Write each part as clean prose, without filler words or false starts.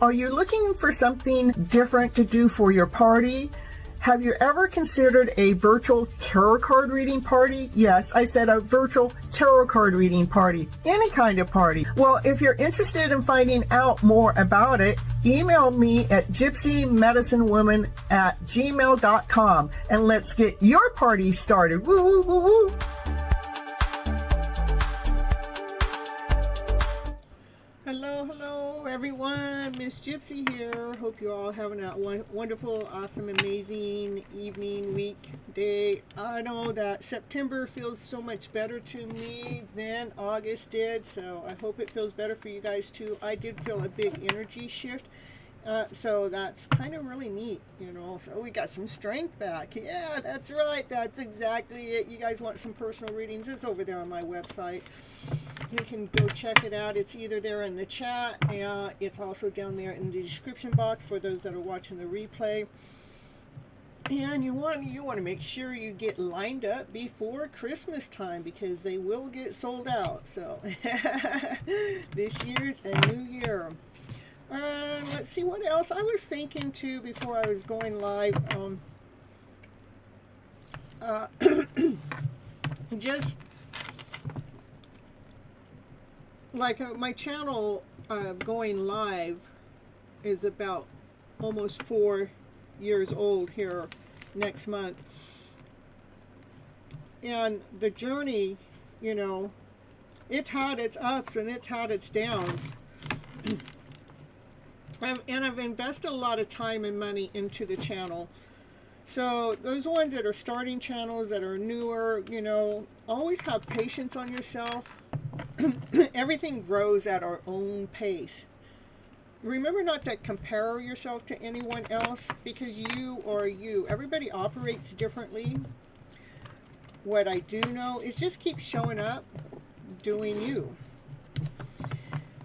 Are you looking for something different to do for your party? Have you ever considered a virtual tarot card reading party? Yes, I said a virtual tarot card reading party. Any kind of party. Well, if you're interested in finding out more about it, email me at gypsymedicinewoman@gmail.com and let's get your party started. Woo, woo, woo, woo. Hello, everyone. Miss Gypsy here. Hope you're all having a wonderful, awesome, amazing evening, week, day. I know that September feels so much better to me than August did, so I hope it feels better for you guys too. I did feel a big energy shift. So that's kind of really neat, you know. So we got some strength back. Yeah, that's right. That's exactly it. You guys want some personal readings? It's over there on my website. You can go check it out. It's either there in the chat, and it's also down there in the description box for those that are watching the replay. And you want to make sure you get lined up before Christmas time because they will get sold out. So this year's a new year. Let's see what else I was thinking too before I was going live. Just like my channel going live is about almost 4 years old here next month, and the journey, you know, it's had its ups and it's had its downs. And I've invested a lot of time and money into the channel. So those ones that are starting channels, that are newer, you know, always have patience on yourself. Everything grows at our own pace. Remember not to compare yourself to anyone else, because you are you. Everybody operates differently. What I do know is just keep showing up, doing you.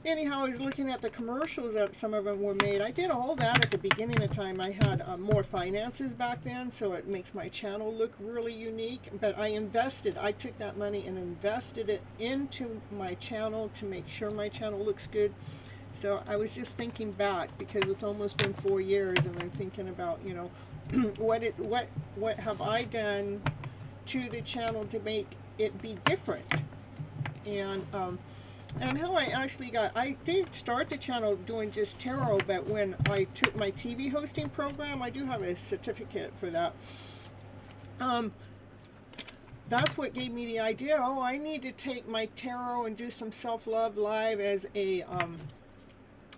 Anyhow, I was looking at the commercials that some of them were made. I did all that at the beginning of time. I had more finances back then, so it makes my channel look really unique. But I took that money and invested it into my channel to make sure my channel looks good. So I was just thinking back, because it's almost been 4 years, and I'm thinking about, you know, what have I done to the channel to make it be different, and how I actually I did start the channel doing just tarot, but when I took my TV hosting program, I do have a certificate for that. That's what gave me the idea. Oh, I need to take my tarot and do some self-love live as a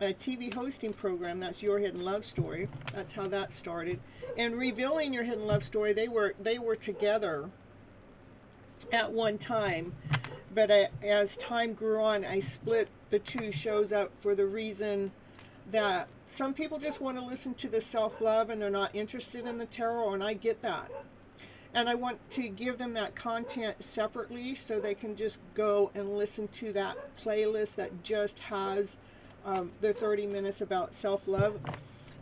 TV hosting program. That's Your Hidden Love Story. That's how that started. And Revealing Your Hidden Love Story, they were together at one time. But as time grew on, I split the two shows up for the reason that some people just want to listen to the self-love and they're not interested in the tarot, and I get that. And I want to give them that content separately so they can just go and listen to that playlist that just has the 30 minutes about self-love.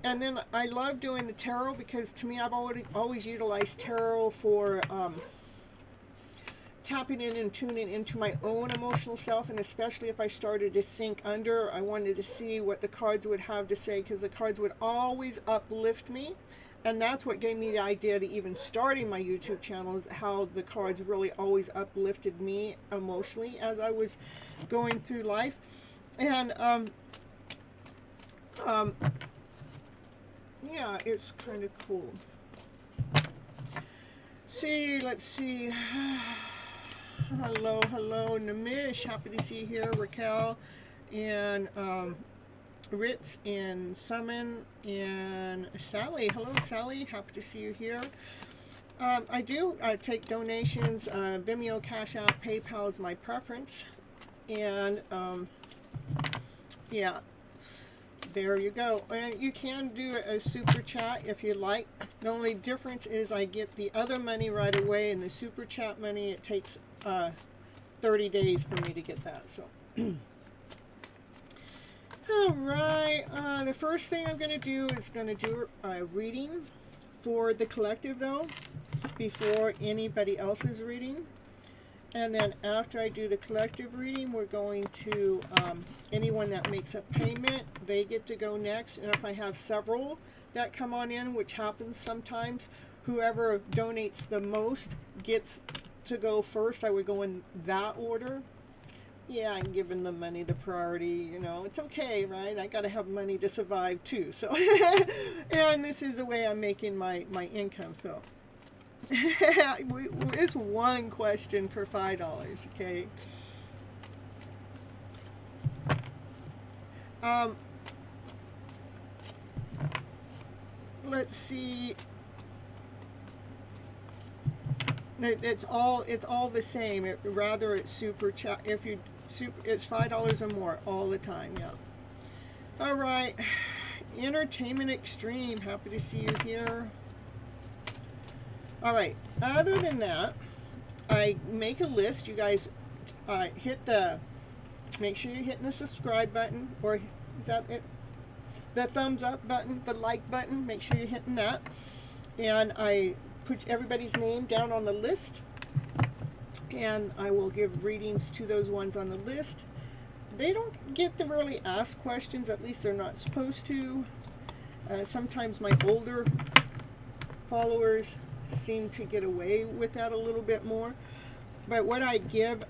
And then I love doing the tarot because to me, I've always utilized tarot for tapping in and tuning into my own emotional self, and especially if I started to sink under, I wanted to see what the cards would have to say, because the cards would always uplift me. And that's what gave me the idea to even starting my YouTube channel, is how the cards really always uplifted me emotionally as I was going through life. And yeah, it's kind of cool. Let's see. Hello, Namish, happy to see you here. Raquel and Ritz and Summon and Sally. Hello, Sally, happy to see you here. I do take donations. Vimeo, Cash App, PayPal is my preference. And yeah, there you go. And you can do a super chat if you like. The only difference is I get the other money right away, and the super chat money, it takes 30 days for me to get that. So all right, the first thing I'm going to do is a reading for the collective, though, before anybody else is reading. And then after I do the collective reading, we're going to, anyone that makes a payment, they get to go next. And if I have several that come on in, which happens sometimes, whoever donates the most gets to go first. I would go in that order. Yeah, I'm giving the money the priority, you know. It's okay, right? I got to have money to survive too. So, and this is the way I'm making my income, so. It's one question for $5, okay? Let's see. It's all the same. It's super chat. If you it's $5 or more all the time. Yeah. All right. Entertainment Extreme. Happy to see you here. All right. Other than that, I make a list. You guys make sure you're hitting the subscribe button, or is that it? The thumbs up button, the like button. Make sure you're hitting that. And I put everybody's name down on the list, and I will give readings to those ones on the list. They don't get to really ask questions, at least they're not supposed to. Sometimes my older followers seem to get away with that a little bit more. But what I give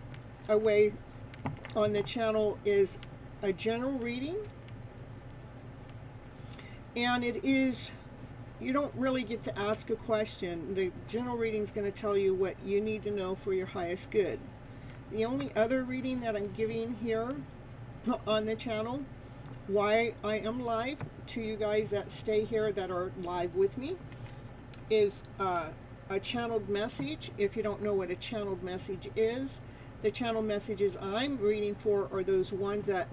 away on the channel is a general reading, and it is, you don't really get to ask a question. The general reading is going to tell you what you need to know for your highest good. The only other reading that I'm giving here on the channel, why I am live to you guys that stay here that are live with me, is a channeled message. If you don't know what a channeled message is, the channeled messages I'm reading for are those ones that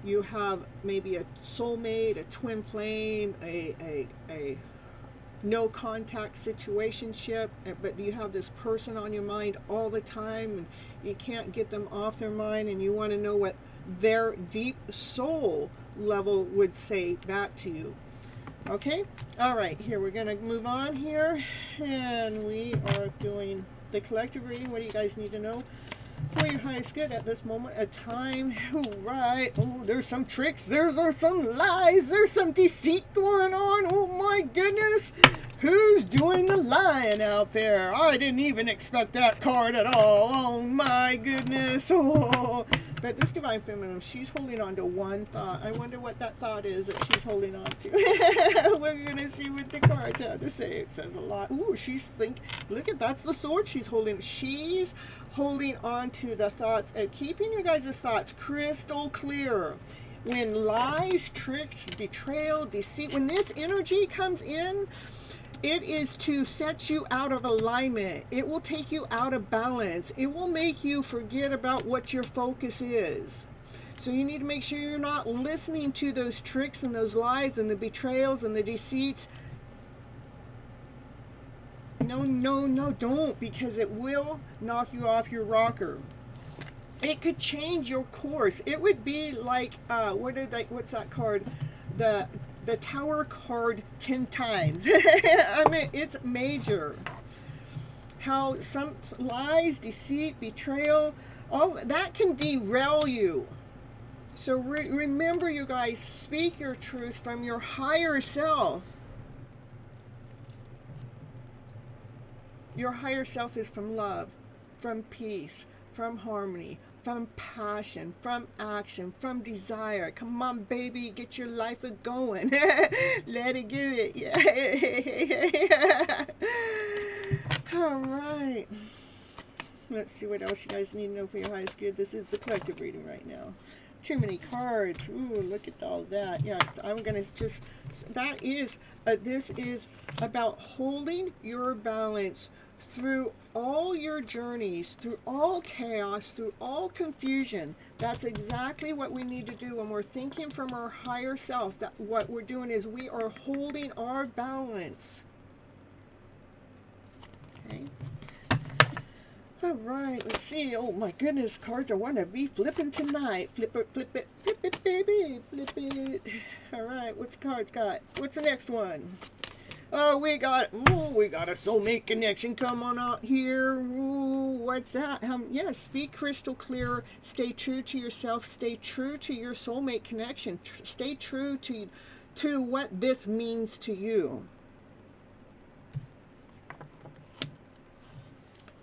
you have maybe a soulmate, a twin flame, a no contact situationship, but you have this person on your mind all the time and you can't get them off their mind, and you want to know what their deep soul level would say back to you. Okay, all right, here we're going to move on here, and we are doing the collective reading. What do you guys need to know for your highest good at this moment of time? All right. Oh, there's some tricks. There's some lies. There's some deceit going on. Oh my goodness. Who's doing the lying out there? I didn't even expect that card at all. Oh my goodness. Oh. But this Divine Feminine, she's holding on to one thought. I wonder what that thought is that she's holding on to. We're going to see what the cards have to say. It says a lot. Ooh, look at, that's the sword she's holding. She's holding on to the thoughts of keeping your guys' thoughts crystal clear. When lies, tricks, betrayal, deceit, when this energy comes in, it is to set you out of alignment. It will take you out of balance. It will make you forget about what your focus is. So you need to make sure you're not listening to those tricks and those lies and the betrayals and the deceits. No, don't, because it will knock you off your rocker. It could change your course. It would be like, what's that card? The Tower card 10 times. I mean, it's major. How some lies, deceit, betrayal, all that can derail you. So remember, you guys, speak your truth from your higher self. Your higher self is from love, from peace, from harmony, from passion, from action, from desire. Come on, baby, get your life going. Let it give it. Yeah. All right. Let's see what else you guys need to know for your highest good. This is the collective reading right now. Too many cards. Ooh, look at all that. Yeah, I'm going to just, this is about holding your balance through all your journeys, through all chaos, through all confusion. That's exactly what we need to do when we're thinking from our higher self. That what we're doing is we are holding our balance. Okay. All right, let's see. Oh my goodness, cards I want to be flipping tonight. Flip it, baby, flip it. All right, what's the cards got? What's the next one? Oh, we got a soulmate connection. Come on out here. Ooh, what's that? Yeah, speak crystal clear. Stay true to yourself. Stay true to your soulmate connection. Stay true to what this means to you.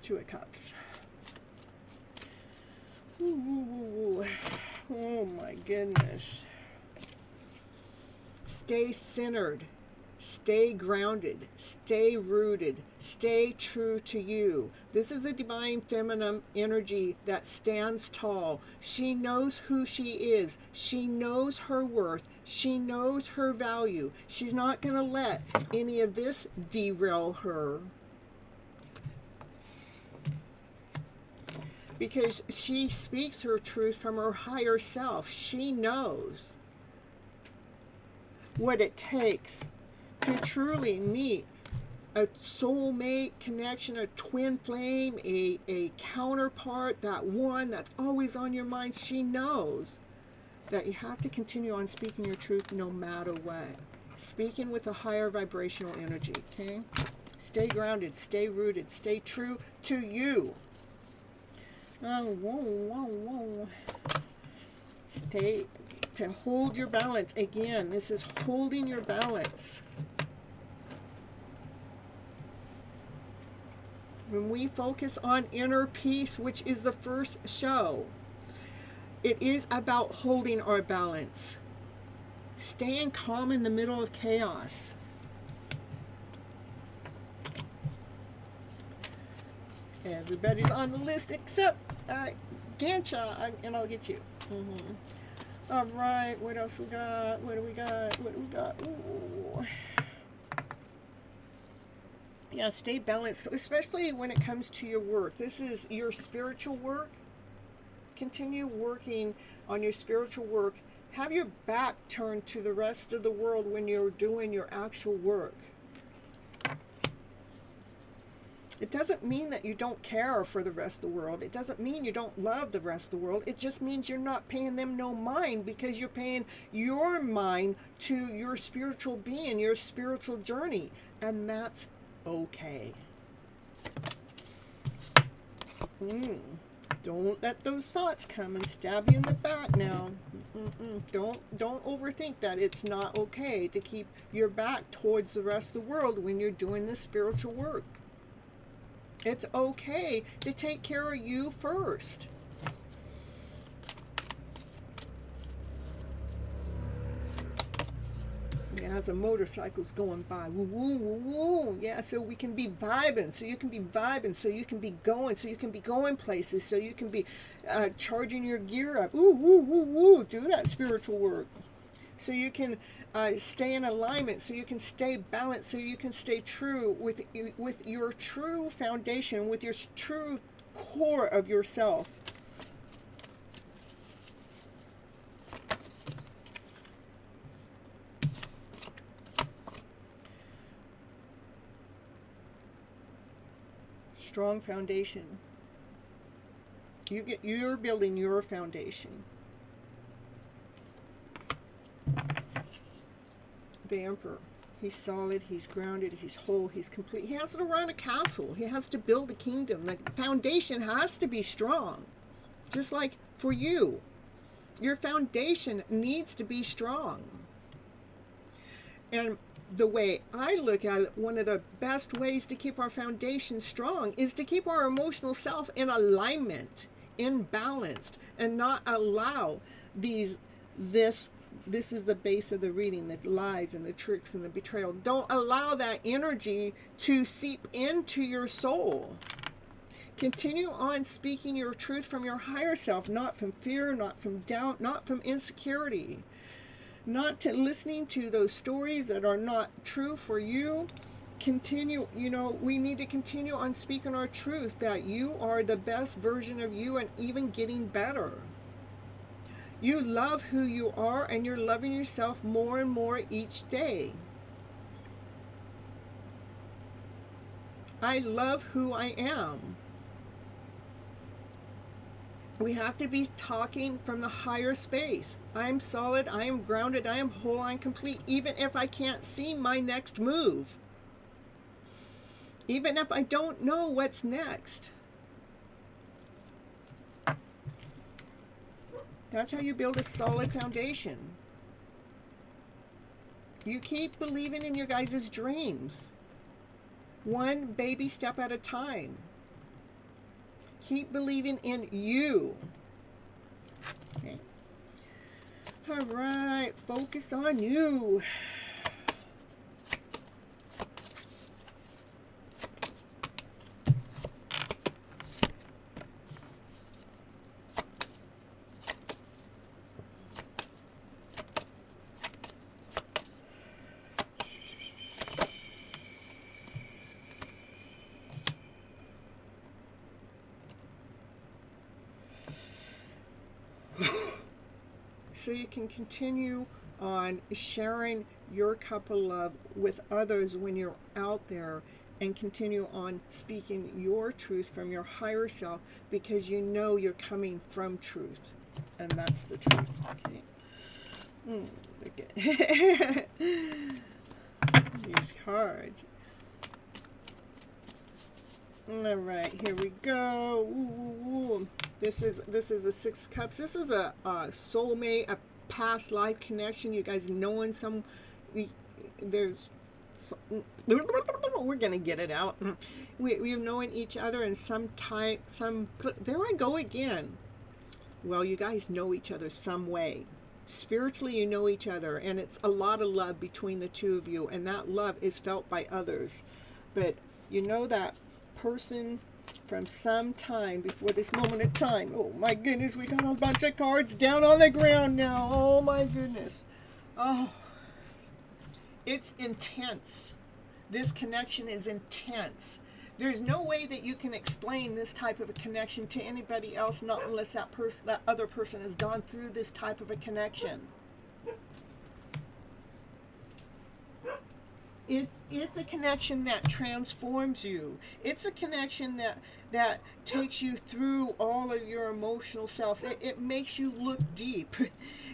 Two of Cups. Ooh, oh my goodness. Stay centered. Stay grounded, stay rooted, stay true to you. This is a divine feminine energy that stands tall. She knows who she is. She knows her worth. She knows her value. She's not going to let any of this derail her. Because she speaks her truth from her higher self. She knows what it takes to truly meet a soulmate connection, a twin flame, a counterpart, that one that's always on your mind. She knows that you have to continue on speaking your truth no matter what. Speaking with a higher vibrational energy, okay? Stay grounded, stay rooted, stay true to you. Stay to hold your balance. Again, this is holding your balance. When we focus on inner peace, which is the first show, it is about holding our balance. Staying calm in the middle of chaos. Everybody's on the list except Gansha, and I'll get you. All right, what else we got? What do we got? Ooh. Yeah, stay balanced, especially when it comes to your work. This is your spiritual work. Continue working on your spiritual work. Have your back turned to the rest of the world when you're doing your actual work. It doesn't mean that you don't care for the rest of the world. It doesn't mean you don't love the rest of the world. It just means you're not paying them no mind, because you're paying your mind to your spiritual being, your spiritual journey. And that's okay. Don't let those thoughts come and stab you in the back now. Don't overthink that. It's not okay to keep your back towards the rest of the world when you're doing this spiritual work. It's okay to take care of you first. Yeah, as a motorcycle's going by. Woo, woo, woo, woo. Yeah, so we can be vibing. So you can be vibing. So you can be going. So you can be going places. So you can be charging your gear up. Ooh, woo, woo, woo. Do that spiritual work. So you can stay in alignment, so you can stay balanced, so you can stay true with your true foundation, with your true core of yourself. Strong foundation. You're building your foundation. The Emperor. He's solid, he's grounded, he's whole, he's complete. He has to run a castle. He has to build a kingdom. The foundation has to be strong. Just like for you. Your foundation needs to be strong. And the way I look at it, one of the best ways to keep our foundation strong is to keep our emotional self in alignment, in balanced, and not allow this is the base of the reading, the lies and the tricks and the betrayal. Don't allow that energy to seep into your soul. Continue on speaking your truth from your higher self, not from fear, not from doubt, not from insecurity. Not to listening to those stories that are not true for you. Continue, we need to continue on speaking our truth, that you are the best version of you and even getting better. You love who you are, and you're loving yourself more and more each day. I love who I am. We have to be talking from the higher space. I am solid, I am grounded, I am whole, I am complete, even if I can't see my next move. Even if I don't know what's next. That's how you build a solid foundation. You keep believing in your guys' dreams. One baby step at a time. Keep believing in you. Okay. All right, focus on you. So you can continue on sharing your cup of love with others when you're out there, and continue on speaking your truth from your higher self, because you know you're coming from truth, and that's the truth. Okay. These cards. All right, here we go. Ooh. This is a Six of Cups. This is a soulmate, a past life connection. You guys knowing some. We're gonna get it out. We've known each other in some time. There I go again. Well, you guys know each other some way. Spiritually, you know each other, and it's a lot of love between the two of you, and that love is felt by others. But you know that person from some time before this moment of time. Oh my goodness, we got a bunch of cards down on the ground now. Oh my goodness. Oh, it's intense. This connection is intense. There's no way that you can explain this type of a connection to anybody else, not unless that other person has gone through this type of a connection. It's a connection that transforms you. It's a connection that takes you through all of your emotional self. It makes you look deep.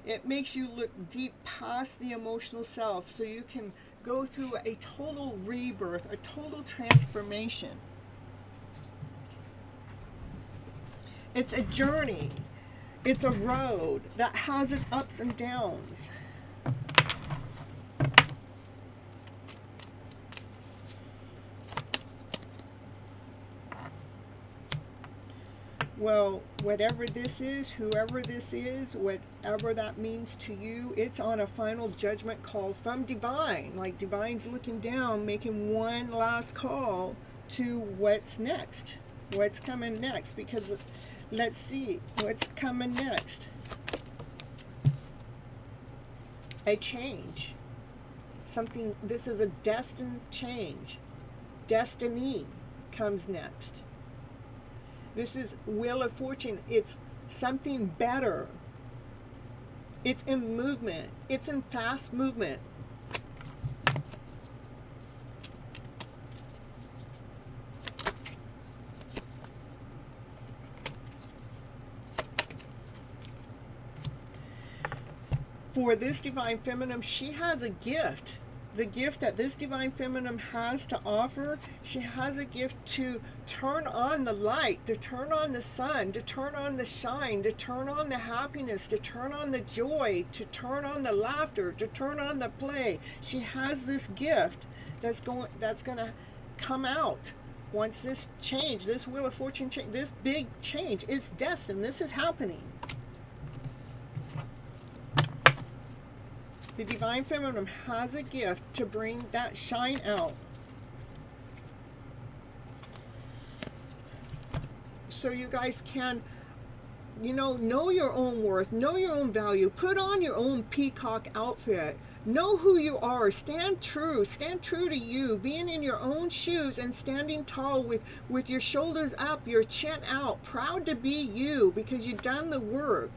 It makes you look deep past the emotional self, so you can go through a total rebirth, a total transformation. It's a journey. It's a road that has its ups and downs. Well, whatever this is, whoever this is, whatever that means to you, it's on a final judgment call from Divine. Like Divine's looking down, making one last call to what's next. What's coming next? Because let's see what's coming next. A change. Something, this is a destined change. Destiny comes next. This is Wheel of Fortune. It's something better. It's in movement. It's in fast movement. For this Divine Feminine, she has a gift. The gift that this Divine Feminine has to offer, she has a gift to turn on the light, to turn on the sun, to turn on the shine, to turn on the happiness, to turn on the joy, to turn on the laughter, to turn on the play. She has this gift that's going to come out once this change, this Wheel of Fortune change, this big change, it's destined. This is happening. The Divine Feminine has a gift to bring that shine out. So you guys can, know your own worth, know your own value, put on your own peacock outfit, know who you are, stand true to you, being in your own shoes and standing tall with your shoulders up, your chin out, proud to be you because you've done the work.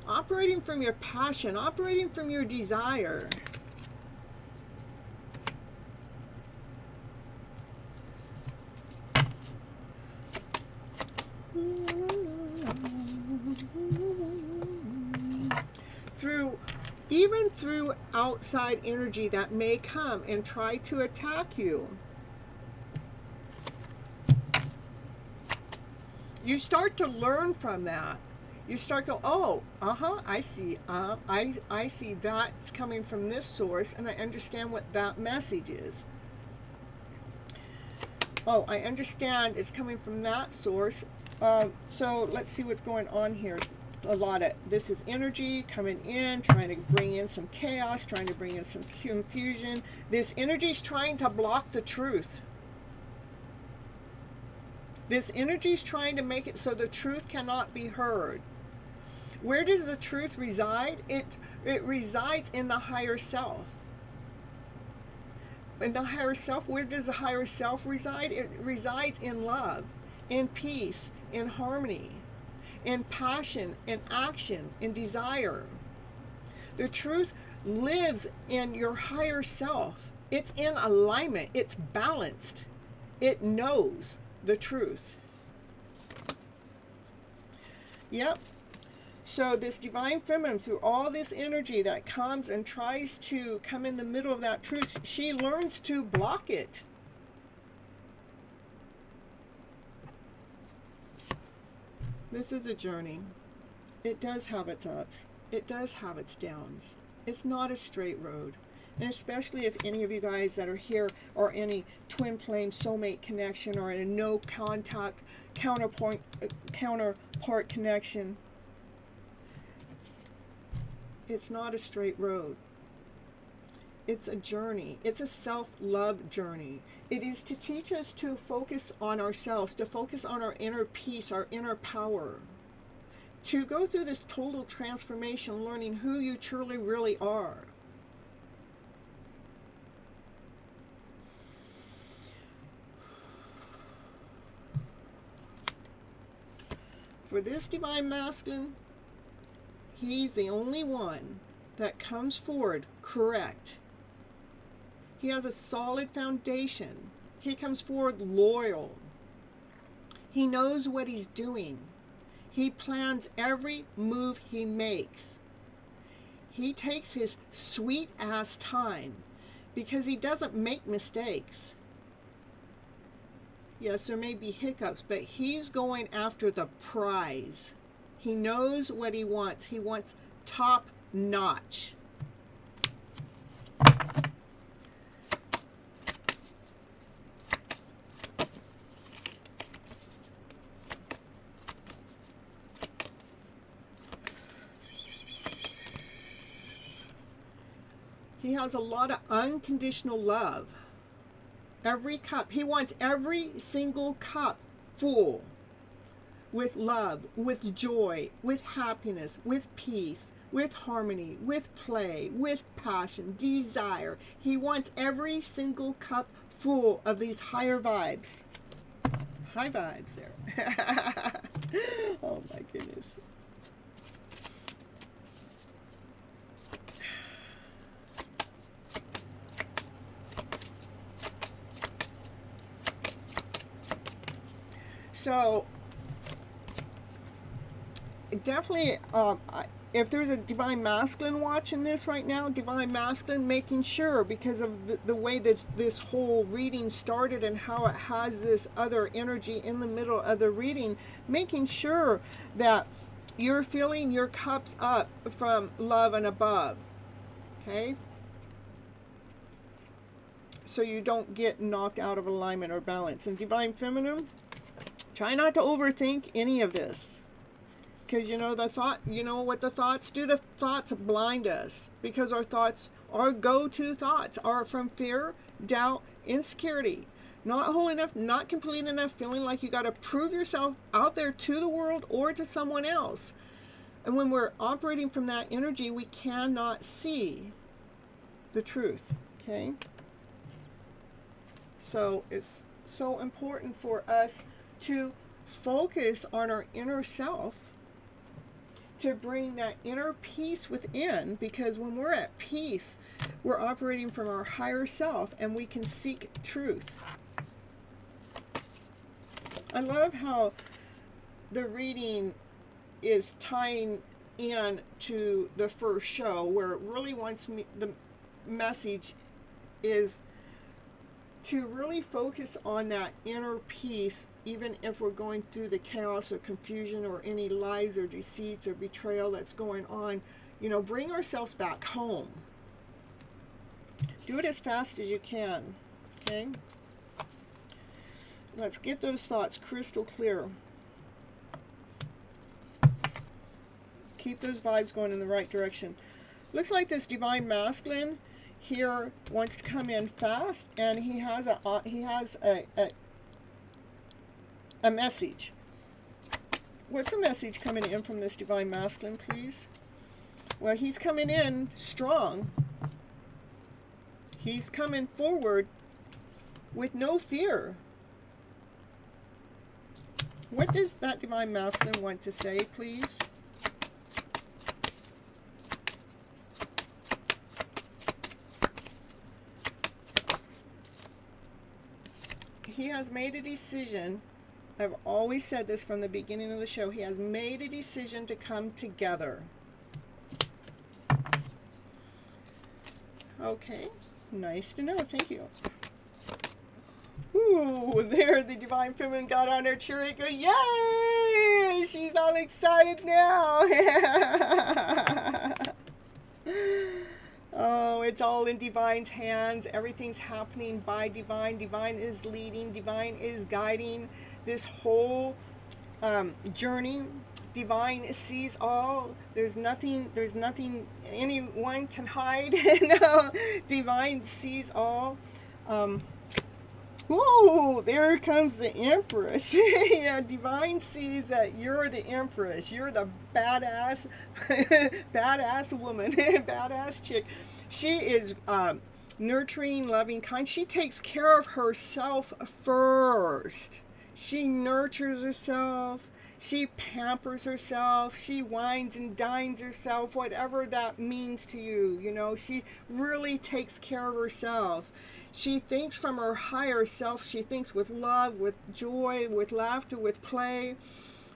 Operating from your passion, operating from your desire. Even through outside energy that may come and try to attack you. you start to learn from that. You start go, oh, I see. I see that's coming from this source, and I understand what that message is. Oh, I understand it's coming from that source. So let's see what's going on here. A lot of this is energy coming in, trying to bring in some chaos, trying to bring in some confusion. This energy is trying to block the truth. This energy is trying to make it so the truth cannot be heard. Where does the truth reside? It resides in the higher self. In the higher self, where does the higher self reside? It resides in love, in peace, in harmony, in passion, in action, in desire. The truth lives in your higher self. It's in alignment. It's balanced. It knows the truth. Yep. So this divine feminine, through all this energy that comes and tries to come in the middle of that truth, she learns to block it. This is a journey. It does have its ups. It does have its downs. It's not a straight road. And especially if any of you guys that are here are any twin flame soulmate connection or in a no contact counterpart connection, it's not a straight road. It's a journey. It's a self-love journey. It is to teach us to focus on ourselves, to focus on our inner peace, our inner power, to go through this total transformation, learning who you truly really are. For this divine masculine, he's the only one that comes forward correct. He has a solid foundation. He comes forward loyal. He knows what he's doing. He plans every move he makes. He takes his sweet ass time because he doesn't make mistakes. Yes, there may be hiccups, but he's going after the prize. He knows what he wants. He wants top notch. He has a lot of unconditional love. Every cup, he wants every single cup full with love, with joy, with happiness, with peace, with harmony, with play, with passion, desire. He wants every single cup full of these higher vibes. High vibes there. Oh my goodness. So, definitely, if there's a divine masculine watching this right now, divine masculine, making sure, because of the way that this whole reading started and how it has this other energy in the middle of the reading, making sure that you're filling your cups up from love and above, okay? So you don't get knocked out of alignment or balance. And divine feminine, try not to overthink any of this, because you know what the thoughts do. The thoughts blind us, because our thoughts, our go-to thoughts, are from fear, doubt, insecurity, not whole enough, not complete enough, feeling like you got to prove yourself out there to the world or to someone else. And when we're operating from that energy, we cannot see the truth. Okay, so it's so important for us to focus on our inner self, to bring that inner peace within, because when we're at peace, we're operating from our higher self and we can seek truth. I love how the reading is tying in to the first show, where it really wants me, the message is to really focus on that inner peace, even if we're going through the chaos or confusion or any lies or deceits or betrayal that's going on. You know, bring ourselves back home. Do it as fast as you can. Okay? Let's get those thoughts crystal clear. Keep those vibes going in the right direction. Looks like this divine masculine here wants to come in fast, and he has a message. What's the message coming in from this divine masculine, please? Well, he's coming in strong. He's coming forward with no fear. What does that divine masculine want to say, please? He has made a decision. I've always said this from the beginning of the show. He has made a decision to come together. Okay, nice to know. Thank you. Ooh, there the divine feminine got on her chariot. Yay! She's all excited now. Oh, it's all in divine's hands. Everything's happening by divine. Divine is leading. Divine is guiding this whole journey. Divine sees all. There's nothing anyone can hide. No, divine sees all. Ooh, there comes the Empress. Yeah, divine sees that you're the Empress. You're the badass, badass woman, badass chick. She is nurturing, loving, kind. She takes care of herself first. She nurtures herself. She pampers herself. She wines and dines herself, whatever that means to you. You know, she really takes care of herself. She thinks from her higher self. She thinks with love, with joy, with laughter, with play.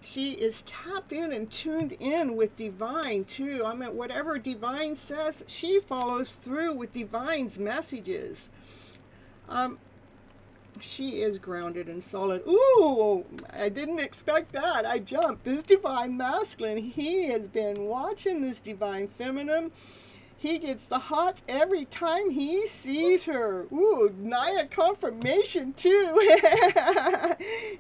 She is tapped in and tuned in with divine too. I mean, whatever divine says, she follows through with divine's messages. She is grounded and solid. Ooh, I didn't expect that. I jumped. This divine masculine, he has been watching this divine feminine. He gets the hots every time he sees her. Ooh, Naya confirmation too.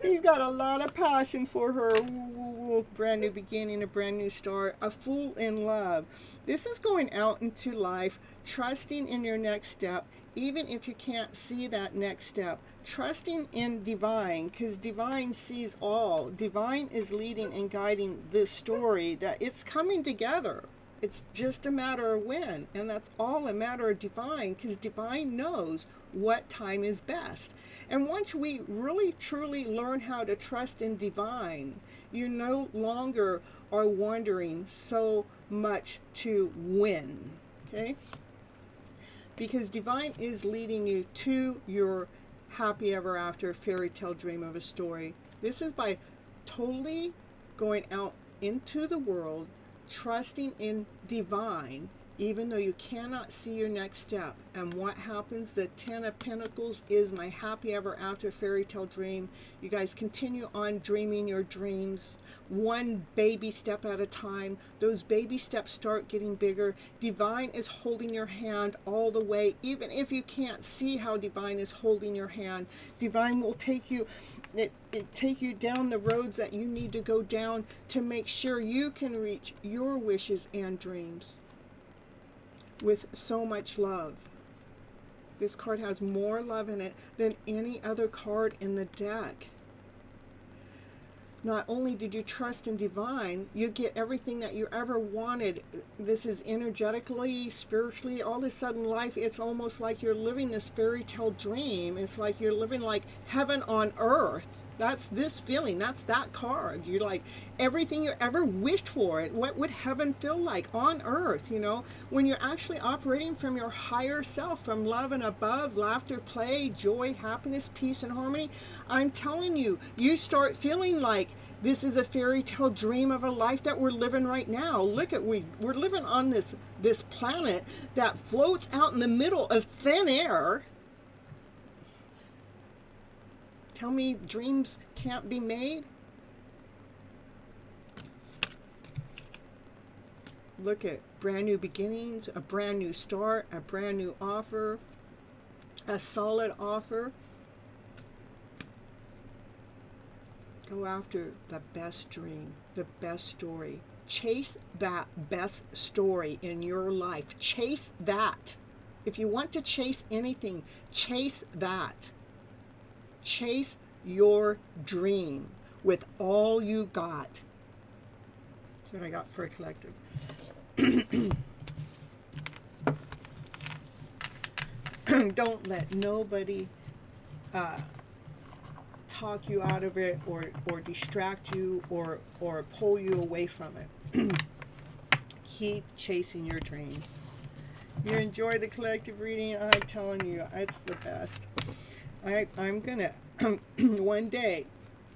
He's got a lot of passion for her. Ooh, brand new beginning, a brand new start, a fool in love. This is going out into life, trusting in your next step, even if you can't see that next step. Trusting in divine, because divine sees all. Divine is leading and guiding this story, that it's coming together. It's just a matter of when, and that's all a matter of divine, because divine knows what time is best. And once we really truly learn how to trust in divine, you no longer are wondering so much to win, okay? Because divine is leading you to your happy ever after fairy tale dream of a story. This is by totally going out into the world, trusting in divine, even though you cannot see your next step. And what happens? The 10 of Pentacles is my happy ever after fairy tale dream. You guys continue on dreaming your dreams, one baby step at a time. Those baby steps start getting bigger. Divine is holding your hand all the way, even if you can't see how divine is holding your hand. Divine will take you take you down the roads that you need to go down to make sure you can reach your wishes and dreams with so much love. This card has more love in it than any other card in the deck. Not only did you trust in divine, you get everything that you ever wanted. This is energetically, spiritually, all of a sudden life, it's almost like you're living this fairy tale dream. It's like you're living like heaven on earth. That's this feeling. That's that card. You're like everything you ever wished for. It. What would heaven feel like on earth, you know? When you're actually operating from your higher self, from love and above, laughter, play, joy, happiness, peace, and harmony. I'm telling you, you start feeling like this is a fairy tale dream of a life that we're living right now. Look at we're living on this planet that floats out in the middle of thin air. tell me dreams can't be made? Look at brand new beginnings, a brand new start, a brand new offer, a solid offer. Go after the best dream, the best story. Chase that best story in your life. Chase that. If you want to chase anything, chase that. Chase your dream with all you got. That's what I got for a collective. Don't let nobody talk you out of it or distract you or pull you away from it. Keep chasing your dreams. You enjoy the collective reading? I'm telling you, it's the best. I'm gonna one day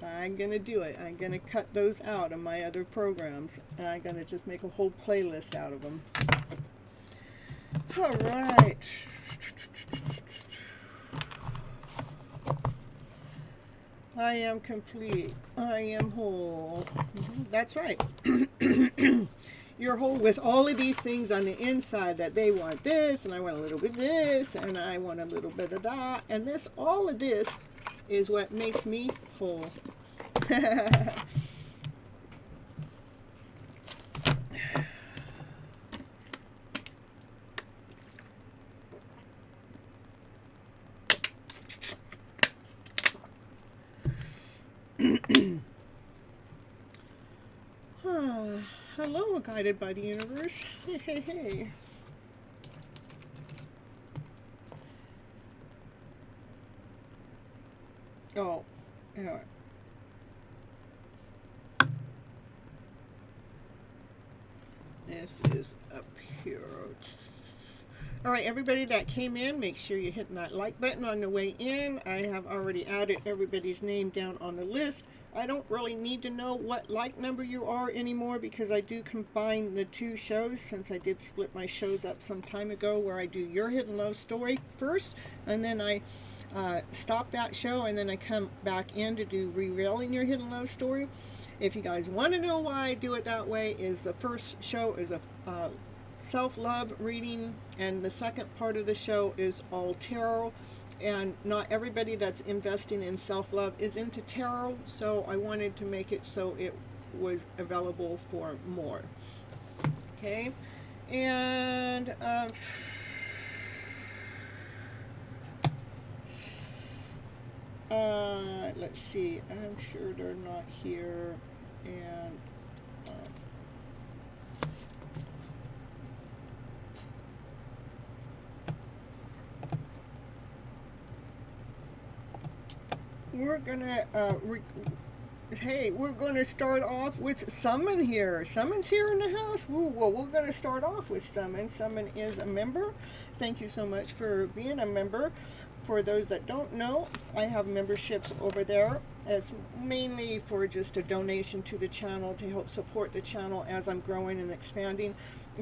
I'm gonna do it. I'm gonna cut those out of my other programs, and I'm gonna just make a whole playlist out of them. All right. I am complete. I am whole. That's right. You're whole with all of these things on the inside that they want this, and I want a little bit of this, and I want a little bit of that, and this, all of this is what makes me whole. Hello, guided by the universe. Hey, hey, hey. Oh, yeah. This is up here. All right, everybody that came in, make sure you're hitting that like button on the way in. I have already added everybody's name down on the list. I don't really need to know what like number you are anymore because I do combine the two shows, since I did split my shows up some time ago where I do your hidden love story first, and then I stop that show, and then I come back in to do Revealing Your Hidden Love Story. If you guys want to know why I do it that way, is the first show is a self-love reading, and the second part of the show is all tarot. And not everybody that's investing in self-love is into tarot, so I wanted to make it so it was available for more. Okay, and let's see, I'm sure they're not here, and we're gonna we're gonna start off with Summon here. Summon's here in the house. Ooh, well, we're gonna start off with Summon. Summon is a member. Thank you so much for being a member. For those that don't know, I have memberships over there. It's mainly for just a donation to the channel to help support the channel as I'm growing and expanding.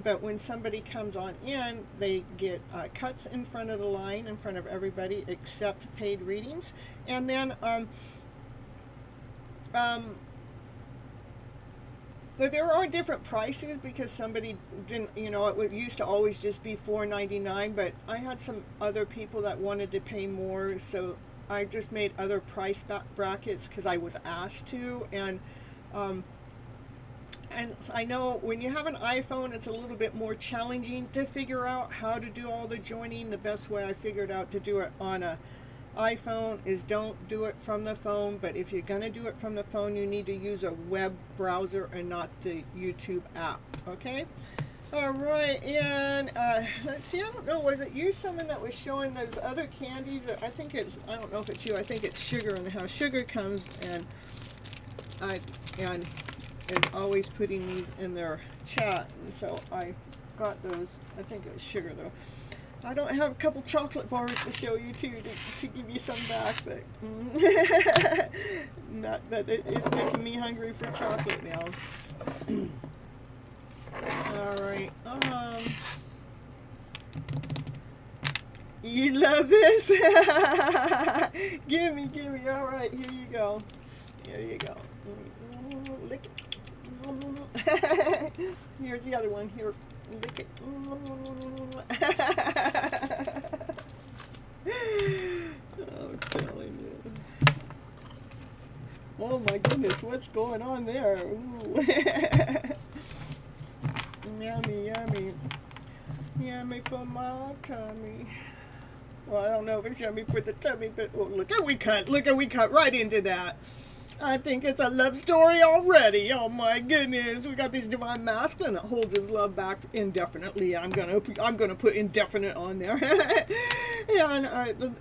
But when somebody comes on in, they get cuts in front of the line, in front of everybody, except paid readings. And then there are different prices because somebody didn't, it used to always just be $4.99, but I had some other people that wanted to pay more, so I just made other price brackets because I was asked to. And I know when you have an iPhone, it's a little bit more challenging to figure out how to do all the joining. The best way I figured out to do it on a iPhone is don't do it from the phone, but if you're going to do it from the phone, you need to use a web browser and not the YouTube app. Okay? All right, and let's see, I don't know, was it you, someone that was showing those other candies? I don't know if it's you, I think it's Sugar, and how Sugar comes and is always putting these in their chat, and so I got those. I think it was Sugar, though. I don't have a couple chocolate bars to show you too, to give you some back, but not that it's making me hungry for chocolate now. All right. You love this? Gimme. All right, here you go. Here you go. Lick it. Here's the other one. Here, lick it. I'm telling you. Oh my goodness, what's going on there? Ooh. Yummy. Yummy for my tummy. Well, I don't know if it's yummy for the tummy, but oh, look how we cut right into that. I think it's a love story already. Oh my goodness, we got this divine masculine that holds his love back indefinitely. I'm gonna put indefinite on there.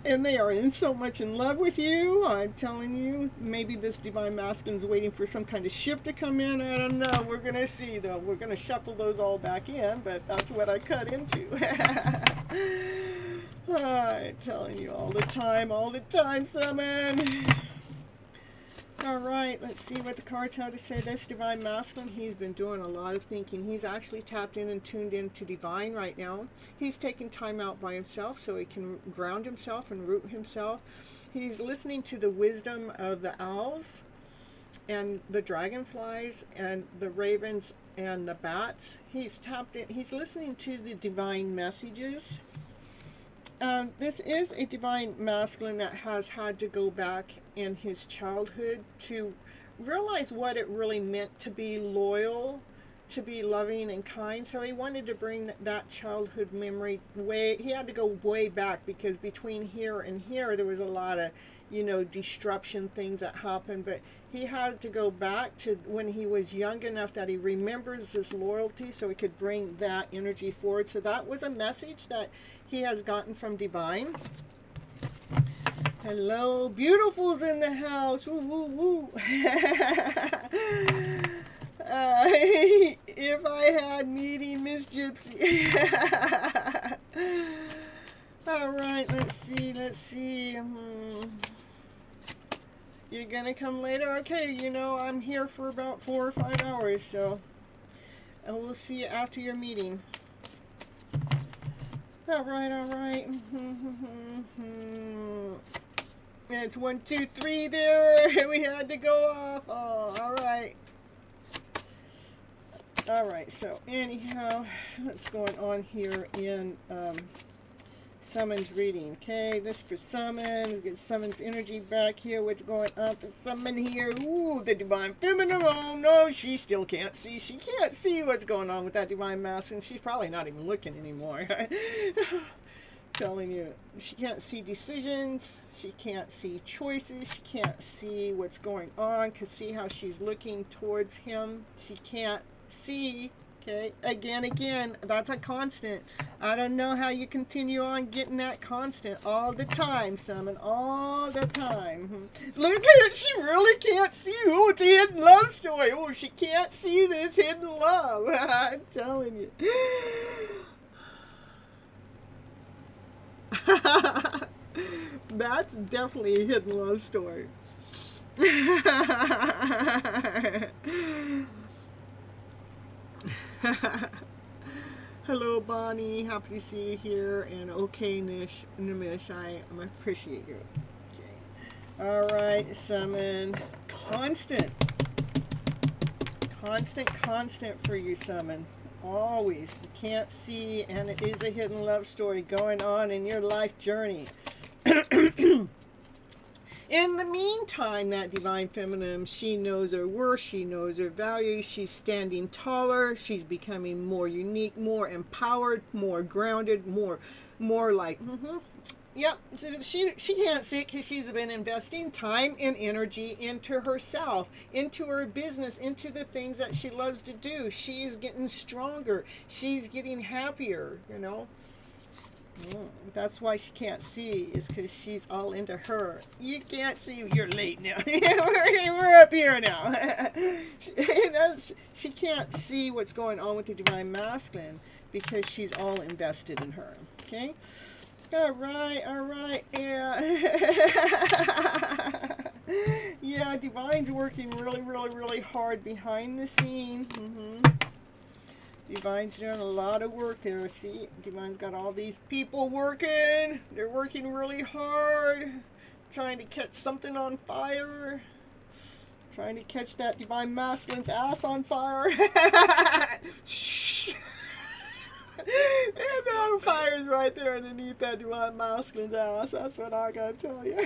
and they are so much in love with you. I'm telling you, maybe this divine masculine's waiting for some kind of ship to come in. I don't know. We're gonna see though. We're gonna shuffle those all back in, but that's what I cut into. I'm telling you all the time, Summon. All right, let's see what the cards have to say. This divine masculine, he's been doing a lot of thinking. He's actually tapped in and tuned into divine right now. He's taking time out by himself so he can ground himself and root himself. He's listening to the wisdom of the owls and the dragonflies and the ravens and the bats. He's tapped in. He's listening to the divine messages. This is a divine masculine that has had to go back in his childhood to realize what it really meant to be loyal, to be loving and kind. So he wanted to bring that childhood memory he had to go way back, because between here and here there was a lot of, disruption, things that happened. But he had to go back to when he was young enough that he remembers this loyalty so he could bring that energy forward. So that was a message that he has gotten from divine. Hello, beautiful's in the house. Woo, woo, woo. If I had meeting Miss Gypsy. All right, let's see. You're gonna come later? Okay, I'm here for about 4 or 5 hours, so and we'll see you after your meeting. All right. It's 1, 2, 3 there. We had to go off. Oh, all right. So anyhow, what's going on here in Summon's reading? Okay, this for Summon. We get Summon's energy back here. What's going on for Summon here? Ooh, the divine feminine. Oh no, she still can't see. She can't see what's going on with that divine masculine. She's probably not even looking anymore. Telling you, she can't see decisions. She can't see choices. She can't see what's going on. Because see how she's looking towards him. She can't see. Okay, again, that's a constant. I don't know how you continue on getting that constant all the time, Summon, all the time. Look at it, she really can't see. Oh, it's a hidden love story. Oh, she can't see this hidden love. I'm telling you. That's definitely a hidden love story. Hello, Bonnie. Happy to see you here. And okay, Nimish, I appreciate you. Okay. All right, Summon. Constant for you, Summon. Always. You can't see, and it is a hidden love story going on in your life journey. In the meantime, that divine feminine, she knows her worth, she knows her value, she's standing taller, she's becoming more unique, more empowered, more grounded, more like, Yep, she can't see it because she's been investing time and energy into herself, into her business, into the things that she loves to do. She's getting stronger. She's getting happier, That's why she can't see, is because she's all into her. You can't see. You're late now. We're up here now. She can't see what's going on with the divine masculine because she's all invested in her. Okay? All right. Yeah. Yeah, divine's working really, really, really hard behind the scene. Divine's doing a lot of work there. See, Divine's got all these people working. They're working really hard, trying to catch something on fire. Trying to catch that Divine Masculine's ass on fire. Shh. And that fire's right there underneath that Divine Masculine's ass. That's what I gotta tell you.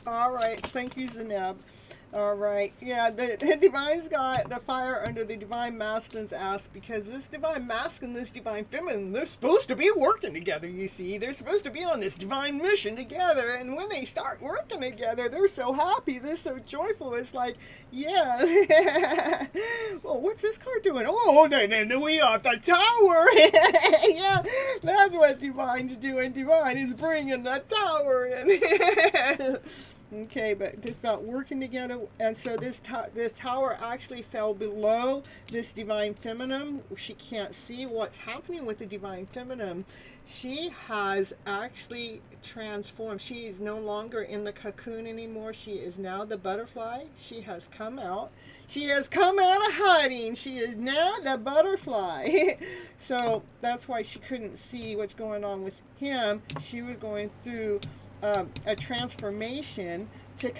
All right, thank you, Zeneb. All right, yeah, the Divine's got the fire under the Divine Masculine's ass because this Divine Masculine, this Divine Feminine, they're supposed to be working together, you see. They're supposed to be on this divine mission together, and when they start working together, they're so happy, they're so joyful. It's like, yeah, well, what's this card doing? Oh, then we off the tower. Yeah, that's what Divine's doing. Divine is bringing the tower in. Okay, but it's about working together, and so this tower actually fell below this Divine Feminine. She can't see what's happening with the Divine Feminine. She has actually transformed. She is no longer in the cocoon anymore. She is now the butterfly. She has come out. She has come out of hiding. She is now the butterfly. So that's why she couldn't see what's going on with him. She was going through a transformation to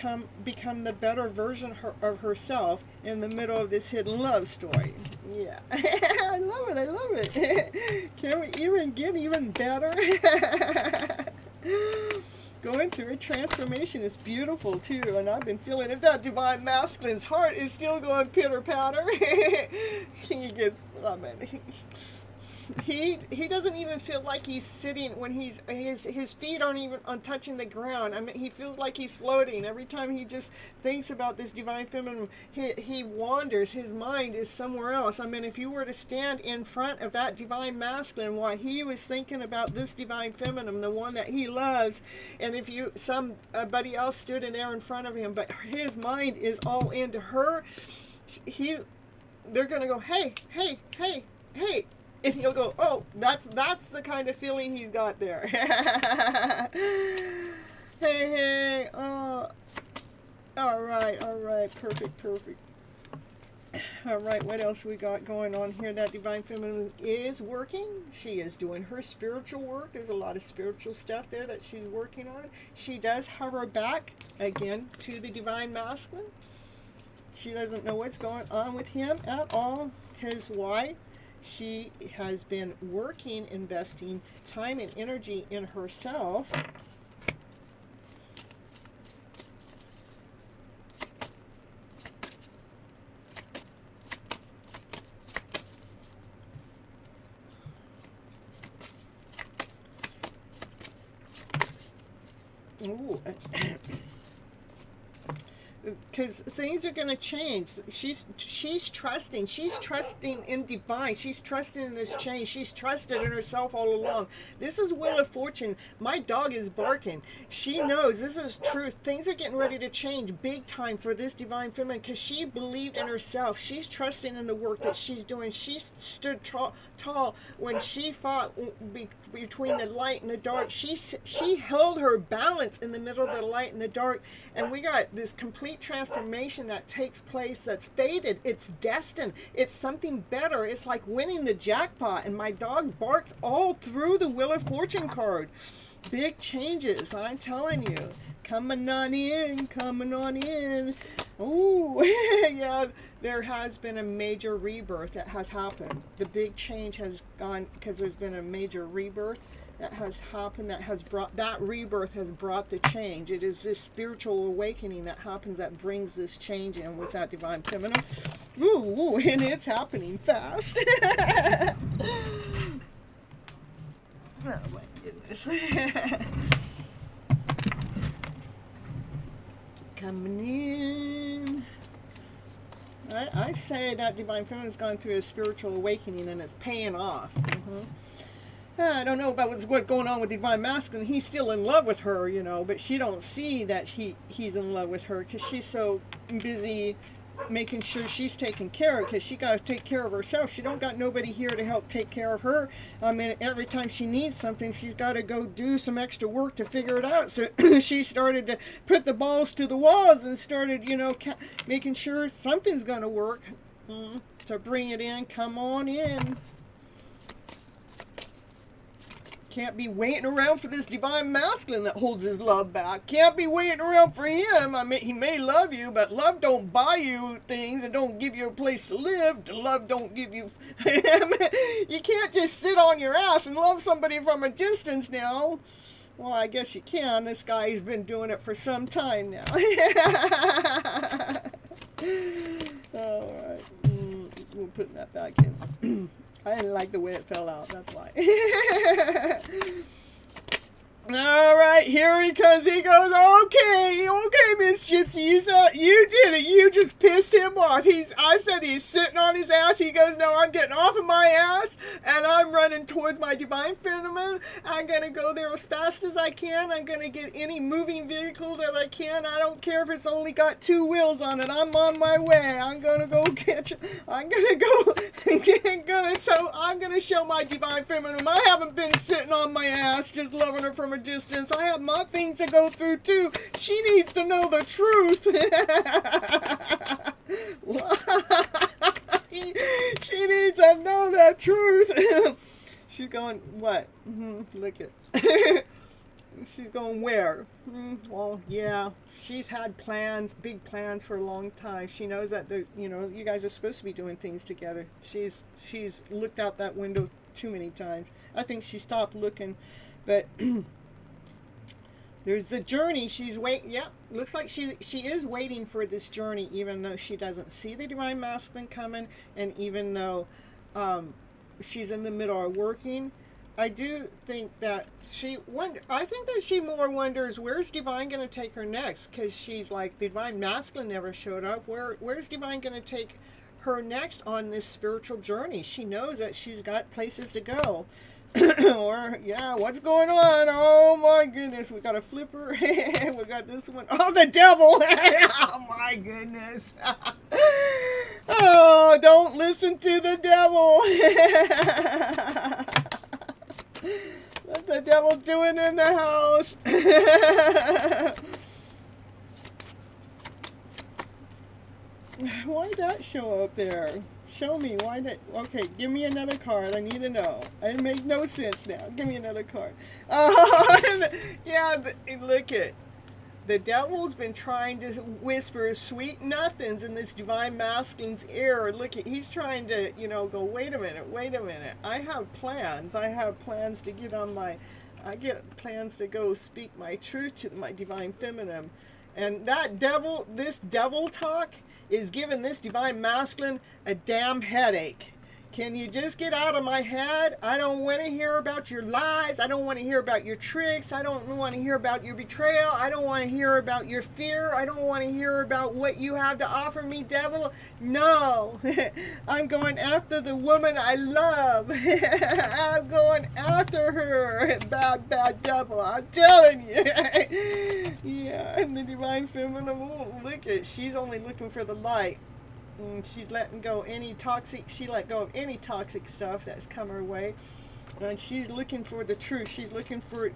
become the better version of herself in the middle of this hidden love story. Yeah. I love it. I love it. Can we even get even better? Going through a transformation is beautiful too, and I've been feeling it. That Divine Masculine's heart is still going pitter-patter. He gets, oh man, he doesn't even feel like he's sitting when his feet aren't even on touching the ground. I mean, he feels like he's floating every time he just thinks about this Divine Feminine. He wanders. His mind is somewhere else. I mean, if you were to stand in front of that Divine Masculine while he was thinking about this Divine Feminine, the one that he loves, and if somebody else stood in there in front of him, but his mind is all into her, they're gonna go, hey, hey, hey, hey. And he'll go, oh, that's the kind of feeling he's got there. Hey, oh. All right, perfect. All right, what else we got going on here? That Divine Feminine is working. She is doing her spiritual work. There's a lot of spiritual stuff there that she's working on. She does hover back, again, to the Divine Masculine. She doesn't know what's going on with him at all. Because why? She has been working, investing time and energy in herself. Ooh. Because things are going to change. She's trusting. She's trusting in Divine. She's trusting in this change. She's trusted in herself all along. This is Wheel of Fortune. My dog is barking. She knows this is truth. Things are getting ready to change big time for this Divine Feminine because she believed in herself. She's trusting in the work that she's doing. She stood tall when she fought between the light and the dark. She held her balance in the middle of the light and the dark, and we got this complete transformation that takes place that's fated. It's destined. It's something better. It's like winning the jackpot, and my dog barked all through the Wheel of Fortune card. Big changes, I'm telling you. Coming on in. Oh, yeah, there has been a major rebirth that has happened. The big change has gone because there's been a major rebirth that has happened, that rebirth has brought the change. It is this spiritual awakening that happens that brings this change in with that Divine Feminine. Ooh, and it's happening fast. Oh my goodness. Coming in. I say that Divine Feminine has gone through a spiritual awakening and it's paying off. I don't know about what's going on with Divine Masculine. He's still in love with her, but she don't see that he's in love with her because she's so busy making sure she's taken care of, because she got to take care of herself. She don't got nobody here to help take care of her. I mean, every time she needs something, she's got to go do some extra work to figure it out. So she started to put the balls to the walls and started, making sure something's going to work to bring it in. Come on in. Can't be waiting around for this divine masculine that holds his love back. Can't be waiting around for him. I mean, he may love you, but love don't buy you things. It don't give you a place to live. Love don't give you... You can't just sit on your ass and love somebody from a distance now. Well, I guess you can. This guy's been doing it for some time now. All right. We'll put that back in. I didn't like the way it fell out, that's why. All right, here he comes. He goes, okay, Miss Gypsy, you did it. You just pissed him off. I said he's sitting on his ass. He goes, no, I'm getting off of my ass, and I'm running towards my divine feminine. I'm going to go there as fast as I can. I'm going to get any moving vehicle that I can. I don't care if it's only got 2 wheels on it. I'm on my way. I'm going to go catch. I'm going to go. I'm going to show my divine feminine. I haven't been sitting on my ass just loving her from a distance. I have my thing to go through too. She needs to know the truth. She needs to know the truth. She's going, what? Look at. She's going where? Well, yeah. She's had plans, big plans for a long time. She knows that you guys are supposed to be doing things together. She's looked out that window too many times. I think she stopped looking, but there's the journey. She's waiting. Yeah, looks like she is waiting for this journey, even though she doesn't see the divine masculine coming, and even though she's in the middle of working. I do think that she more wonders, where's divine going to take her next? Because she's like, the divine masculine never showed up. Where's divine going to take her next on this spiritual journey? She knows that she's got places to go. Or, yeah, what's going on? Oh my goodness, we got a flipper. We got this one. Oh, the devil. Oh my goodness. Oh, don't listen to the devil. What the devil doing in the house? Why'd that show up there? Show me. Why that? Okay, give me another card. I need to know. It makes no sense now. Give me another card. Yeah, look it. The devil's been trying to whisper sweet nothings in this divine masculine's ear. Look, he's trying to, go, wait a minute. I have plans. I get plans to go speak my truth to my divine feminine. And this devil talk is giving this divine masculine a damn headache. Can you just get out of my head? I don't want to hear about your lies. I don't want to hear about your tricks. I don't want to hear about your betrayal. I don't want to hear about your fear. I don't want to hear about what you have to offer me, devil. No. I'm going after the woman I love. I'm going after her. Bad devil. I'm telling you. Yeah, and the divine feminine won't look at. She's only looking for the light. She's letting go she let go of any toxic stuff that's come her way, and she's looking for the truth. She's looking for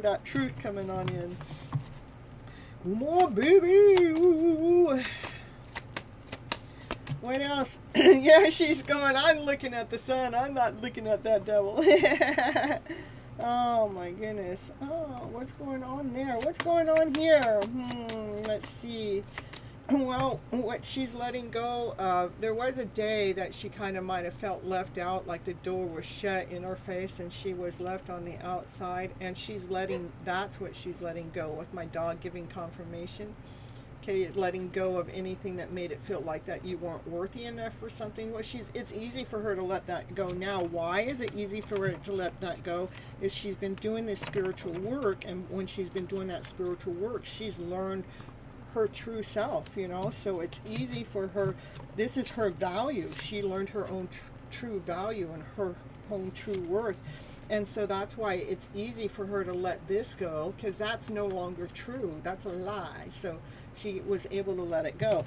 that truth coming on in. Come on, baby. Ooh. What else? Yeah, she's going, I'm looking at the sun. I'm not looking at that devil. Oh my goodness. Oh, what's going on there? What's going on here? Let's see. Well, what she's letting go, there was a day that she kind of might have felt left out, like the door was shut in her face and she was left on the outside, and that's what she's letting go, with my dog giving confirmation. Okay, letting go of anything that made it feel like that you weren't worthy enough for something. Well, it's easy for her to let that go now. Why is it easy for her to let that go? Is she's been doing this spiritual work, and when she's been doing that spiritual work, she's learned her true self, so it's easy for her. This is her value. She learned her own true value and her own true worth, and so that's why it's easy for her to let this go, because that's no longer true. That's a lie. So she was able to let it go.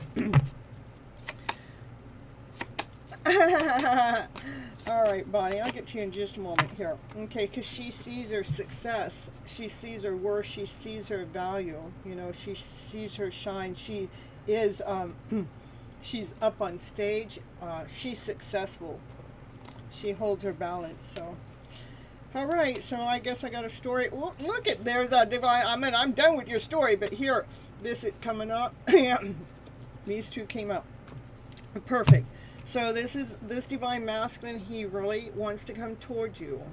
All right, Bonnie, I'll get to you in just a moment here. Okay, because she sees her success. She sees her worth. She sees her value. You know, she sees her shine. She is, she's up on stage. She's successful. She holds her balance. So, all right, so I guess I got a story. Oh, look at, there's a divine, I mean, I'm done with your story, but here, this is coming up. These two came up. Perfect. So this divine masculine, he really wants to come towards you.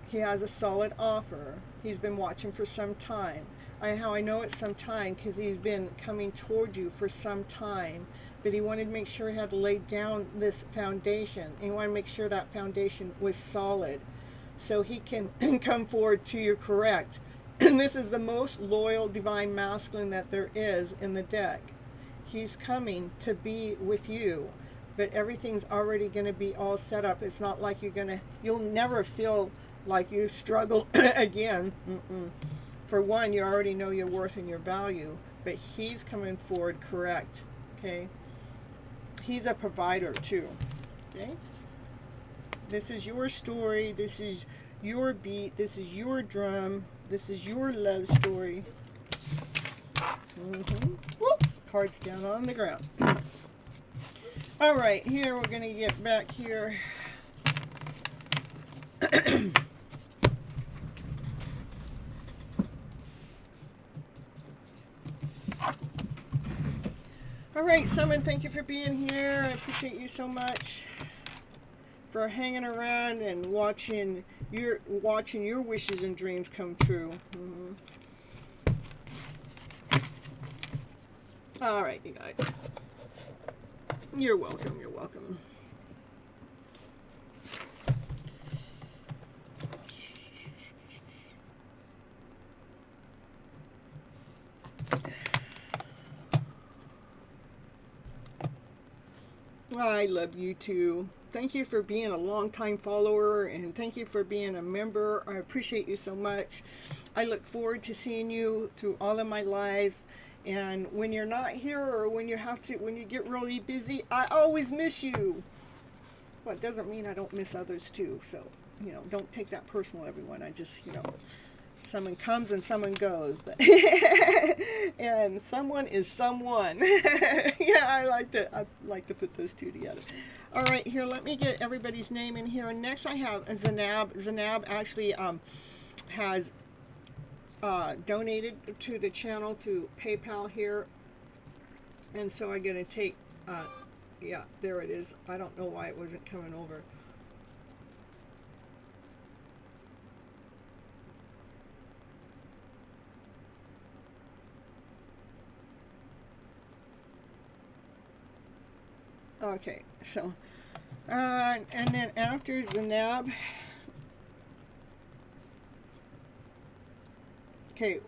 He has a solid offer. He's been watching for some time. How I know it's some time, because he's been coming toward you for some time. But he wanted to make sure he had laid down this foundation. And he wanted to make sure that foundation was solid, so he can come forward to you correct. And this is the most loyal divine masculine that there is in the deck. He's coming to be with you, but everything's already going to be all set up. It's not like you'll never feel like you struggle again. For one, you already know your worth and your value, but he's coming forward correct, okay? He's a provider too, okay? This is your story. This is your beat. This is your drum. This is your love story. Whoop. Cards down on the ground. All right, here we're going to get back here. All right, Summon, thank you for being here. I appreciate you so much for hanging around and watching your wishes and dreams come true. All right, you guys. You're welcome. You're welcome. I love you too. Thank you for being a long-time follower, and thank you for being a member. I appreciate you so much. I look forward to seeing you through all of my lives. And when you're not here, or when you get really busy, I always miss you. Well, it doesn't mean I don't miss others too. So, you know, don't take that personal, everyone. I just, you know, someone comes and someone goes, but and someone is someone. Yeah, I like to put those two together. All right, here, let me get everybody's name in here. And next I have Zanab. Zanab actually has donated to the channel through PayPal here, and so I'm going to take yeah, there it is. I don't know why it wasn't coming over. Okay, so and then after Zanab, okay,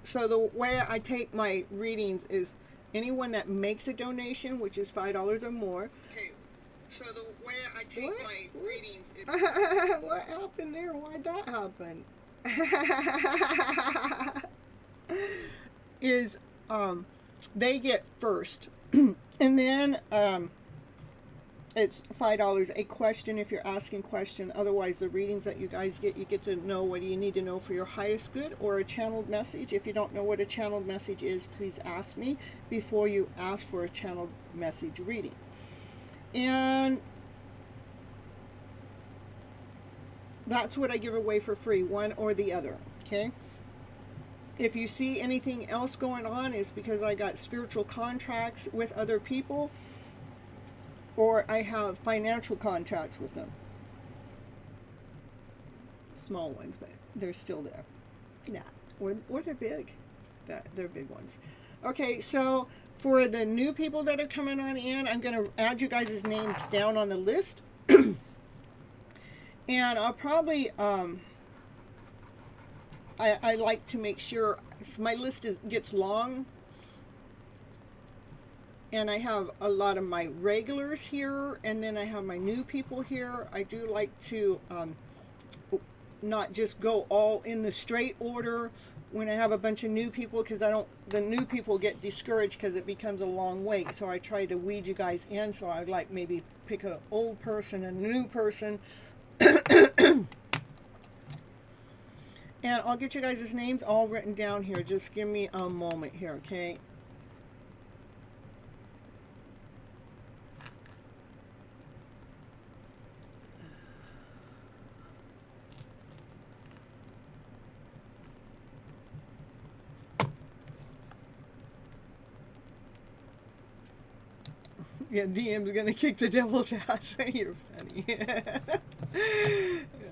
so the way I take my readings is anyone that makes a donation, which is $5 or more. Okay, so the way I take my readings is... What happened there? Why'd that happen? Is, they get first. And then, it's $5 a question if you're asking question. Otherwise, the readings that you guys get, you get to know what you need to know for your highest good, or a channeled message. If you don't know what a channeled message is, please ask me before you ask for a channeled message reading. And that's what I give away for free, one or the other, okay? If you see anything else going on, it's because I got spiritual contracts with other people, or I have financial contracts with them. Small ones, but they're still there. Yeah, or they're big. They're big ones. Okay, so for the new people that are coming on in, I'm going to add you guys' names down on the list. And I'll probably, I like to make sure if my list gets long, and I have a lot of my regulars here, and then I have my new people here. I do like to not just go all in the straight order when I have a bunch of new people, because the new people get discouraged because it becomes a long wait. So I try to weed you guys in. So I'd like maybe pick an old person, a new person. And I'll get you guys' names all written down here. Just give me a moment here, okay? Yeah, DM's gonna kick the devil's ass. You're funny. Yeah,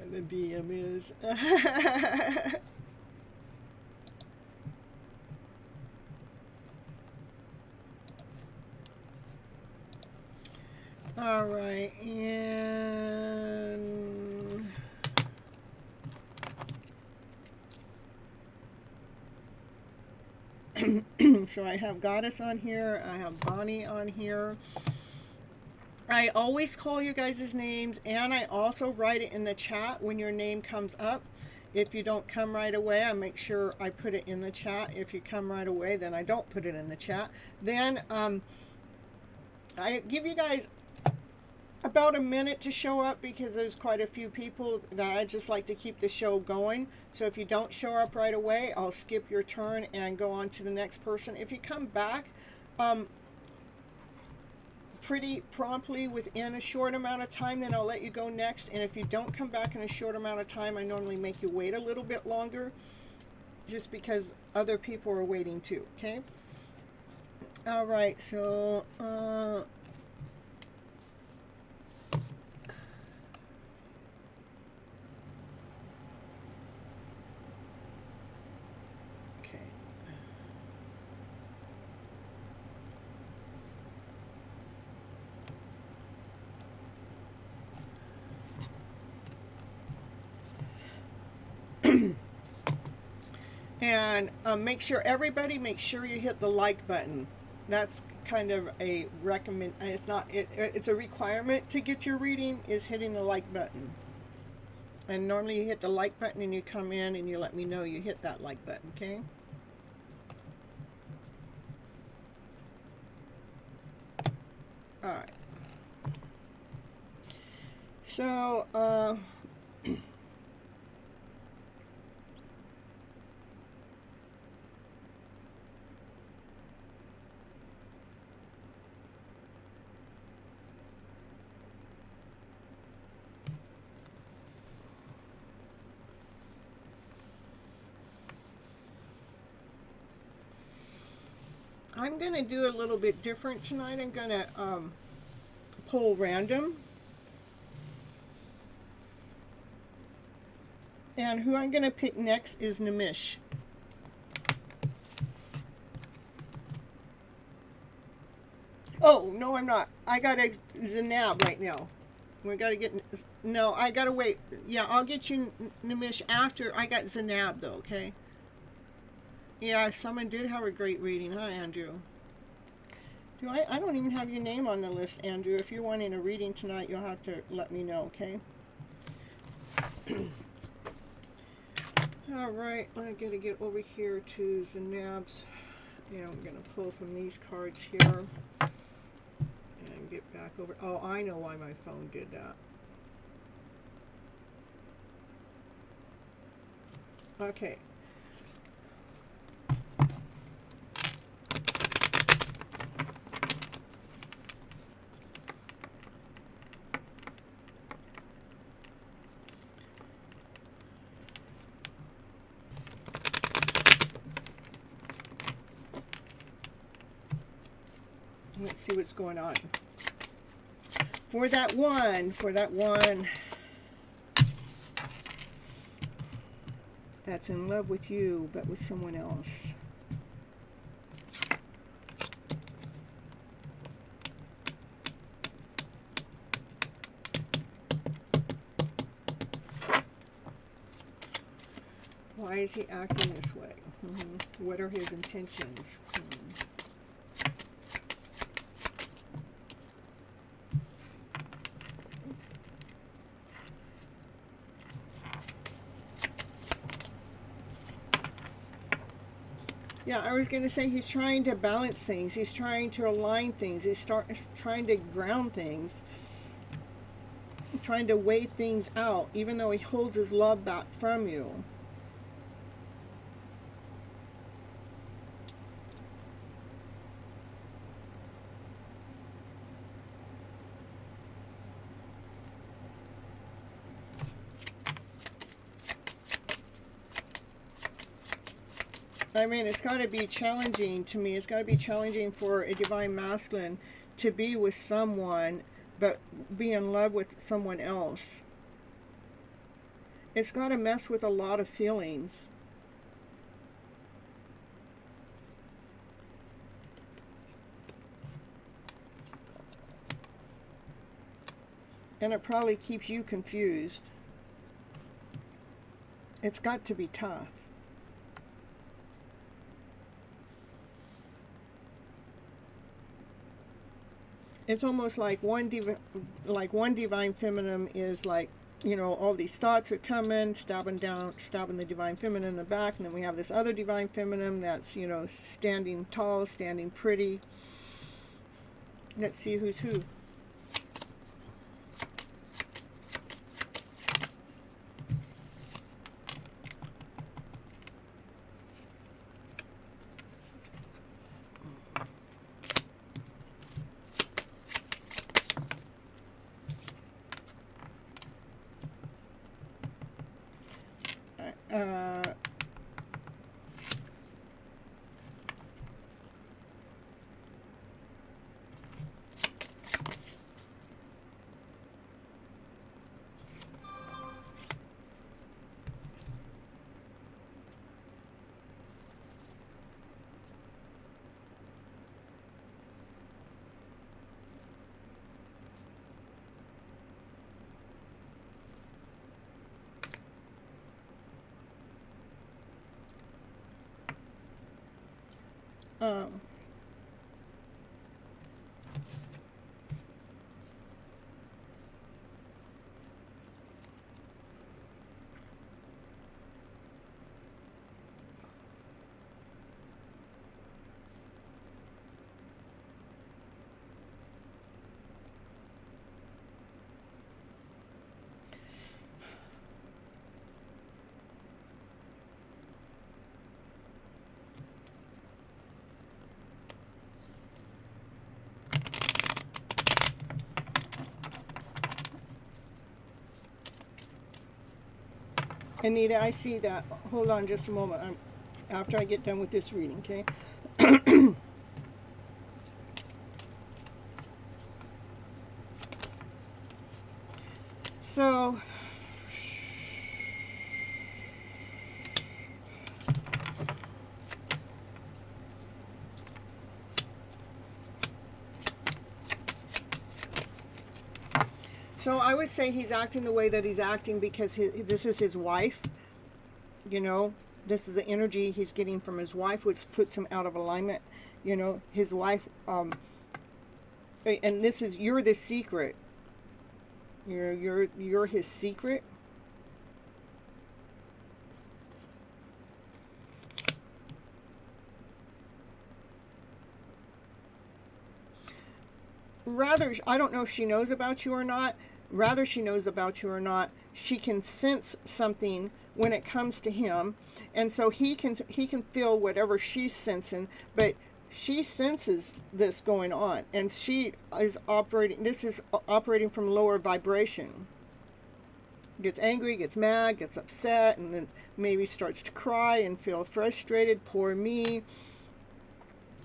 the DM is. All right, and so I have Goddess on here. I have Bonnie on here. I always call you guys' names, and I also write it in the chat when your name comes up. If you don't come right away, I make sure I put it in the chat. If you come right away, then I don't put it in the chat. Then I give you guys about a minute to show up, because there's quite a few people that I just like to keep the show going. So if you don't show up right away, I'll skip your turn and go on to the next person. If you come back pretty promptly within a short amount of time, then I'll let you go next. And if you don't come back in a short amount of time, I normally make you wait a little bit longer, just because other people are waiting too, okay? All right, so and make sure you hit the like button. That's kind of a recommend. It's not. It's a requirement to get your reading, is hitting the like button. And normally you hit the like button and you come in and you let me know you hit that like button. Okay. All right. So. I'm going to do a little bit different tonight. I'm going to pull random. And who I'm going to pick next is Nimish. Oh, no, I'm not. I got a Zanab right now. We got to get... No, I got to wait. Yeah, I'll get you Nimish after I got Zanab, though, okay? Yeah, someone did have a great reading, huh, Andrew? I don't even have your name on the list, Andrew. If you're wanting a reading tonight, you'll have to let me know, okay? All right, I'm going to get over here to Zanab's. And I'm going to pull from these cards here. And get back over. Oh, I know why my phone did that. Okay. Let's see what's going on. For that one that's in love with you, but with someone else. Why is he acting this way? What are his intentions? Yeah, I was going to say he's trying to balance things. He's trying to align things. He's trying to ground things. Trying to weigh things out, even though he holds his love back from you. I mean, it's got to be challenging to me. It's got to be challenging for a divine masculine to be with someone, but be in love with someone else. It's got to mess with a lot of feelings. And it probably keeps you confused. It's got to be tough. It's almost like one divine feminine is like, you know, all these thoughts are coming, stabbing the divine feminine in the back, and then we have this other divine feminine that's, you know, standing tall, standing pretty. Let's see who's who. Uh, um, Anita, I see that. Hold on just a moment. After I get done with this reading, okay? So, I would say he's acting the way that he's acting because this is his wife. You know, this is the energy he's getting from his wife, which puts him out of alignment. You know, his wife, and this is, you're the secret. You're his secret. Rather, I don't know if she knows about you or not. Rather she knows about you or not, she can sense something when it comes to him, and so he can feel whatever she's sensing, but she senses this going on, and she is operating. This is operating from lower vibration. Gets angry, gets mad, gets upset, and then maybe starts to cry and feel frustrated. Poor me.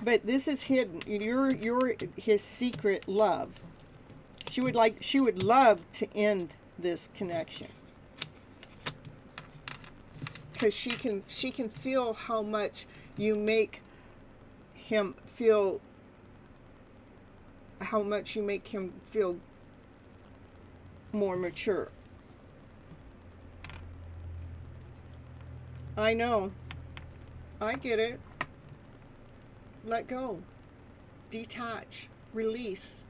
But this is hidden. You're his secret love. She would love to end this connection. Because she can feel how much you make him feel, more mature. I know. I get it. Let go. Detach. Release.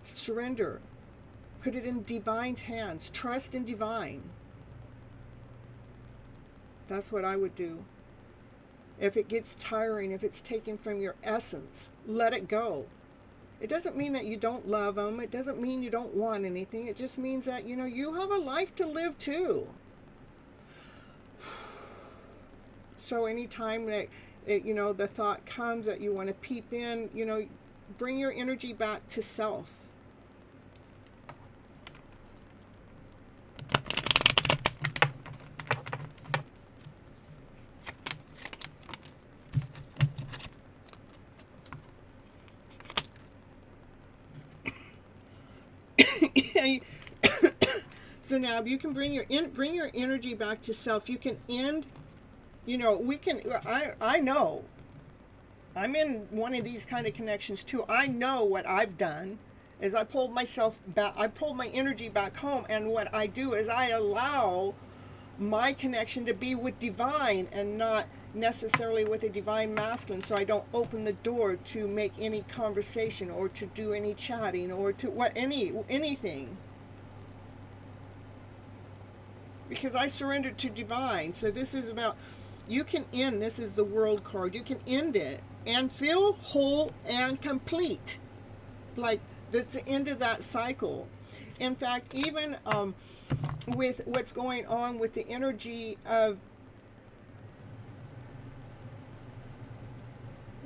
Surrender. Put it in Divine's hands. Trust in Divine. That's what I would do. If it gets tiring, if it's taken from your essence, let it go. It doesn't mean that you don't love them. It doesn't mean you don't want anything. It just means that, you have a life to live too. So anytime that, the thought comes that you want to peep in, bring your energy back to self. So now if you can bring your energy back to self, you can end, I know I'm in one of these kind of connections too. I know what I've done is I pulled myself back, I pulled my energy back home, and what I do is I allow my connection to be with divine and not necessarily with a divine masculine, so I don't open the door to make any conversation or to do any chatting or to anything. Because I surrendered to divine. So this is about, you can end, this is the world card, you can end it and feel whole and complete. Like, that's the end of that cycle. In fact, even with what's going on with the energy of,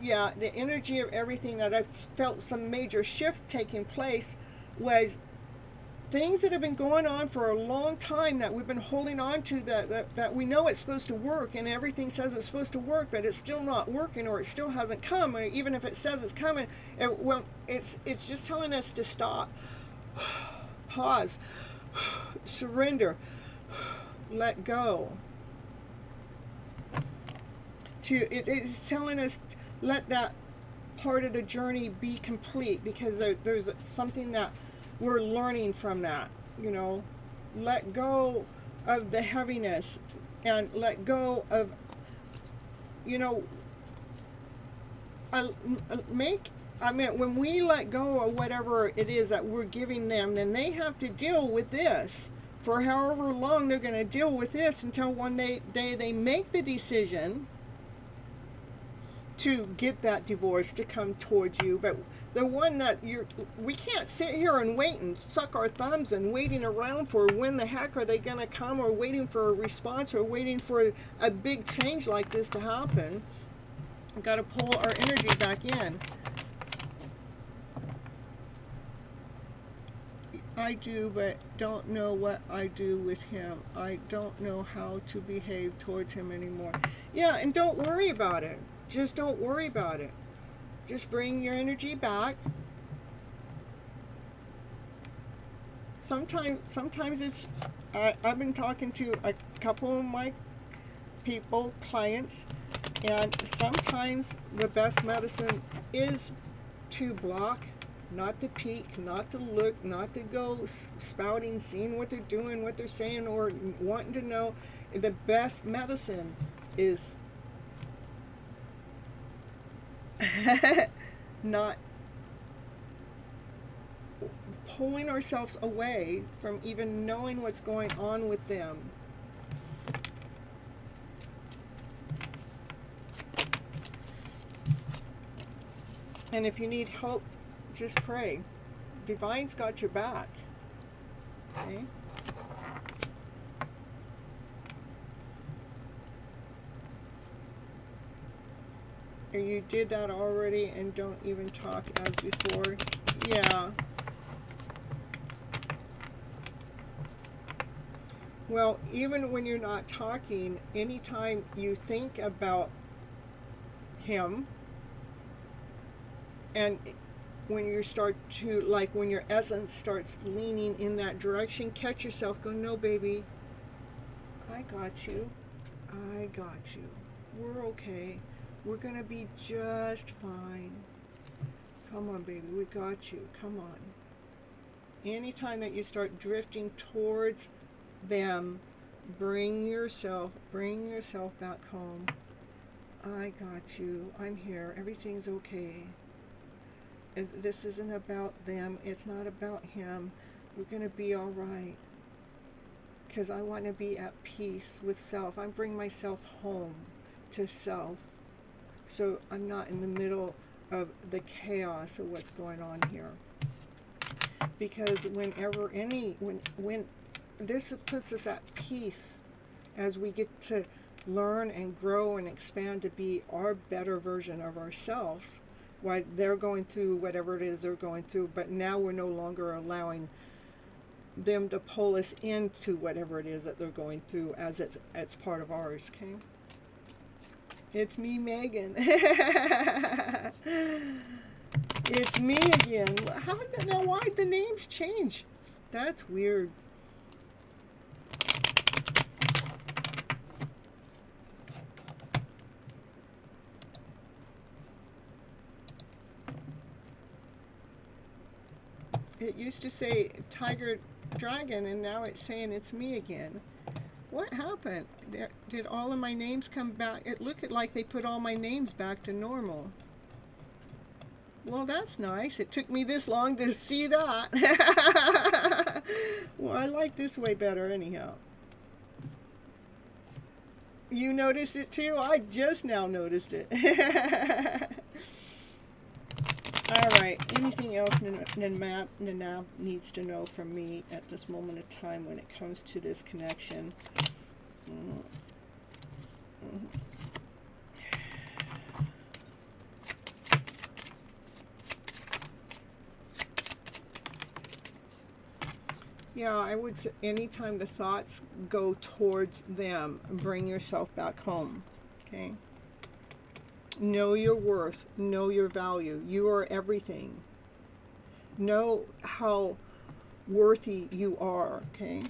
the energy of everything that I've felt some major shift taking place was things that have been going on for a long time that we've been holding on to, that we know it's supposed to work, and everything says it's supposed to work, but it's still not working, or it still hasn't come, or even if it says it's coming, it's just telling us to stop, pause, surrender, let go. It's telling us, let that part of the journey be complete, because there's something that we're learning from that. Let go of the heaviness and let go of, when we let go of whatever it is that we're giving them, then they have to deal with this for however long they're going to deal with this, until one day they make the decision to get that divorce to come towards you. But the one that we can't sit here and wait and suck our thumbs and waiting around for when the heck are they going to come, or waiting for a response, or waiting for a big change like this to happen. We've got to pull our energy back in. I do, but don't know what I do with him. I don't know how to behave towards him anymore. Yeah, and don't worry about it. Just don't worry about it. Just bring your energy back. Sometimes it's, I've been talking to a couple of my clients, and sometimes the best medicine is to block, not to peek, not to look, not to go spouting, seeing what they're doing, what they're saying, or wanting to know. The best medicine is not pulling ourselves away from even knowing what's going on with them. And if you need help, just pray. Divine's got your back. Okay? And you did that already and don't even talk as before. Yeah. Well, even when you're not talking, anytime you think about him, and when you start to, like, when your essence starts leaning in that direction, catch yourself, go, no, baby, I got you. I got you. We're okay. We're going to be just fine. Come on, baby, we got you. Come on. Anytime that you start drifting towards them, bring yourself back home. I got you. I'm here. Everything's okay. And this isn't about them. It's not about him. We're going to be all right. because I want to be at peace with self. I bring myself home to self, so I'm not in the middle of the chaos of what's going on here. Because when this puts us at peace as we get to learn and grow and expand to be our better version of ourselves, while they're going through whatever it is they're going through, but now we're no longer allowing them to pull us into whatever it is that they're going through as it's part of ours. Okay, it's me, Megan. It's me again. Now why'd the names change? That's weird. It used to say Tiger Dragon, and now it's saying it's me again. What happened? Did all of my names come back? It looked like they put all my names back to normal. Well, that's nice. It took me this long to see that. Well, I like this way better anyhow. You noticed it too? I just now noticed it. All right. Anything else Nanab needs to know from me at this moment of time when it comes to this connection? Yeah, I would say anytime the thoughts go towards them, bring yourself back home. Okay? Know your worth. Know your value. You are everything. Know how worthy you are. Okay?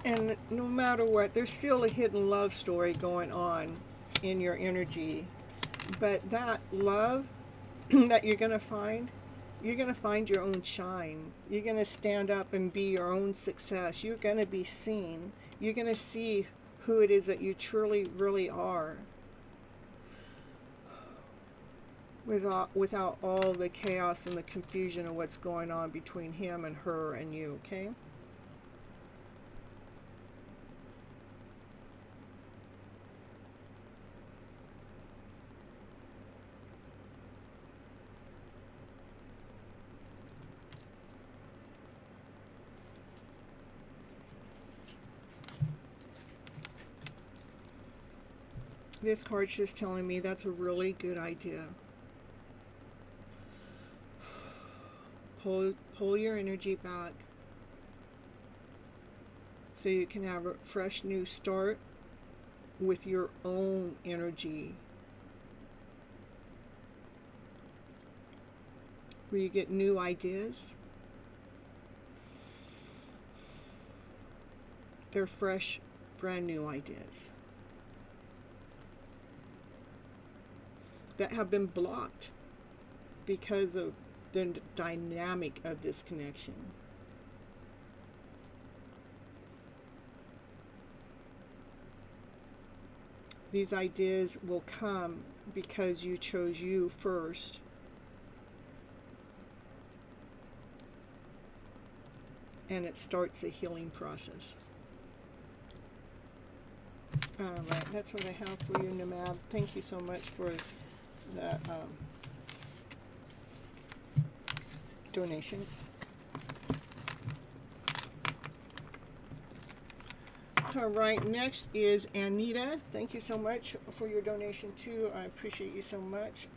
And no matter what, there's still a hidden love story going on in your energy. But that love that you're going to find your own shine. You're going to stand up and be your own success. You're going to be seen. You're going to see who it is that you truly, really are. Without all the chaos and the confusion of what's going on between him and her and you, okay? This card's just telling me that's a really good idea. Pull your energy back so you can have a fresh new start with your own energy, where you get new ideas. They're fresh, brand new ideas that have been blocked because of the dynamic of this connection. These ideas will come because you chose you first. And it starts a healing process. All right, that's what I have for you, Namab. Thank you so much for that donation. All right, next is Anita. Thank you so much for your donation too. I appreciate you so much.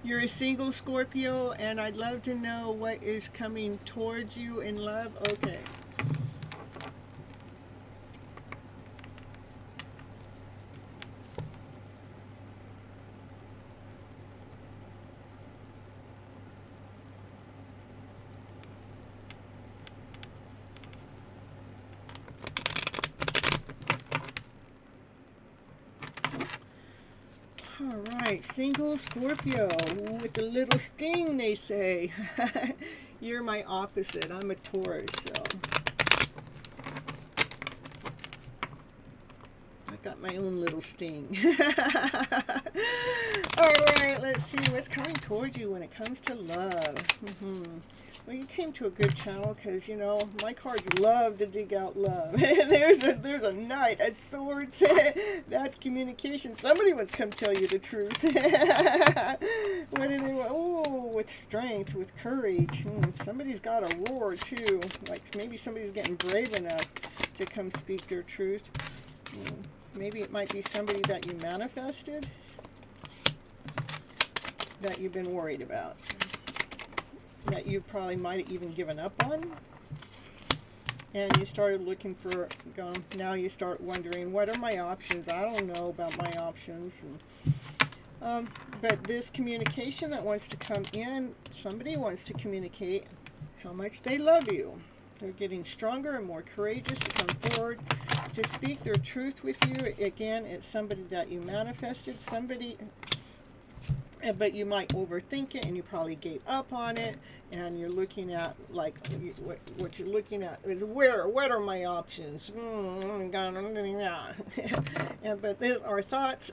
You're a single Scorpio, and I'd love to know what is coming towards you in love. Okay. All right, single Scorpio with the little sting, they say. You're my opposite. I'm a Taurus, so I got my own little sting. All right, let's see what's coming towards you when it comes to love. Well, you came to a good channel because, you know, my cards love to dig out love. there's a knight, a swords. That's communication. Somebody wants to come tell you the truth. What do they want? Oh, with strength, with courage. Somebody's got a roar, too. Like maybe somebody's getting brave enough to come speak their truth. Maybe it might be somebody that you manifested that you've been worried about, that you probably might have even given up on, and you started looking for, now you start wondering, what are my options? I don't know about my options. But this communication that wants to come in, somebody wants to communicate how much they love you. They're getting stronger and more courageous to come forward to speak their truth with you. Again, it's somebody that you manifested, somebody, but you might overthink it and you probably gave up on it, and you're looking at, like, what you're looking at is what are my options? But these are thoughts.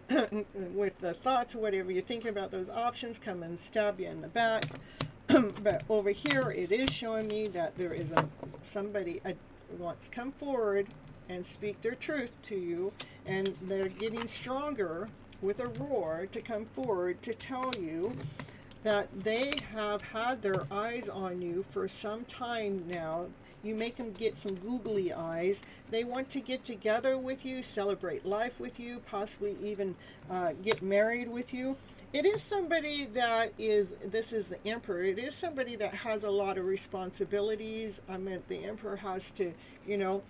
With the thoughts, whatever you're thinking about, those options come and stab you in the back. But over here, it is showing me that there is somebody wants to come forward and speak their truth to you, and they're getting stronger with a roar to come forward to tell you that they have had their eyes on you for some time now. You make them get some googly eyes. They want to get together with you, celebrate life with you, possibly even get married with you. It is somebody that is, this is the Emperor, it is somebody that has a lot of responsibilities. I mean, the Emperor has to, you know,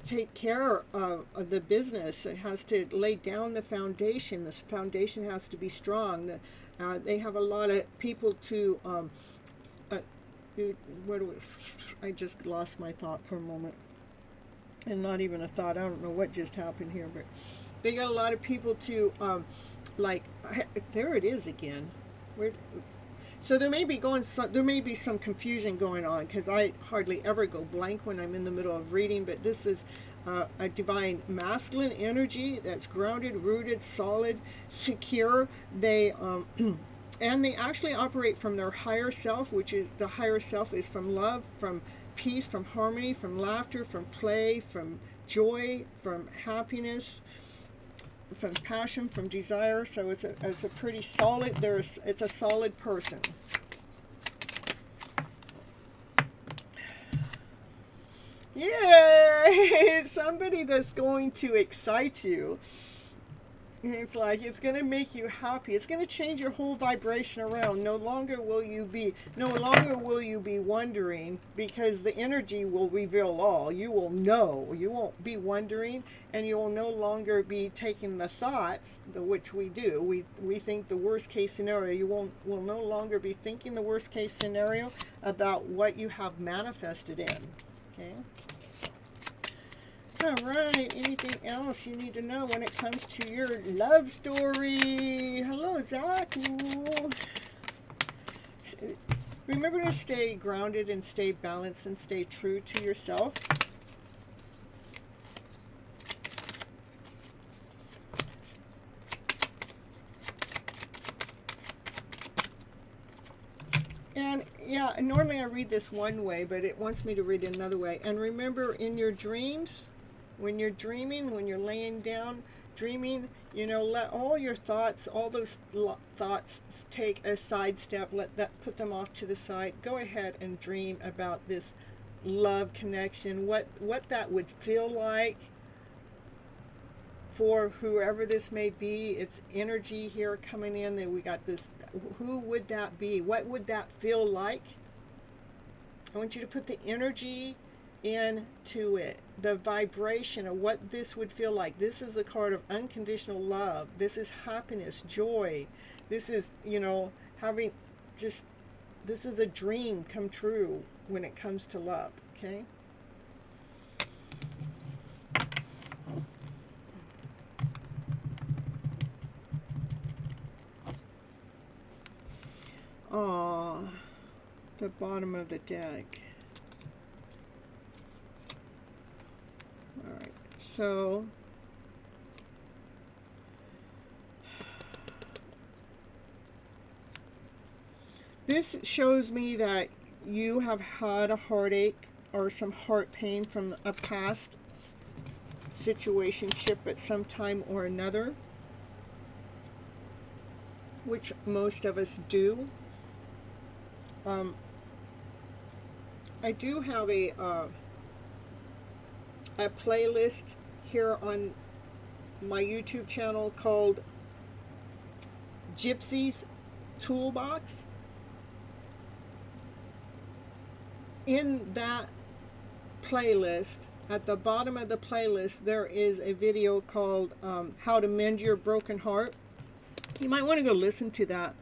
take care of the business. It has to lay down the foundation. This foundation has to be strong. They have a lot of people to, I just lost my thought for a moment. And not even a thought. I don't know what just happened here, but they got a lot of people to, there it is again. So there may be some confusion going on, because I hardly ever go blank when I'm in the middle of reading. But this is a divine masculine energy that's grounded, rooted, solid, secure. They and they actually operate from their higher self, which is, the higher self is from love, from peace, from harmony, from laughter, from play, from joy, from happiness, from passion, from desire. So it's a pretty solid, it's a solid person. Yay! Somebody that's going to excite you. It's like, it's going to make you happy. It's going to change your whole vibration around. No longer will you be wondering, because the energy will reveal all. You will know. You won't be wondering, and you will no longer be taking the thoughts, which we do. We think the worst case scenario. You will no longer be thinking the worst case scenario about what you have manifested in. Okay? All right, anything else you need to know when it comes to your love story? Hello, Zach. Ooh. Remember to stay grounded and stay balanced and stay true to yourself. And yeah, normally I read this one way, but it wants me to read it another way. And remember, in your dreams, when you're dreaming, when you're laying down dreaming, you know, let all your thoughts, all those thoughts take a sidestep. Put them off to the side. Go ahead and dream about this love connection, what that would feel like for whoever this may be. It's energy here coming in. That we got this. Who would that be? What would that feel like? I want you to put the energy into it, the vibration of what this would feel like. This is a card of unconditional love. This is happiness, joy. This is, you know, having just, this is a dream come true when it comes to love, okay? Oh, the bottom of the deck. All right, so this shows me that you have had a heartache or some heart pain from a past situationship at some time or another, which most of us do. I do have a playlist here on my YouTube channel called Gypsy's Toolbox. In that playlist, at the bottom of the playlist, there is a video called How to Mend Your Broken Heart. You might want to go listen to that.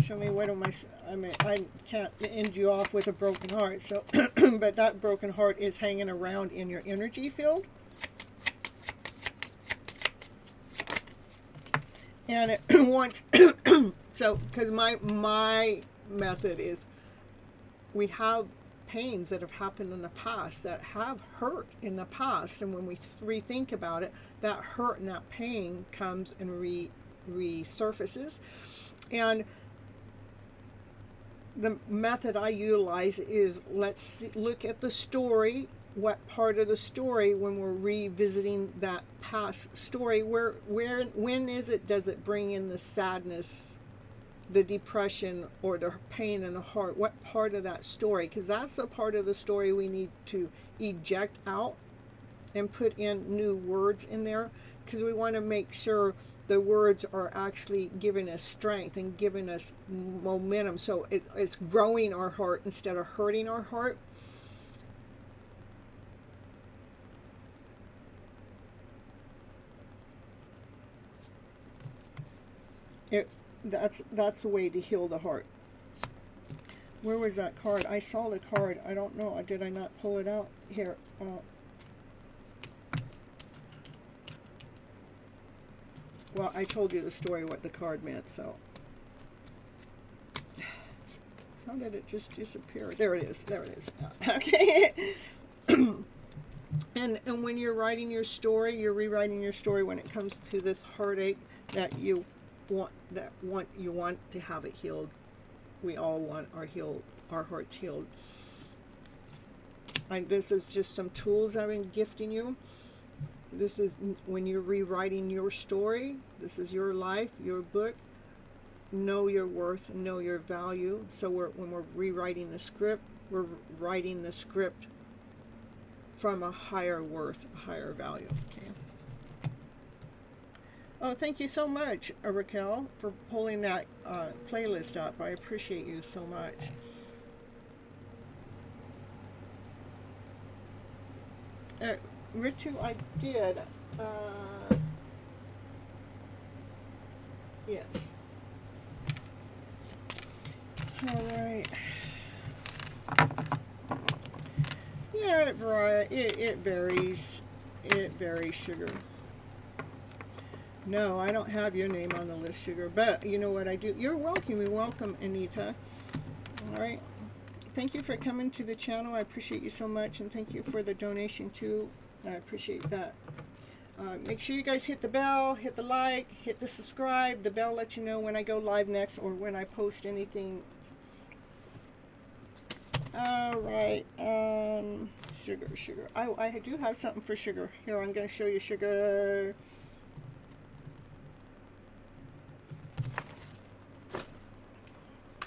Show me what am I mean, I can't end you off with a broken heart, so but that broken heart is hanging around in your energy field. And it wants so because my method is, we have pains that have happened in the past that have hurt in the past, and when we rethink about it, that hurt and that pain comes and resurfaces. And the method I utilize is, let's look at the story, what part of the story, when we're revisiting that past story, when is it, does it bring in the sadness, the depression, or the pain in the heart? What part of that story? Because that's the part of the story we need to eject out and put in new words in there, because we want to make sure the words are actually giving us strength and giving us momentum. So it's growing our heart instead of hurting our heart. That's the way to heal the heart. Where was that card? I saw the card. I don't know. Did I not pull it out? Here. Well, I told you the story, what the card meant, so. How did it just disappear? There it is. There it is. Okay. And when you're writing your story, you're rewriting your story when it comes to this heartache that you want to have it healed. We all want our hearts healed. This is just some tools I've been gifting you. This is when you're rewriting your story. This is your life, your book. Know your worth, know your value. So when we're rewriting the script, we're writing the script from a higher worth, a higher value. Okay. Oh, thank you so much, Raquel, for pulling that playlist up. I appreciate you so much. Ritu, I did. Yes. All right. Yeah, it varies. It varies, Sugar. No, I don't have your name on the list, Sugar. But you know what I do? You're welcome. You're welcome, Anita. All right. Thank you for coming to the channel. I appreciate you so much. And thank you for the donation, too. I appreciate that. Make sure you guys hit the bell, hit the like, hit the subscribe. The bell lets you know when I go live next or when I post anything. All right. Sugar. I do have something for Sugar. Here, I'm going to show you, Sugar.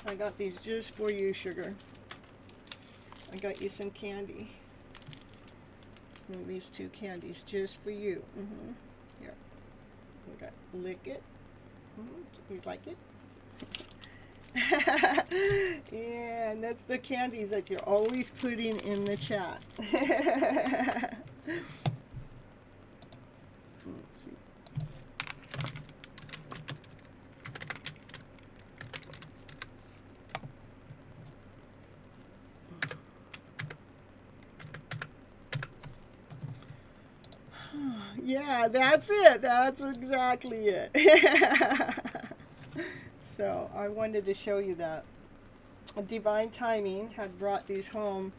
I got these just for you, Sugar. I got you some candy. And these 2 candies just for you. Here. You got lick it. You like it? Yeah, and that's the candies that you're always putting in the chat. Let's see. Yeah, that's it. That's exactly it. So I wanted to show you that. Divine Timing had brought these home.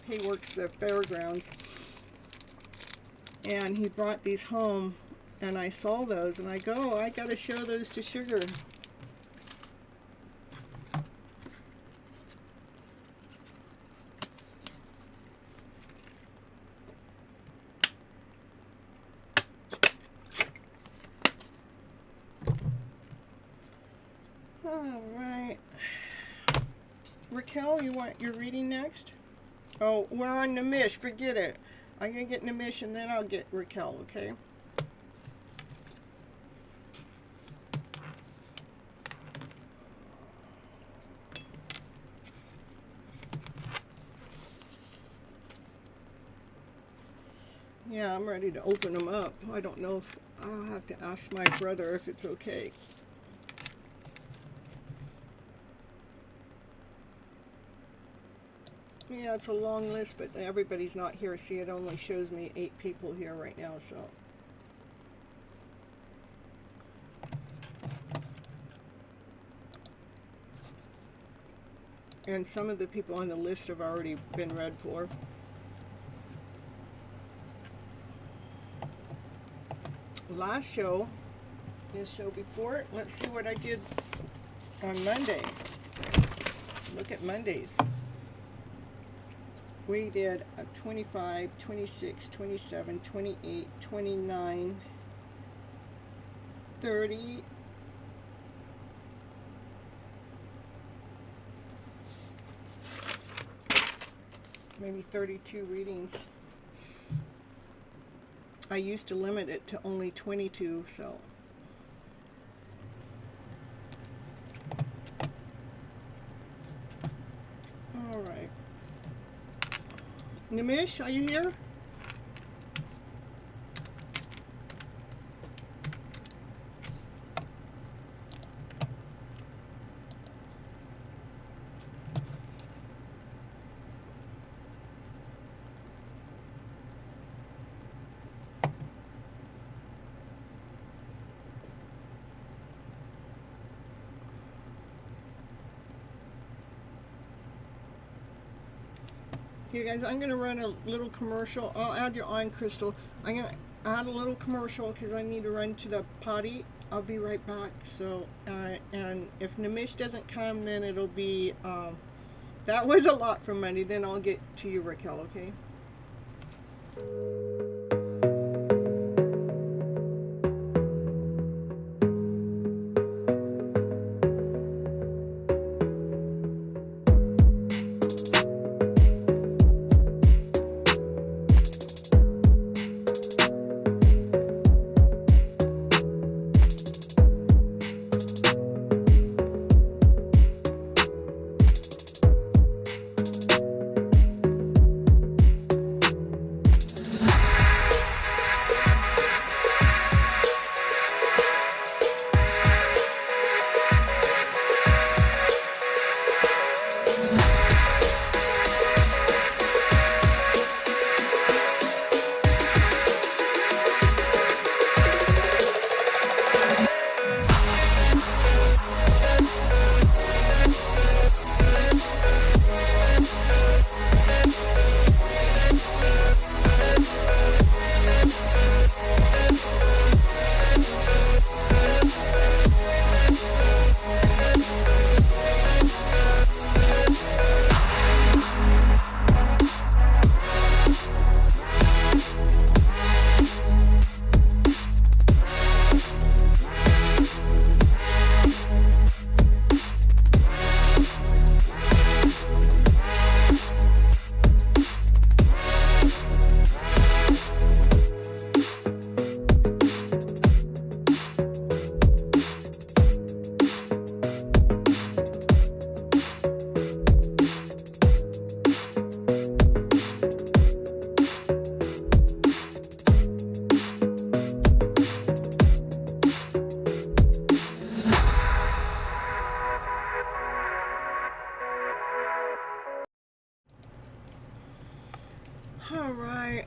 He works the fairgrounds. And he brought these home, and I saw those, and I go, oh, I got to show those to Sugar. All right. Raquel, you want your reading next? Oh, we're on Nimish. Forget it. I'm going to get Nimish and then I'll get Raquel, okay? Yeah, I'm ready to open them up. I don't know if I'll have to ask my brother if it's okay. Yeah, it's a long list, but everybody's not here. See, it only shows me 8 people here right now, so. And some of the people on the list have already been read for. Last show, this show before it, let's see what I did on Monday. Look at Mondays. We did 25, 26, 27, 28, 29, 30, maybe 32 readings. I used to limit it to only 22, so. All right. Nimish, are you here? You guys, I'm going to run a little commercial. I'll add you on, Crystal. I'm going to add a little commercial because I need to run to the potty. I'll be right back. So, and if Nimish doesn't come, then it'll be, that was a lot for Monday. Then I'll get to you, Raquel, okay? All right.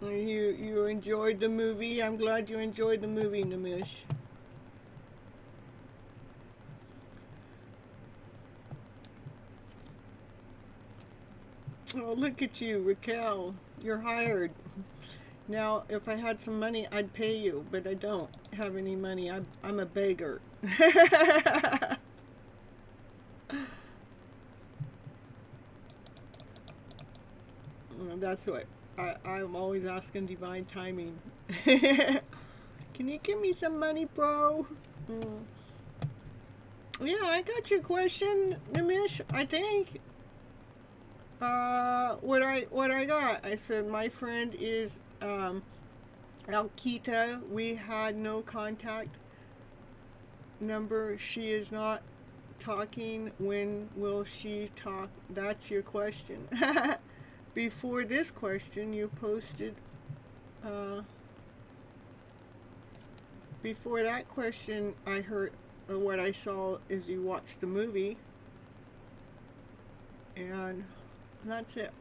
You enjoyed the movie. I'm glad you enjoyed the movie, Namish. Oh, look at you, Raquel. You're hired. Now, if I had some money, I'd pay you, but I don't have any money. I'm a beggar. That's what I'm always asking divine timing. Can you give me some money, bro? Yeah, I got your question, Namish, I think. What I got? I said my friend is Alkita. We had no contact number. She is not talking. When will she talk? That's your question. Before this question, you posted. Before that question, I heard what I saw is you watched the movie, and that's it.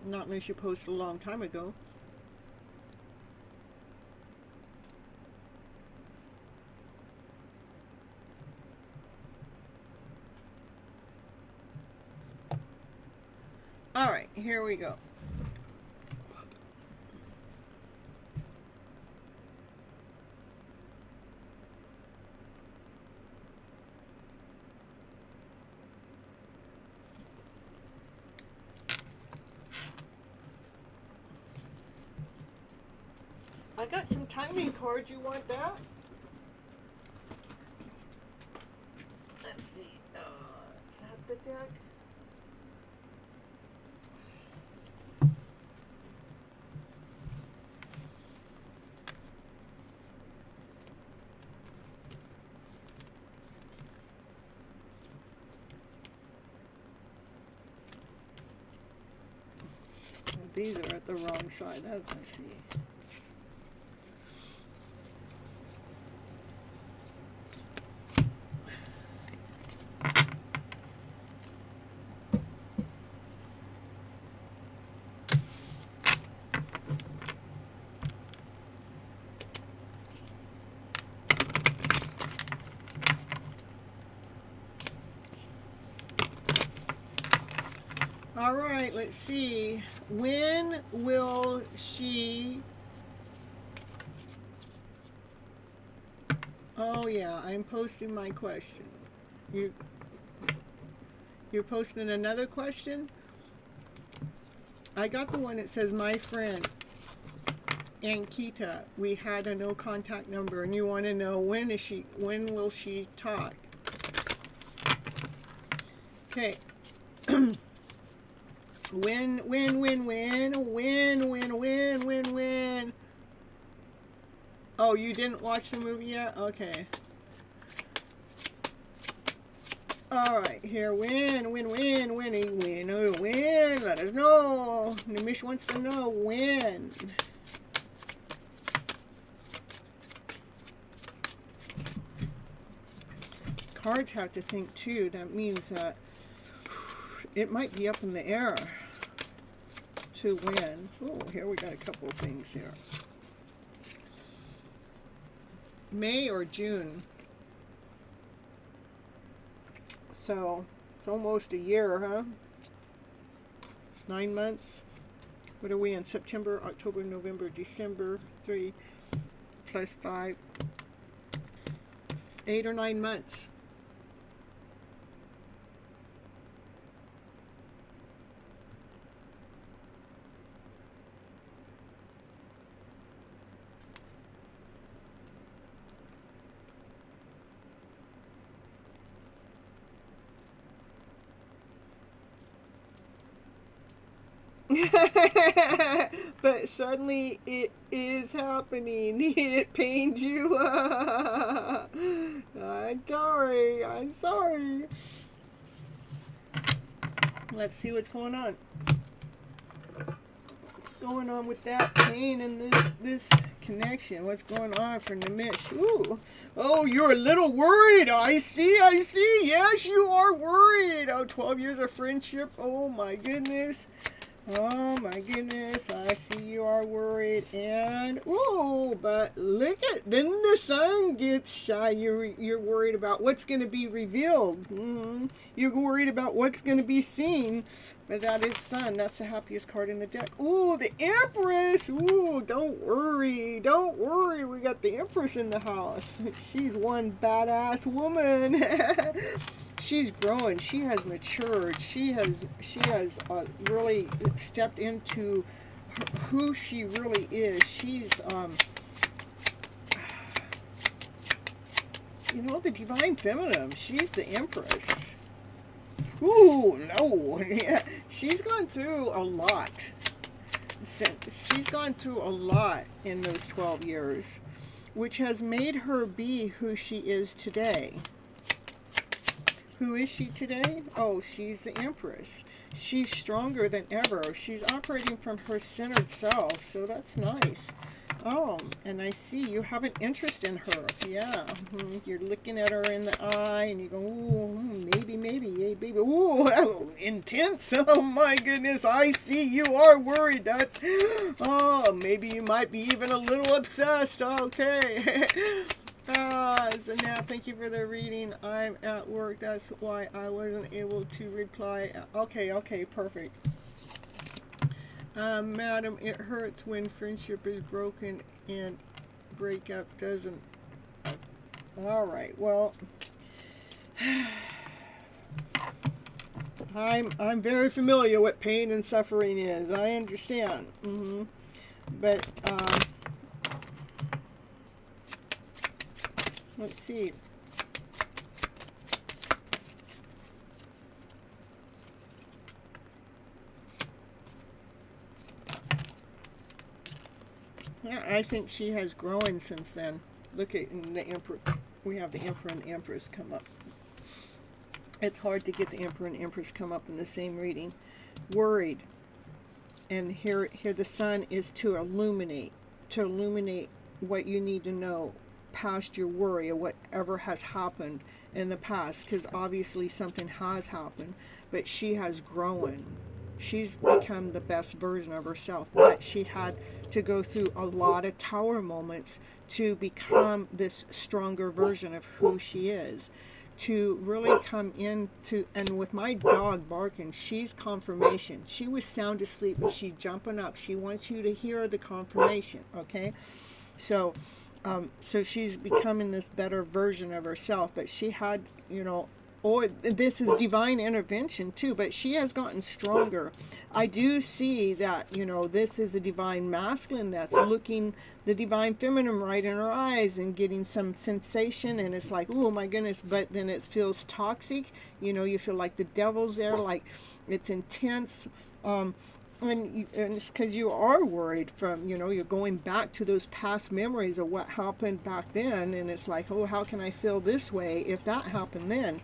Not unless you posted a long time ago. All right, here we go. I got some timing cards. You want that? Let's see. Is that the deck? These are at the wrong side, as I see. All right, let's see. When will she... Oh yeah, I'm posting my question. You're posting another question? I got the one that says my friend Ankita. We had a no contact number, and you want to know when will she talk? Okay. When. Oh, you didn't watch the movie yet? Okay. Alright, here. When. Let us know. Namish wants to know when. Cards have to think too. That means that it might be up in the air to win. Oh, here we got a couple of things here. May or June. So it's almost a year, huh? 9 months. What are we in? September, October, November, December. 3 plus 5. 8 or 9 months. But suddenly it is happening. It pains you. I'm sorry. Let's see what's going on. What's going on with that pain and this connection? What's going on for Nimish? Ooh. Oh, you're a little worried. I see. Yes, you are worried. Oh, 12 years of friendship. Oh, my goodness. Oh, my goodness. I see you are worried. And, oh, but look at, then the sun gets shy. You're worried about what's going to be revealed. You're worried about what's going to be seen. But that is sun. That's the happiest card in the deck. Ooh, the Empress. Ooh, don't worry. Don't worry. We got the Empress in the house. She's one badass woman. She's growing. She has matured. She has really stepped into who she really is. She's you know, the divine feminine. She's the Empress. Ooh, no. Yeah, she's gone through a lot. She's gone through a lot in those 12 years, which has made her be who she is today. Who is she today? Oh, she's the Empress. She's stronger than ever. She's operating from her centered self, so that's nice. Oh, and I see you have an interest in her. Yeah, you're looking at her in the eye, and you go, ooh, maybe, yeah, baby. Ooh, intense. Oh, my goodness, I see you are worried. That's, oh, maybe you might be even a little obsessed. Okay. So now, thank you for the reading. I'm at work. That's why I wasn't able to reply. Okay, perfect. Madam, it hurts when friendship is broken and breakup doesn't. All right, well, I'm very familiar what pain and suffering is. I understand. But let's see. Yeah, I think she has grown since then. Look at the Emperor. We have the Emperor and the Empress come up. It's hard to get the Emperor and Empress come up in the same reading. Worried. And here the sun is to illuminate what you need to know past your worry or whatever has happened in the past, because obviously something has happened, but she has grown. She's become the best version of herself, but she had to go through a lot of tower moments to become this stronger version of who she is, to really come into, and with my dog barking, she's confirmation. She was sound asleep and she's jumping up. She wants you to hear the confirmation, okay? So she's becoming this better version of herself, but she had, or this is divine intervention too, but she has gotten stronger. I do see that, this is a divine masculine that's looking the divine feminine right in her eyes and getting some sensation, and it's like, oh my goodness, but then it feels toxic. You feel like the devil's there, like it's intense. And it's because you are worried from, you're going back to those past memories of what happened back then. And it's like, oh, how can I feel this way if that happened then?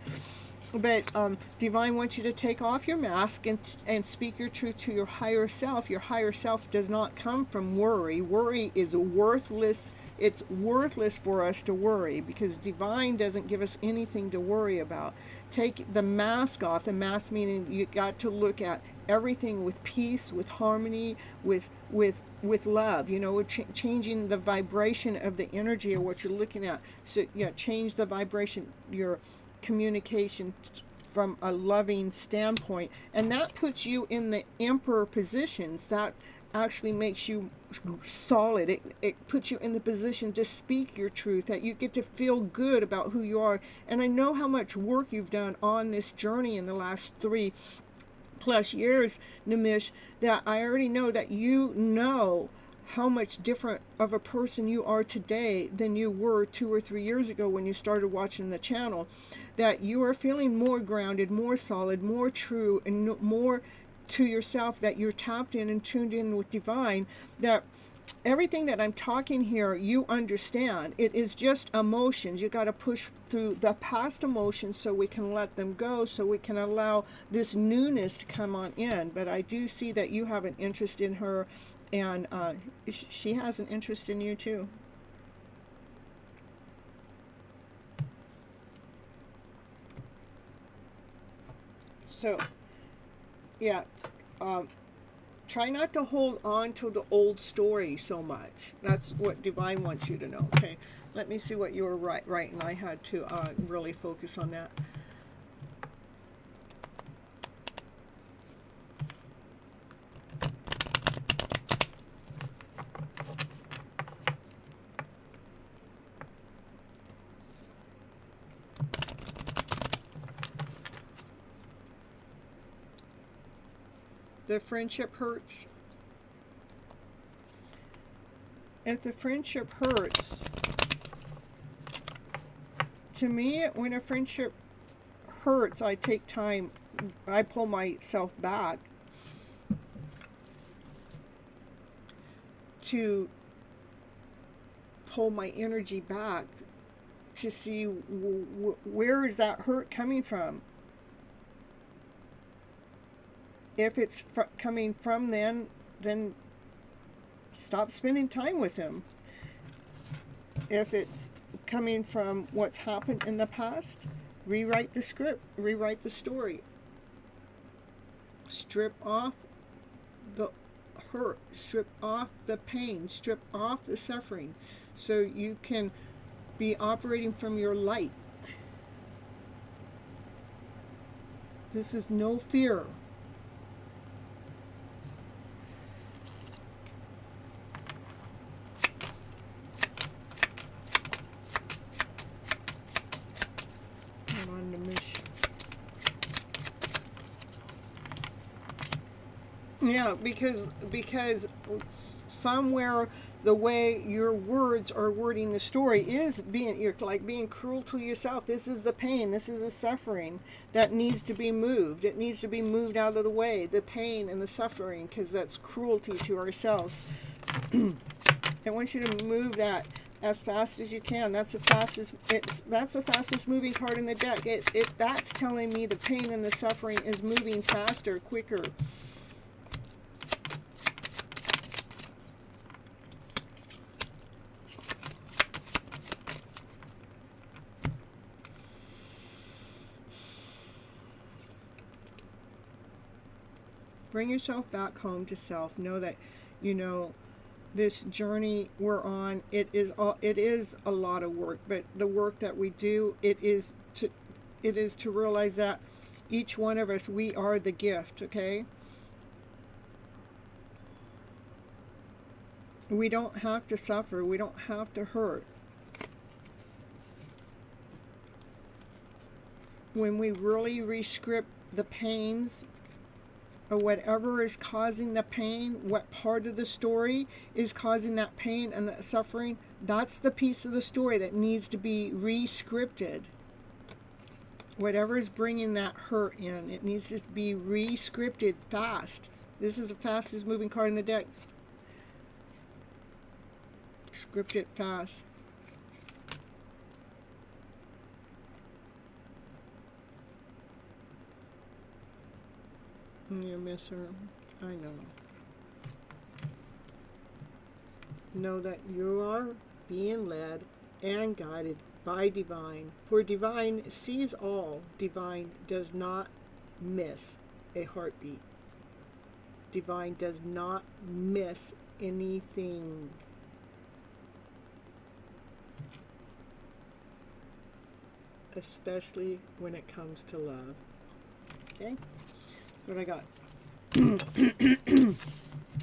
But Divine wants you to take off your mask and speak your truth to your higher self. Your higher self does not come from worry. Worry is worthless. It's worthless for us to worry, because Divine doesn't give us anything to worry about. Take the mask off. The mask meaning you got to look at everything with peace, with harmony, with love. Changing the vibration of the energy of what you're looking at. So change the vibration, your communication from a loving standpoint, and that puts you in the Emperor positions. That actually makes you solid. It puts you in the position to speak your truth, that you get to feel good about who you are. And I know how much work you've done on this journey in the last 3+ years, Nimish, that I already know that you know how much different of a person you are today than you were 2 or 3 years ago when you started watching the channel. That you are feeling more grounded, more solid, more true, and more to yourself, that you're tapped in and tuned in with Divine, that everything that I'm talking here, you understand. It is just emotions. You got to push through the past emotions so we can let them go, so we can allow this newness to come on in. But I do see that you have an interest in her, and she has an interest in you too. So, yeah. Try not to hold on to the old story so much. That's what Divine wants you to know, okay? Let me see what you were writing. I had to really focus on that. The friendship hurts. If the friendship hurts, to me, when a friendship hurts, I take time, I pull myself back to pull my energy back to see where is that hurt coming from. If it's coming from then stop spending time with him. If it's coming from what's happened in the past, rewrite the script, rewrite the story. Strip off the hurt, strip off the pain, strip off the suffering, so you can be operating from your light. This is no fear. Yeah, because somewhere the way your words are wording the story is you're like being cruel to yourself. This is the pain, this is the suffering that needs to be moved. It needs to be moved out of the way, the pain and the suffering, because that's cruelty to ourselves. I want you to move that as fast as you can. That's the fastest moving card in the deck. That's telling me the pain and the suffering is moving faster, quicker. Bring yourself back home to self. Know that, this journey we're on, it is a lot of work, but the work that we do, it is to realize that each one of us, we are the gift, okay? We don't have to suffer. We don't have to hurt. When we really rescript the pains, or whatever is causing the pain, what part of the story is causing that pain and that suffering, that's the piece of the story that needs to be re-scripted. Whatever is bringing that hurt in, it needs to be re-scripted fast. This is the fastest moving card in the deck. Script it fast. You miss her. I know. Know that you are being led and guided by Divine. For Divine sees all. Divine does not miss a heartbeat. Divine does not miss anything. Especially when it comes to love. Okay? What I got?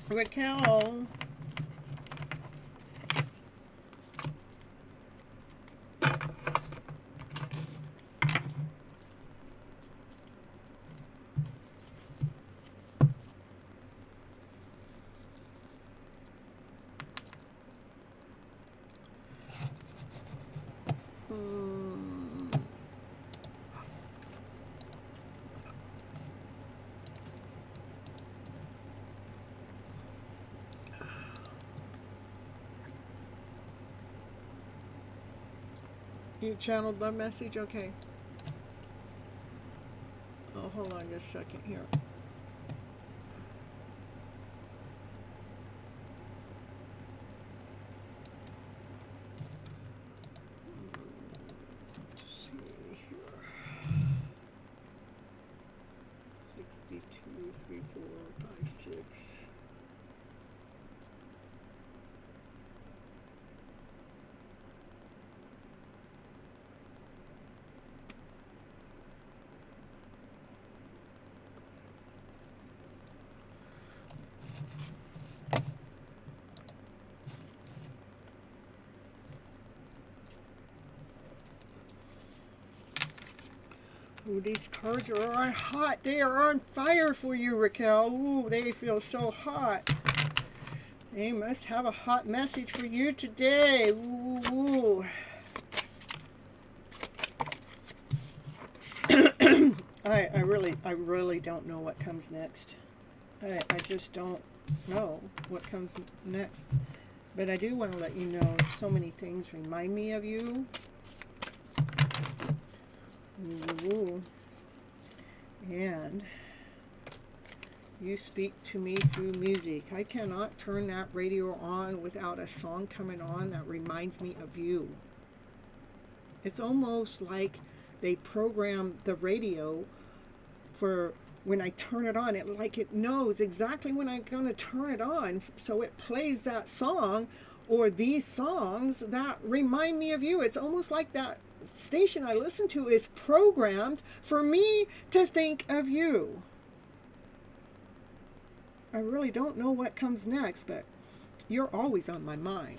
Raquel. You channeled my message? Okay. Oh, hold on just a second here. Let's see here. 62, 3, 4, 5, 6. Ooh, these cards are on hot. They are on fire for you, Raquel. Ooh, they feel so hot. They must have a hot message for you today. Ooh, ooh. I really don't know what comes next. I just don't know what comes next. But I do want to let you know so many things remind me of you. Ooh. And you speak to me through music. I cannot turn that radio on without a song coming on that reminds me of you. It's almost like they program the radio for when I turn it on. It knows exactly when I'm going to turn it on, so it plays that song or these songs that remind me of you. It's almost like that station I listen to is programmed for me to think of you. I really don't know what comes next, but you're always on my mind.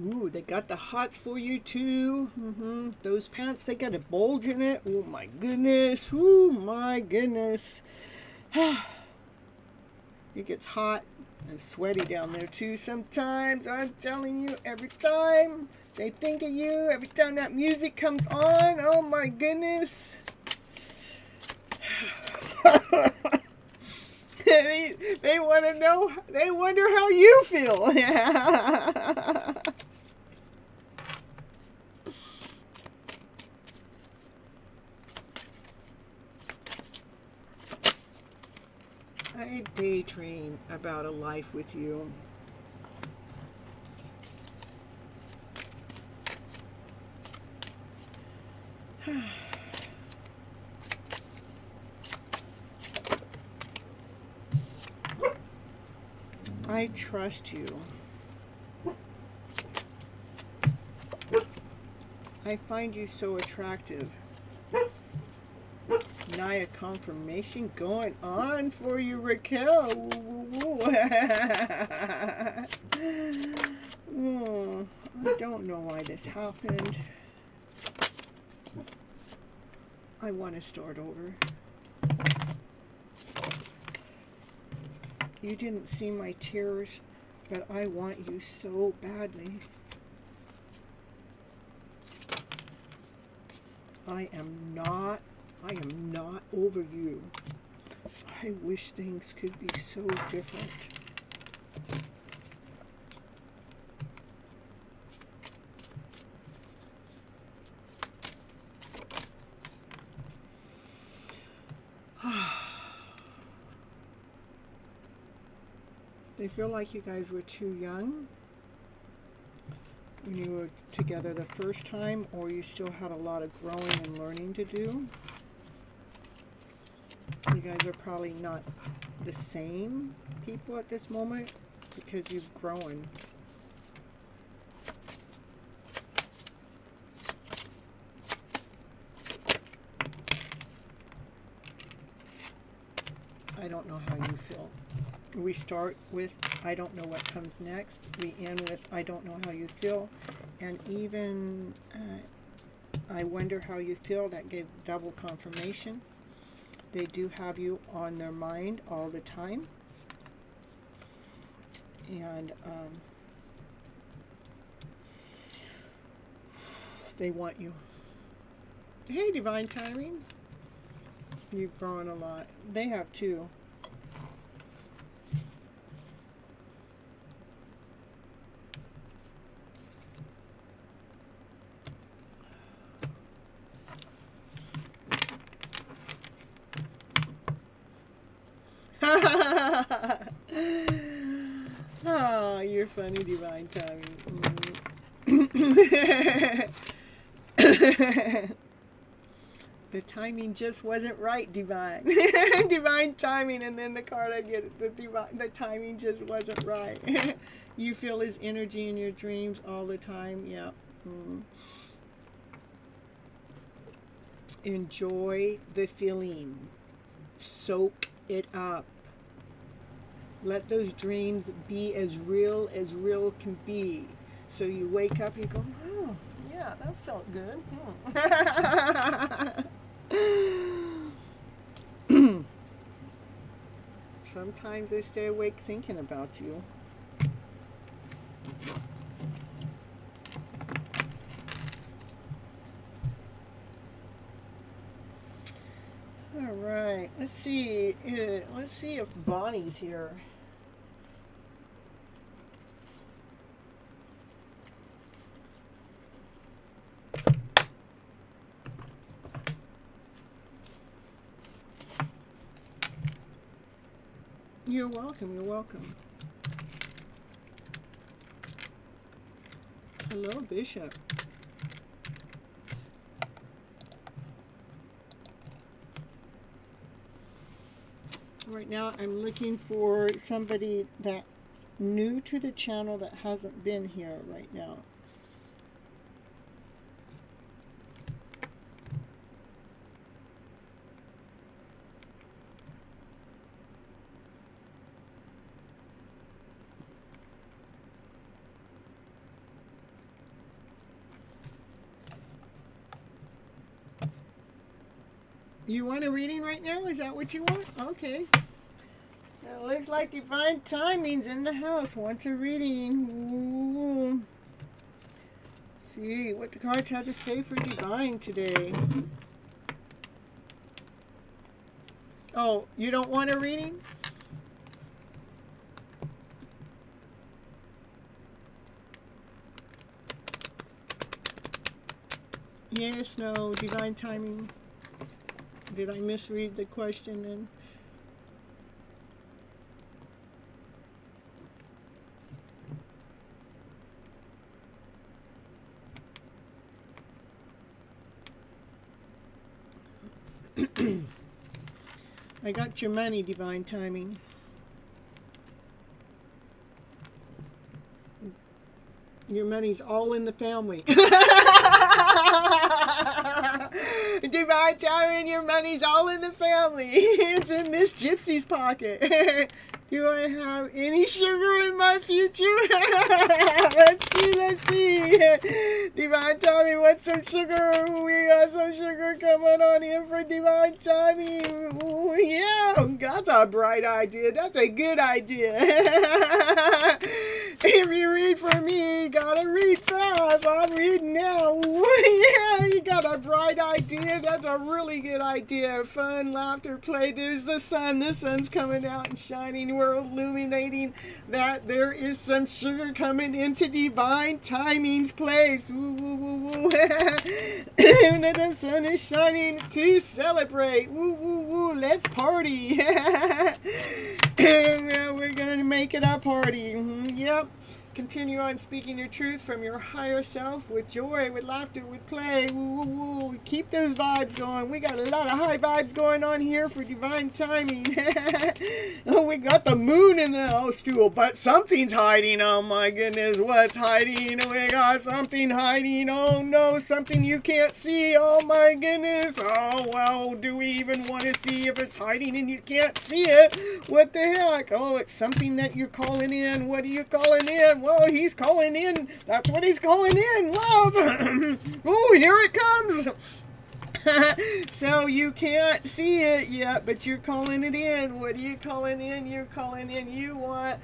Ooh, they got the hots for you too. Those pants, they got a bulge in it. Oh my goodness. Oh my goodness. It gets hot and sweaty down there too sometimes. I'm telling you, every time they think of you, every time that music comes on, oh my goodness. They want to know, they wonder how you feel. I daydream about a life with you. I trust you. I find you so attractive. Naya confirmation going on for you, Raquel. Oh, I don't know why this happened. I want to start over. You didn't see my tears, but I want you so badly. I am not over you. I wish things could be so different. They feel like you guys were too young when you were together the first time, or you still had a lot of growing and learning to do. You guys are probably not the same people at this moment because you've grown. I don't know how you feel. We start with, I don't know what comes next. We end with, I don't know how you feel. And even, I wonder how you feel. That gave double confirmation. They do have you on their mind all the time. And they want you. Hey, divine timing. You've grown a lot. They have too. funny, divine timing. The timing just wasn't right, divine. Divine timing, and then the card I get, the timing just wasn't right. You feel his energy in your dreams all the time. Yeah. Enjoy the feeling. Soak it up. Let those dreams be as real can be. So you wake up and you go, oh, yeah, that felt good. Sometimes I stay awake thinking about you. All right, let's see if Bonnie's here. You're welcome, you're welcome. Hello, Bishop. Right now I'm looking for somebody that's new to the channel that hasn't been here right now. You want a reading right now? Is that what you want? Okay. It looks like divine timing's in the house. Wants a reading. Ooh. See what the cards have to say for divine today. Oh, you don't want a reading? Yes, no, divine timing. Did I misread the question then? I got your money, divine timing. Your money's all in the family. Divine timing, your money's all in the family. It's in Miss Gypsy's pocket. Do I have any sugar in my future? Let's see. Divine timing, what's some sugar? We got some sugar coming on in for divine timing. Ooh, yeah, that's a bright idea. That's a good idea. If you read for me, gotta read fast. I'm reading now. Yeah, you got a bright idea. That's a really good idea. Fun, laughter, play. There's the sun. The sun's coming out and shining. We're illuminating that there is some sugar coming into divine timing's place. Woo, woo, woo, woo. And the sun is shining to celebrate. Woo, woo, woo. Let's party. We're going to make it a party. Yep. Continue on speaking your truth from your higher self with joy, with laughter, with play. Woo, woo, woo. Keep those vibes going. We got a lot of high vibes going on here for divine timing. Oh, we got the moon in the house too, but something's hiding. Oh my goodness, what's hiding? We got something hiding. Oh no, something you can't see. Oh my goodness. Oh well, do we even want to see if it's hiding and you can't see it? What the heck? Oh, it's something that you're calling in. What are you calling in? Well, he's calling in. That's what he's calling in. Love. Oh, here it comes. So you can't see it yet, but you're calling it in. What are you calling in? You're calling in. You want...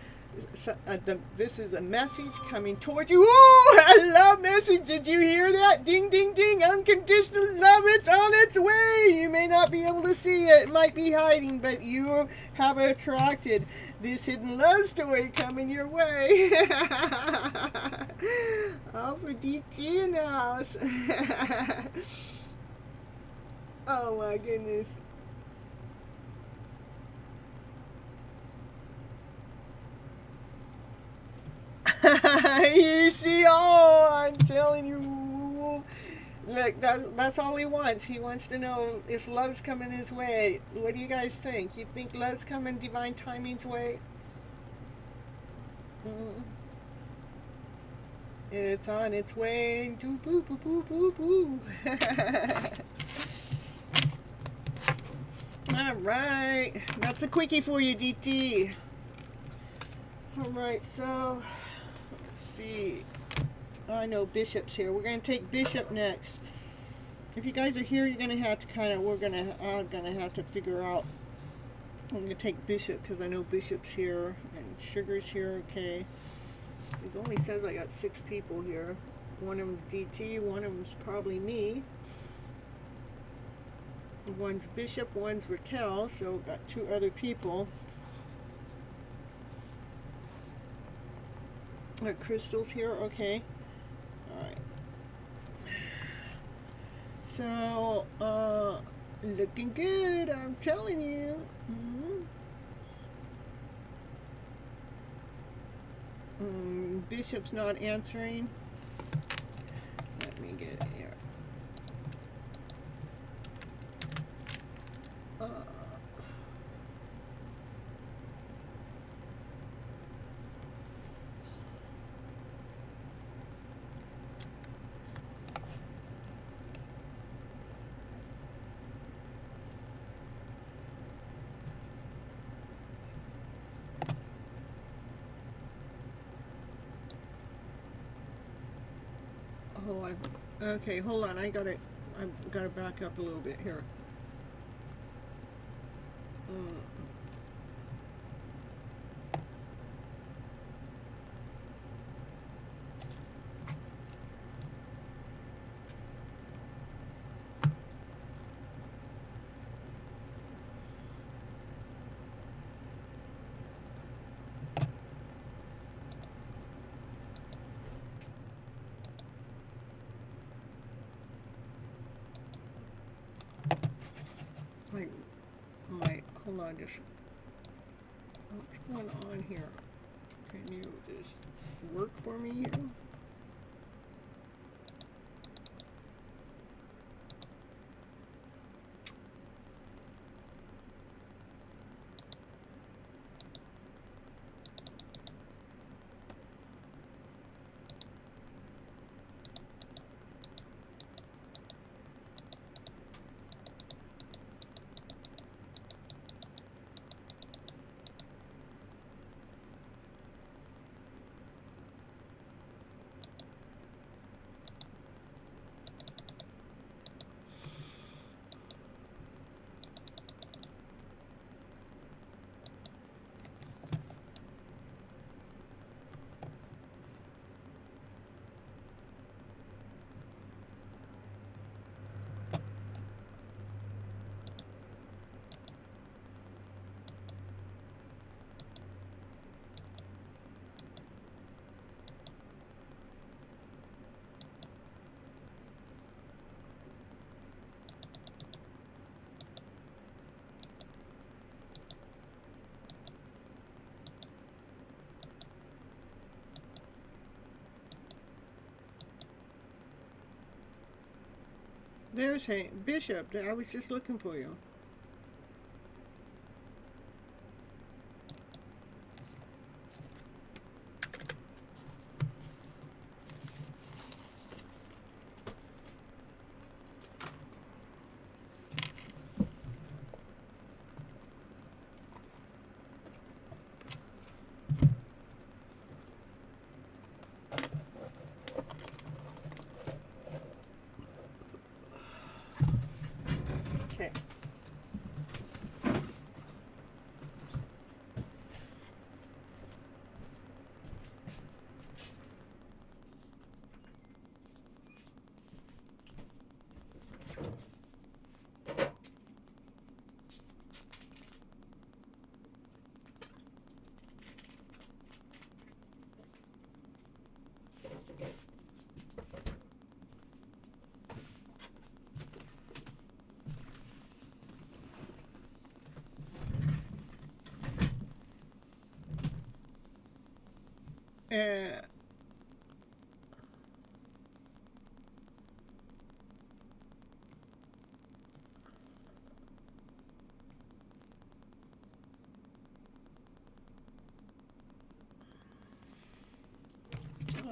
this is a message coming towards you. Oh, I love message. Did you hear that? Ding, ding, ding. Unconditional love. It's on its way. You may not be able to see it. It might be hiding, but you have attracted this hidden love story coming your way. All for DT in the house. Oh my goodness. You see, oh, I'm telling you. Look, that's all he wants. He wants to know if love's coming his way. What do you guys think? You think love's coming divine timing's way? Mm. It's on its way. Boo boo boo boo boo boo. All right, that's a quickie for you, DT. All right, so let's see. I know Bishop's here. We're gonna take Bishop next. If you guys are here, you're gonna have to I'm gonna have to figure out. I'm gonna take Bishop because I know Bishop's here and Sugar's here. Okay. It only says I got 6 people here. One of them's DT. One of them's probably me. One's Bishop. One's Raquel. So got 2 other people. Crystal's here. Okay. All right. So, looking good, I'm telling you. Bishop's not answering. Let me get it here. Oh, okay, hold on. I've got to back up a little bit here. Hold on, just what's going on here? Can you just work for me here? There's a Bishop. I was just looking for you. Okay.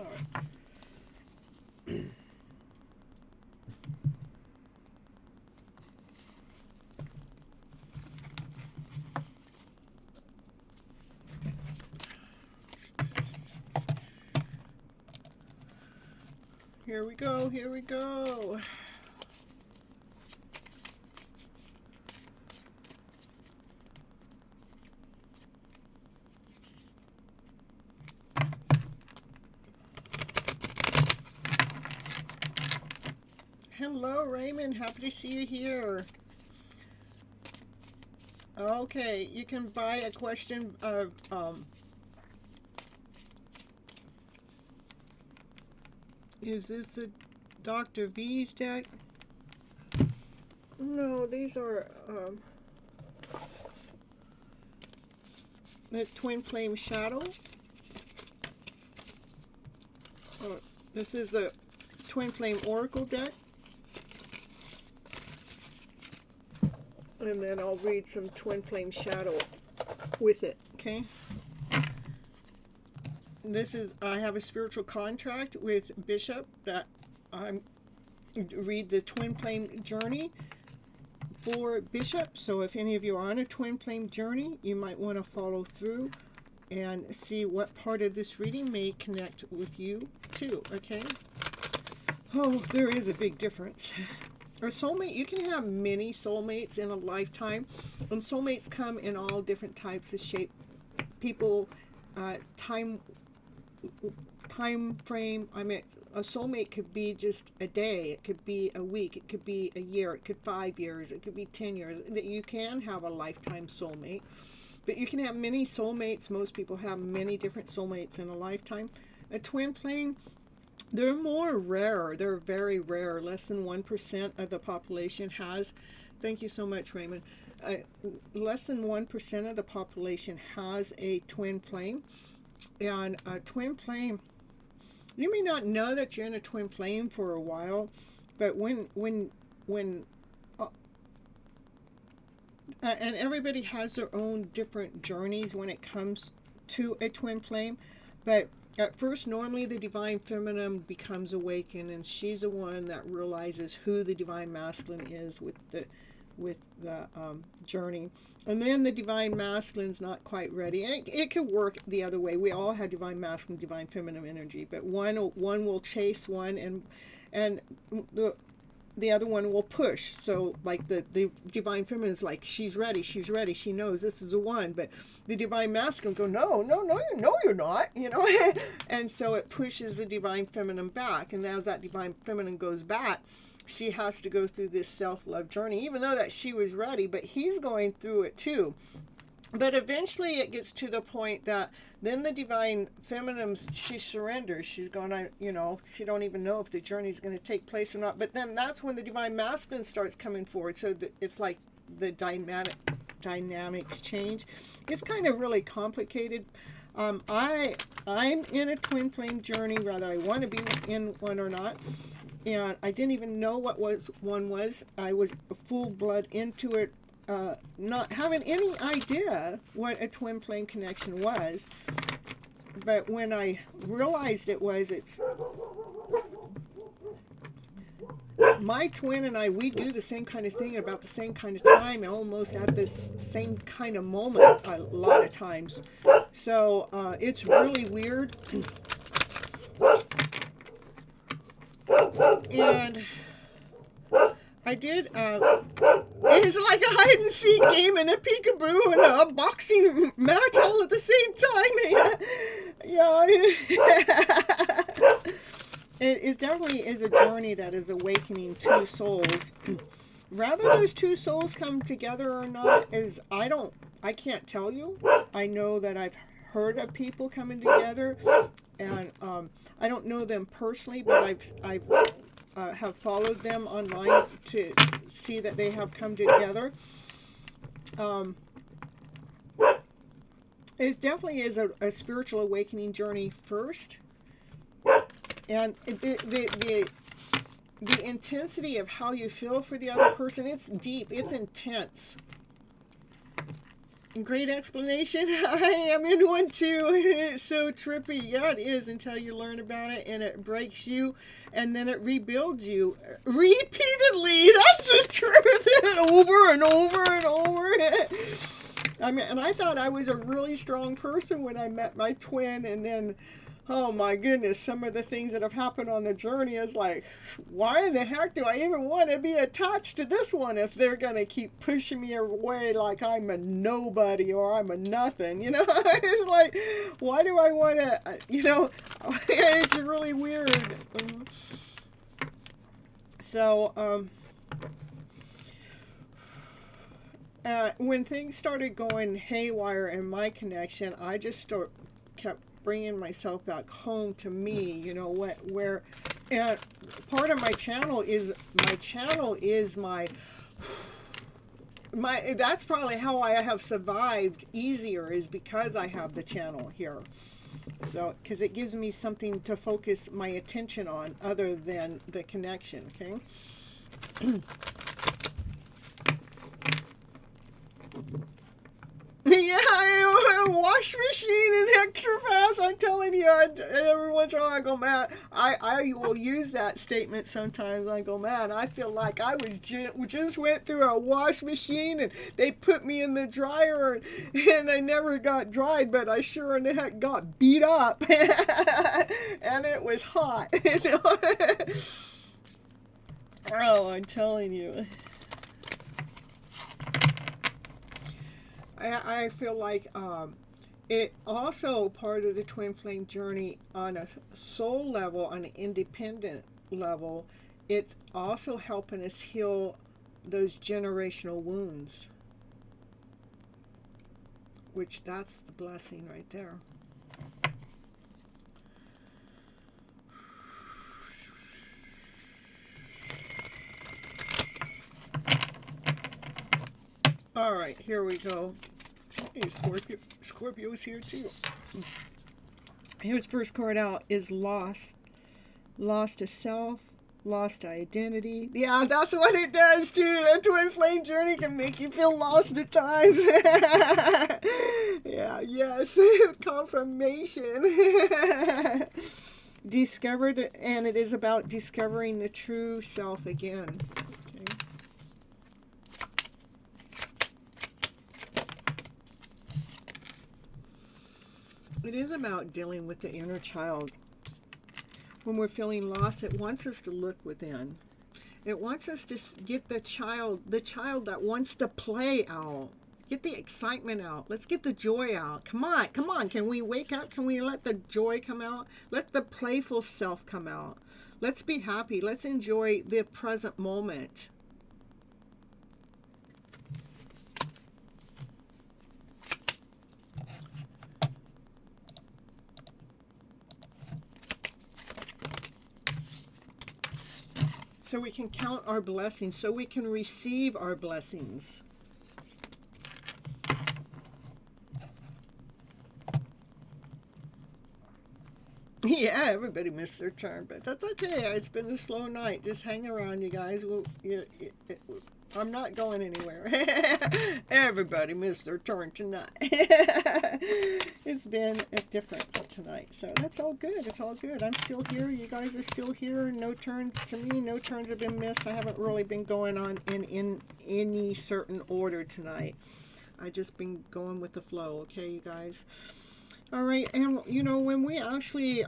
right. Here we go, here we go. Hello, Raymond. Happy to see you here. Okay, you can buy a question of is this the Dr. V's deck? No, these are the Twin Flame Shadow. This is the Twin Flame Oracle deck. And then I'll read some Twin Flame Shadow with it, okay? This is, I have a spiritual contract with Bishop that I read the Twin Flame journey for Bishop. So if any of you are on a Twin Flame journey, you might want to follow through and see what part of this reading may connect with you too, okay? Oh, there is a big difference. A soulmate, you can have many soulmates in a lifetime, and soulmates come in all different types of shape. People, time frame. I mean, a soulmate could be just a day, it could be a week, it could be a year, it could be 5 years, it could be 10 years. That you can have a lifetime soulmate, but you can have many soulmates. Most people have many different soulmates in a lifetime. A twin flame, they're more rare. They're very rare. Less than 1% of the population has. Thank you so much, Raymond. Less than 1% of the population has a twin flame. And a twin flame, you may not know that you're in a twin flame for a while, but when and everybody has their own different journeys when it comes to a twin flame, but at first, normally the Divine Feminine becomes awakened, and she's the one that realizes who the Divine Masculine is with the journey. And then the Divine Masculine's not quite ready. And it could work the other way. We all have Divine Masculine, Divine Feminine energy, but one will chase one, and the other one will push. So like the Divine Feminine is like, she's ready, she knows this is the one, but the Divine Masculine go, no, you're not, you know. And so it pushes the Divine Feminine back, and as that Divine Feminine goes back, she has to go through this self-love journey, even though that she was ready, but he's going through it too. But eventually it gets to the point that then the Divine Feminine, she surrenders. She's going to, you know, she don't even know if the journey is going to take place or not. But then that's when the Divine Masculine starts coming forward. So it's like the dynamics change. It's kind of really complicated. I'm in a twin flame journey, whether I want to be in one or not. And I didn't even know what one was. I was full blood into it. Not having any idea what a twin flame connection was, but when I realized it's my twin and I, we do the same kind of thing at about the same kind of time, almost at this same kind of moment a lot of times. So it's really weird. And I did, it's like a hide and seek game and a peekaboo and a boxing match all at the same time. Yeah. It definitely is a journey that is awakening two souls. Whether those two souls come together or not is, I can't tell you. I know that I've heard of people coming together, and I don't know them personally, but I've have followed them online to see that they have come together. It definitely is a spiritual awakening journey first, and the intensity of how you feel for the other person, it's deep, it's intense. Great explanation. I am in one too. It's so trippy. Yeah, it is until you learn about it and it breaks you and then it rebuilds you repeatedly. That's the truth. Over and over and over. I mean, and I thought I was a really strong person when I met my twin, and then, oh my goodness, some of the things that have happened on the journey is like, why in the heck do I even want to be attached to this one if they're going to keep pushing me away like I'm a nobody or I'm a nothing, you know? It's like, why do I want to, you know, it's really weird. When things started going haywire in my connection, I just kept bringing myself back home to me, you know, where and part of my channel is my that's probably how I have survived easier, is because I have the channel here. So, because it gives me something to focus my attention on other than the connection, okay? Yeah, wash machine and extra fast. I'm telling you, every once in a while I go, man, I will use that statement sometimes. I go, man, I feel like I was just went through a wash machine and they put me in the dryer and I never got dried, but I sure in the heck got beat up and it was hot. Oh, I'm telling you. I feel like it also part of the twin flame journey on a soul level, on an independent level. It's also helping us heal those generational wounds, which that's the blessing right there. All right, here we go. Hey, Scorpio's here too. Here's first card out is lost. Lost to self, lost to identity. Yeah, that's what it does too. The twin flame journey can make you feel lost at times. Yeah, yes. Confirmation. Discover and it is about discovering the true self again. It is about dealing with the inner child. When we're feeling lost, it wants us to look within. It wants us to get the child that wants to play out. Get the excitement out. Let's get the joy out. Come on, come on. Can we wake up? Can we let the joy come out? Let the playful self come out. Let's be happy. Let's enjoy the present moment. So we can count our blessings, so we can receive our blessings. Yeah, everybody missed their turn, but that's okay. It's been a slow night. Just hang around, you guys. I'm not going anywhere. Everybody missed their turn tonight. It's been different tonight, so that's all good. It's all good. I'm still here. You guys are still here. No turns to me. No turns have been missed. I haven't really been going on in any certain order tonight. I just been going with the flow. Okay, you guys. All right, and you know, when we actually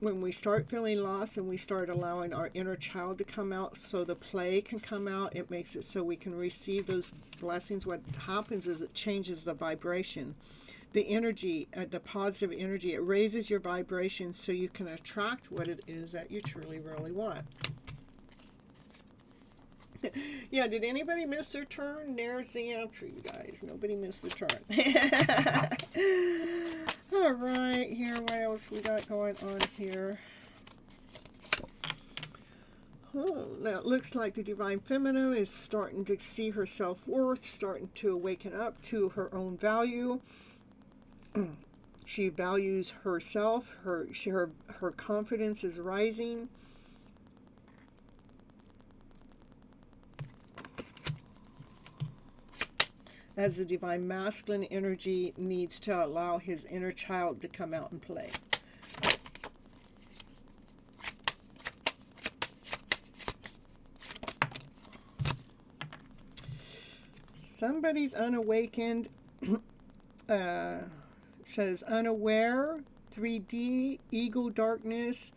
when we start feeling lost and we start allowing our inner child to come out so the play can come out, it makes it so we can receive those blessings. What happens is it changes the vibration, the energy, the positive energy. It raises your vibration so you can attract what it is that you truly, really want. Yeah, did anybody miss their turn? There's the answer, you guys. Nobody missed their turn. All right, here, what else we got going on here? Oh, now it looks like the Divine Feminine is starting to see her self-worth, starting to awaken up to her own value. She values herself. Her confidence is rising. as the divine masculine energy needs to allow his inner child to come out and play. Somebody's unawakened, says unaware, 3D, ego darkness.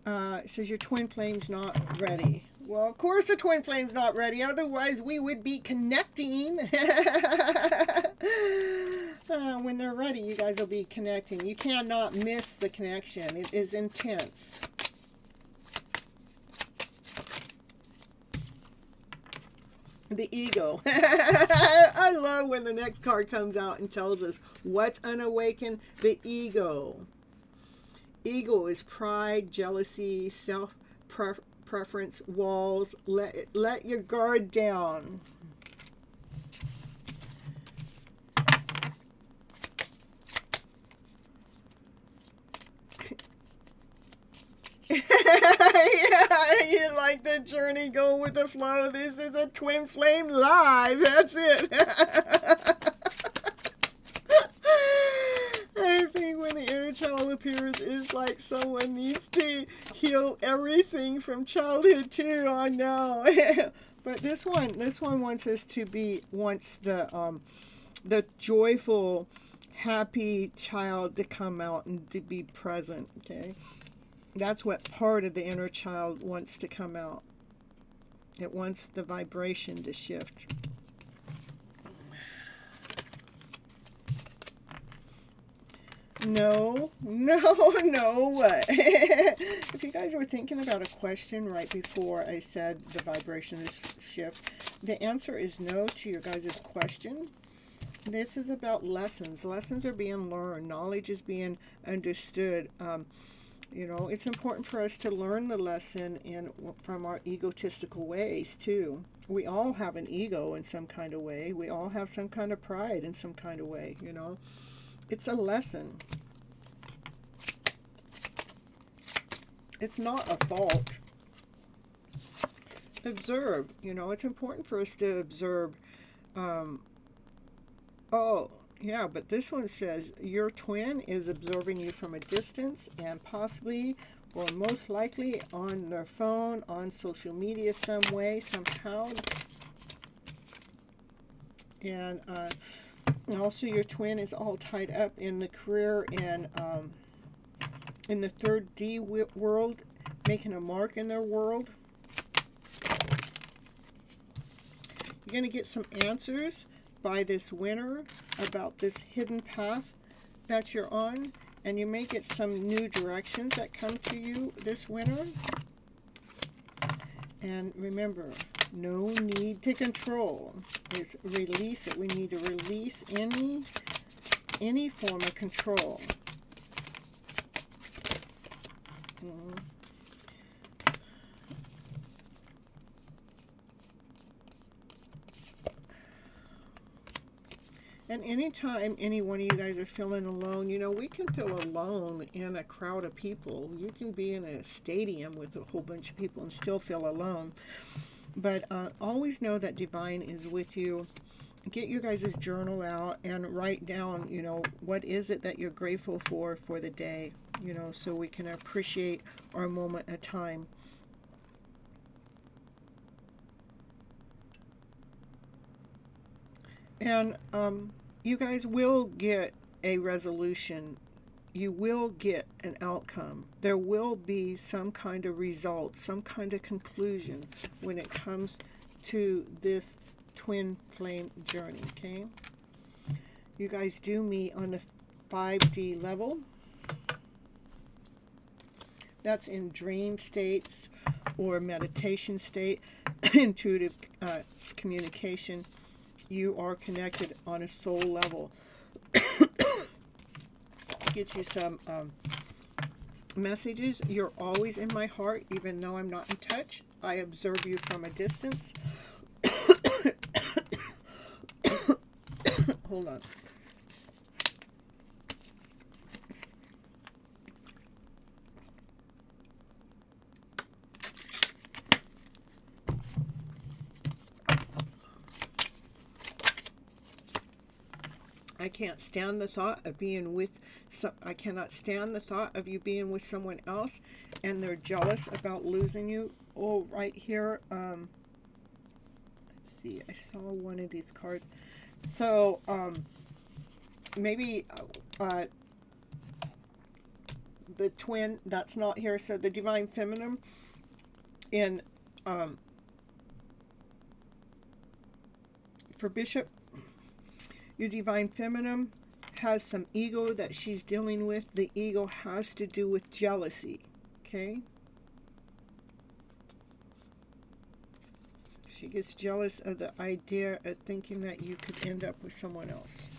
It says your twin flame's not ready. Well, of course the twin flame's not ready. Otherwise, we would be connecting. When they're ready, you guys will be connecting. You cannot miss the connection. It is intense. The ego. I love when the next card comes out and tells us what's unawakened. The ego. Ego is pride, jealousy, self-preference, walls. Let your guard down. Yeah, you like the journey, go with the flow. This is a twin flame live. That's it. I think when the inner child appears, it's like someone needs to heal everything from childhood too. I know. But this one wants us to be the joyful, happy child to come out and to be present. Okay. That's what part of the inner child wants to come out. It wants the vibration to shift. No, what? If you guys were thinking about a question right before I said the vibration is shift, the answer is no to your guys' question. This is about lessons. Lessons are being learned. Knowledge is being understood. You know, it's important for us to learn the lesson from our egotistical ways, too. We all have an ego in some kind of way. We all have some kind of pride in some kind of way, you know. It's a lesson. It's not a fault. Observe, you know, it's important for us to observe. Oh, yeah, but this one says your twin is observing you from a distance and possibly or most likely on their phone, on social media some way, somehow. And also your twin is all tied up in the career and in the third D world, making a mark in their world. You're going to get some answers by this winter about this hidden path that you're on, and you may get some new directions that come to you this winter. And remember, no need to control. It's release it. We need to release any form of control. And anytime any one of you guys are feeling alone, you know, we can feel alone in a crowd of people. You can be in a stadium with a whole bunch of people and still feel alone. But always know that Divine is with you. Get your guys' journal out and write down, you know, what is it that you're grateful for the day, you know, so we can appreciate our moment of time. And you guys will get a resolution. You will get an outcome. There will be some kind of result, some kind of conclusion when it comes to this twin flame journey, okay? You guys do meet on the 5D level. That's in dream states or meditation state, intuitive communication. You are connected on a soul level. Get you some messages. You're always in my heart, even though I'm not in touch. I observe you from a distance. Hold on. I can't stand the thought of being with I cannot stand the thought of you being with someone else, and they're jealous about losing you. Oh, right here. Let's see. I saw one of these cards. So, maybe the twin, that's not here. So the divine feminine in for Bishop, your divine feminine has some ego that she's dealing with. The ego has to do with jealousy. Okay? She gets jealous of the idea of thinking that you could end up with someone else.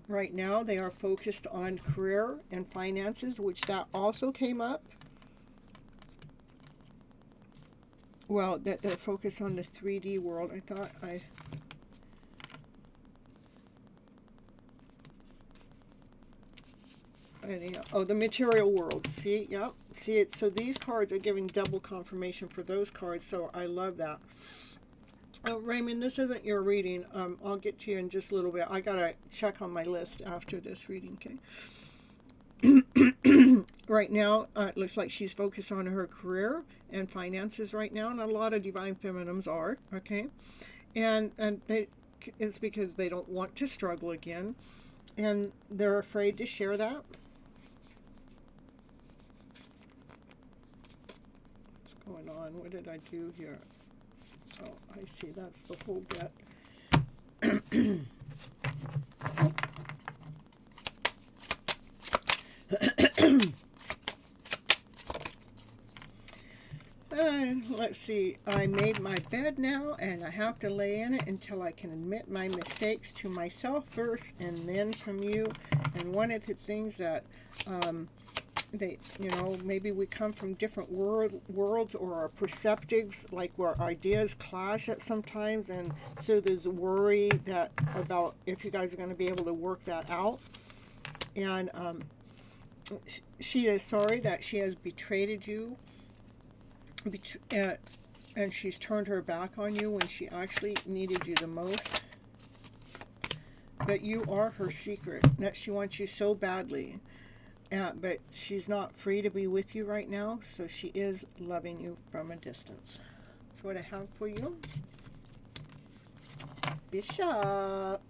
Right now, they are focused on career and finances, which that also came up. Well, that they're focused on the 3D world. I thought oh, the material world. See, yep. See it. So these cards are giving double confirmation for those cards. So I love that. Raymond, this isn't your reading. I'll get to you in just a little bit. I gotta check on my list after this reading. Okay. Right now, it looks like she's focused on her career and finances right now, and a lot of divine feminines are. Okay, and it's because they don't want to struggle again, and they're afraid to share that. What's going on? What did I do here? Oh, I see. That's the whole bit. Let's see. I made my bed now, and I have to lay in it until I can admit my mistakes to myself first, and then from you. And one of the things that maybe we come from different worlds, or our perceptives, like where ideas clash at sometimes, and so there's worry that about if you guys are going to be able to work that out. And she is sorry that she has betrayed you, and she's turned her back on you when she actually needed you the most. But you are her secret, that she wants you so badly. But she's not free to be with you right now, so she is loving you from a distance. That's what I have for you. Bishop.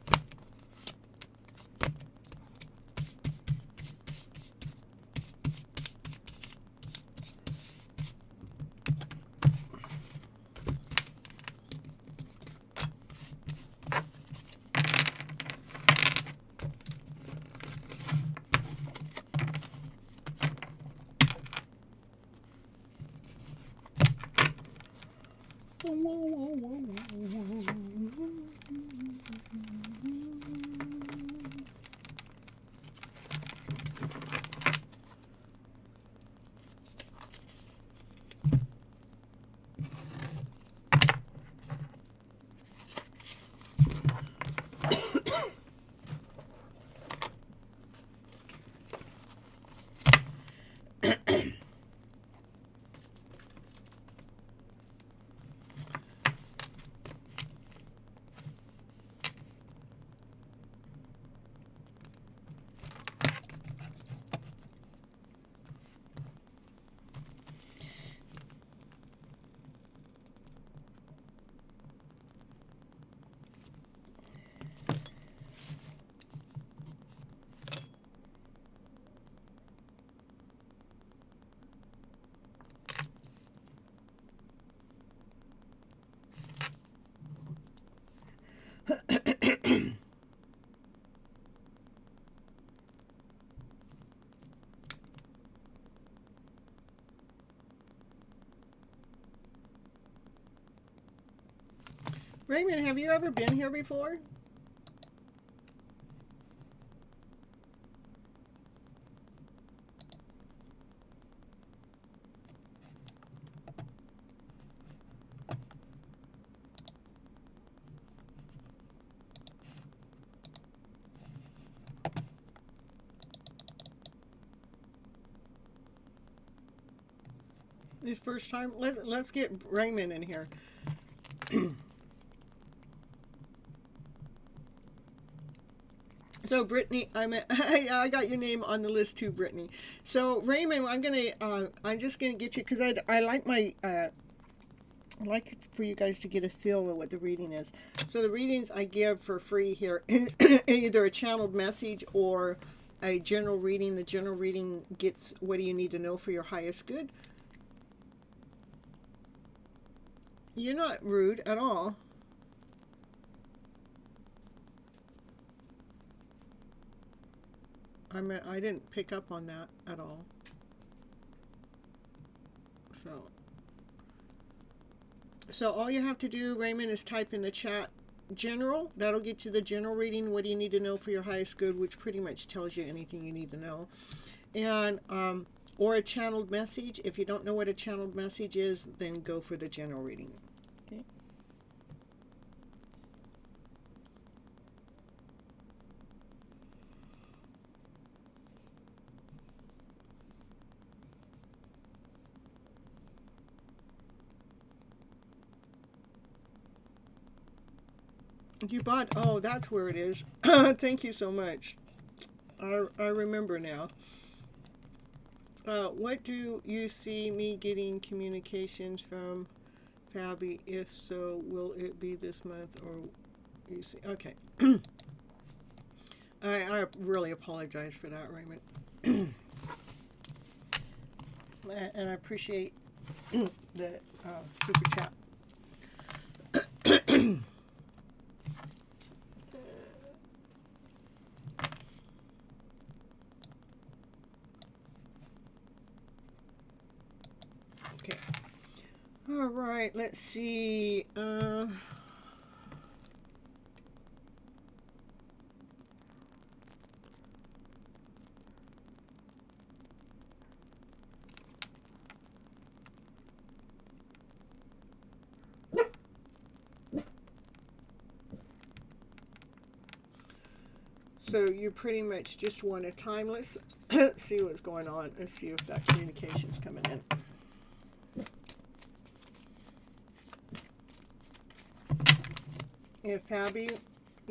Raymond, have you ever been here before? This first time, let's get Raymond in here. So Brittany, I got your name on the list too, Brittany. So Raymond, I'm just gonna get you because I like my I like for you guys to get a feel of what the reading is. So the readings I give for free here, either a channeled message or a general reading. The general reading gets what do you need to know for your highest good. You're not rude at all. I didn't pick up on that at all. So all you have to do, Raymond, is type in the chat general. That'll get you the general reading. What do you need to know for your highest good, which pretty much tells you anything you need to know. And or a channeled message. If you don't know what a channeled message is, then go for the general reading. Okay. You bought, oh, that's where it is. Thank you so much. I remember now. What do you see me getting communications from Fabi? If so, will it be this month or you see? Okay. I really apologize for that, Raymond. And I appreciate the super chat. Okay. All right, let's see. So you pretty much just want a time. Let's see what's going on and see if that communication's coming in. If Fabi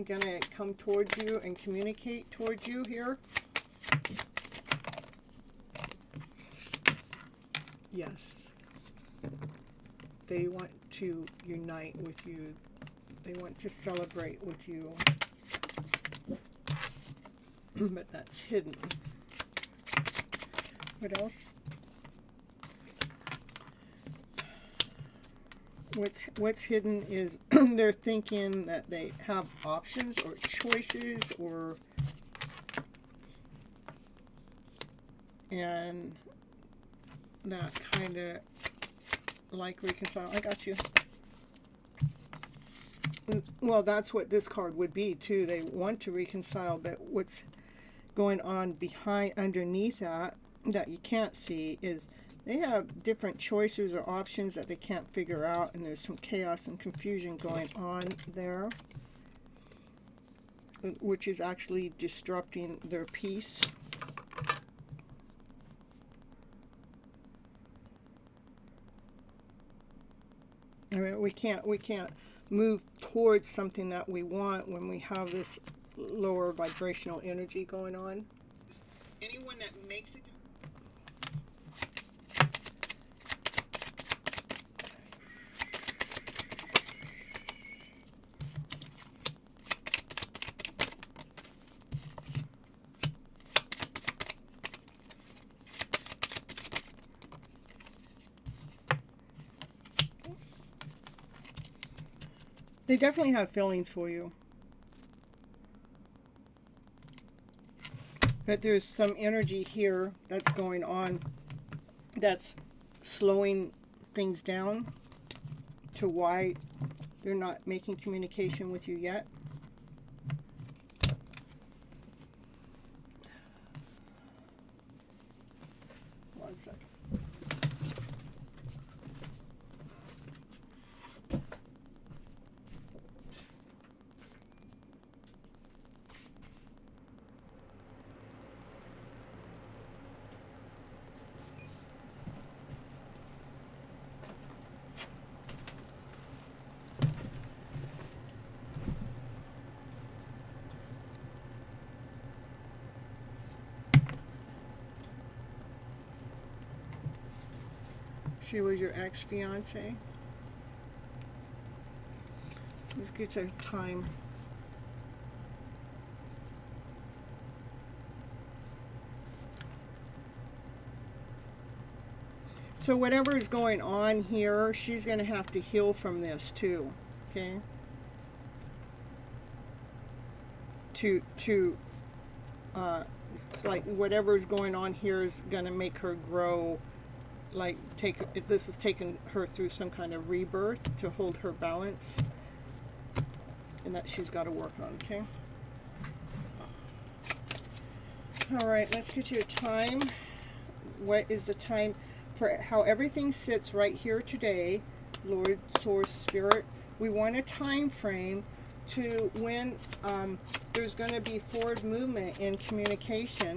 gonna come towards you and communicate towards you here? Yes. They want to unite with you. They want to celebrate with you. But that's hidden. What else? What's hidden is they're thinking that they have options or choices and that kind of like reconcile. I got you. Well, that's what this card would be too. They want to reconcile, but what's going on underneath that you can't see is they have different choices or options that they can't figure out, and there's some chaos and confusion going on there, which is actually disrupting their peace. I mean, we can't move towards something that we want when we have this lower vibrational energy going on. Anyone that makes it. They definitely have feelings for you. But there's some energy here that's going on that's slowing things down to why they're not making communication with you yet. One second. She was your ex-fiance. Let's get your time. So whatever is going on here, she's going to have to heal from this too. Okay? It's like whatever is going on here is going to make her grow. Like if this is taking her through some kind of rebirth to hold her balance, and that she's got to work on. Okay. All right, let's get you a time. What is the time for how everything sits right here today? Lord, Source, Spirit. We want a time frame to when there's going to be forward movement in communication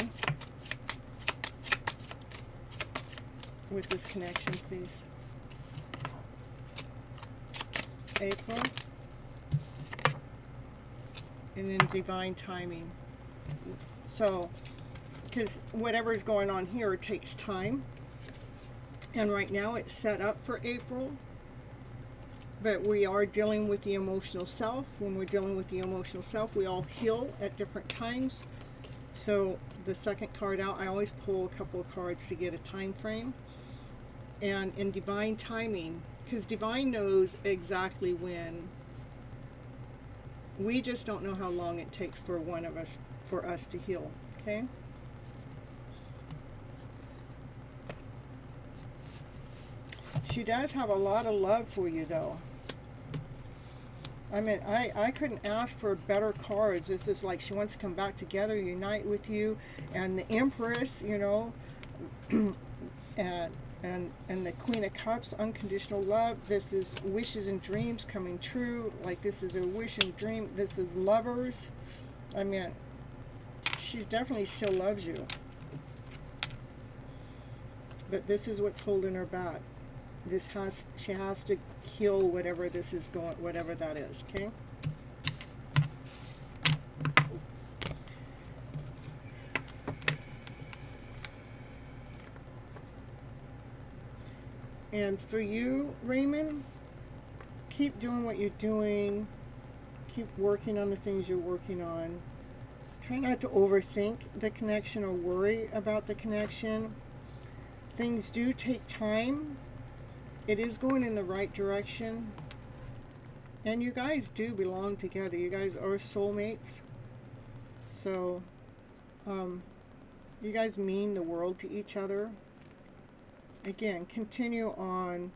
with this connection, please. April. And then divine timing. So, because whatever is going on here, it takes time. And right now it's set up for April. But we are dealing with the emotional self. When we're dealing with the emotional self, we all heal at different times. So the second card out, I always pull a couple of cards to get a time frame. And in divine timing, because divine knows exactly when. We just don't know how long it takes for us to heal. Okay? She does have a lot of love for you, though. I mean, I couldn't ask for better cards. This is like she wants to come back together, unite with you, and the Empress, you know, and the Queen of Cups, unconditional love. This is wishes and dreams coming true. Like this is a wish and dream. This is lovers. I mean, she definitely still loves you, but this is what's holding her back. She has to heal whatever this is going, whatever that is. Okay. And for you, Raymond, keep doing what you're doing. Keep working on the things you're working on. Try not to overthink the connection or worry about the connection. Things do take time. It is going in the right direction. And you guys do belong together. You guys are soulmates. So, you guys mean the world to each other. Again, continue on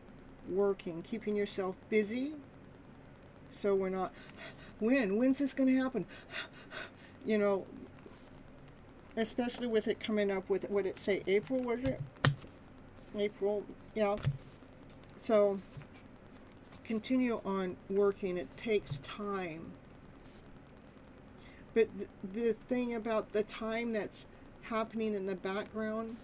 working, keeping yourself busy. So we're not, when's this going to happen? You know, especially with it coming up with, what did it say, April, was it? April, yeah. So continue on working. It takes time. But the thing about the time that's happening in the background,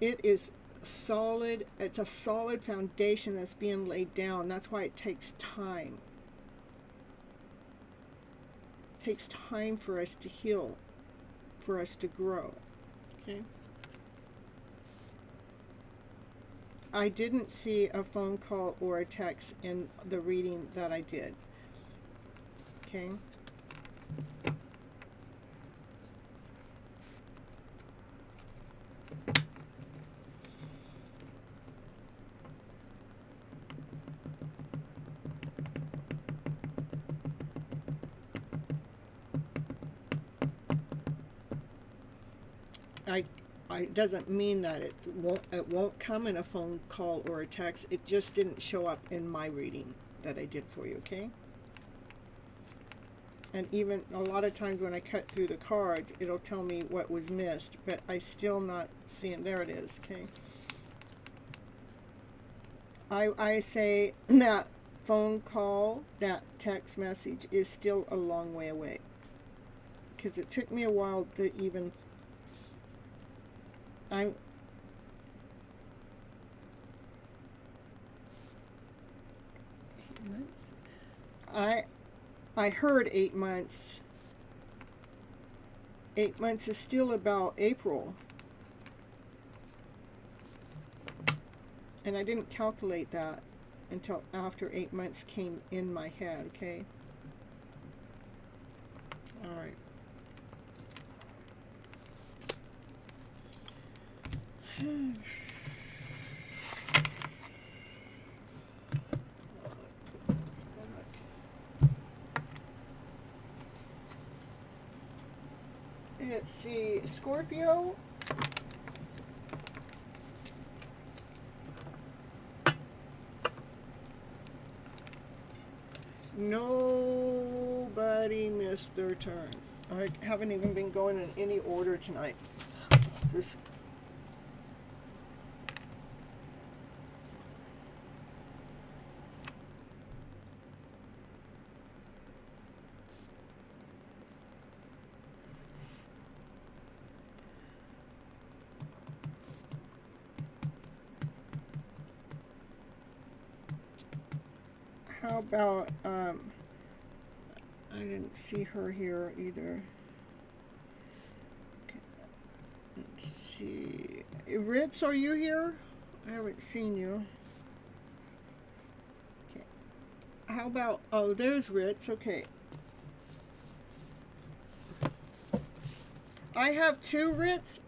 it is solid. It's a solid foundation that's being laid down. That's why it takes time. It takes time for us to heal, for us to grow. Okay? I didn't see a phone call or a text in the reading that I did. Okay? It doesn't mean that it won't come in a phone call or a text. It just didn't show up in my reading that I did for you, okay? And even a lot of times when I cut through the cards, it'll tell me what was missed, but I still not seeing. There it is, okay? I say that phone call, that text message is still a long way away, because it took me a while to even. I heard 8 months. 8 months is still about April. And I didn't calculate that until after 8 months came in my head, okay? All right. Let's see, Scorpio. Nobody missed their turn. I haven't even been going in any order tonight. Just how about I didn't see her here either. Okay. Let's see. Ritz, are you here? I haven't seen you. Okay. How about, oh, there's Ritz. Okay. I have 2 Ritz.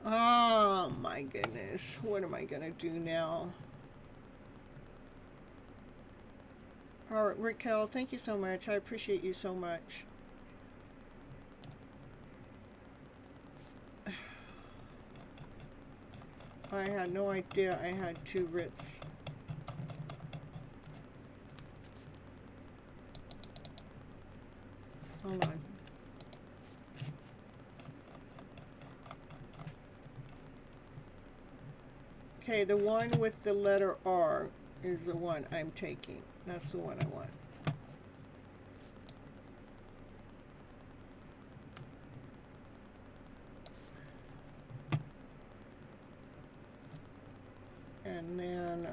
Oh my goodness. What am I gonna do now? All right, Raquel, thank you so much. I appreciate you so much. I had no idea I had 2 Ritz. Hold on. Okay, the one with the letter R is the one I'm taking. That's the one I want. And then,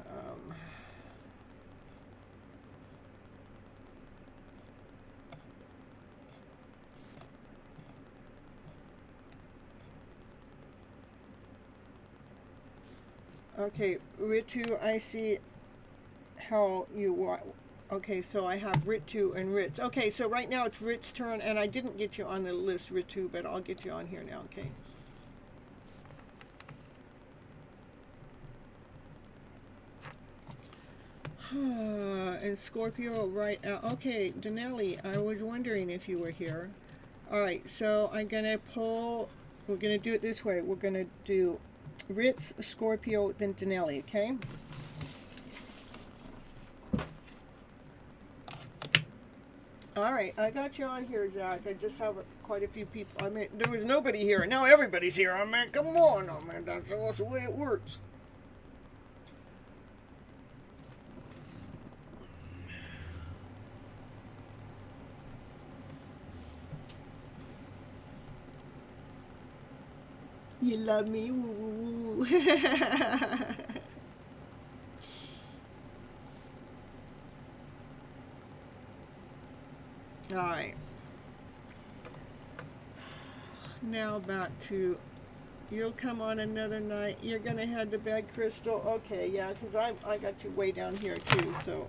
okay, Ritu, I see how you want. Okay, so I have Ritu and Ritz. Okay, so right now it's Ritz's turn, and I didn't get you on the list, Ritu, but I'll get you on here now, okay? And Scorpio right now. Okay, Denali, I was wondering if you were here. All right, so I'm going to pull, we're going to do it this way. We're going to do Ritz, Scorpio, then Denali, okay? All right, I got you on here, Zach. I just have quite a few people. I mean, there was nobody here. Now everybody's here. I mean, come on. I mean, that's the way it works. You love me? Woo, woo, woo. All right. Now back to, you'll come on another night. You're going to head to bed, Crystal? Okay, yeah, because I got you way down here too, so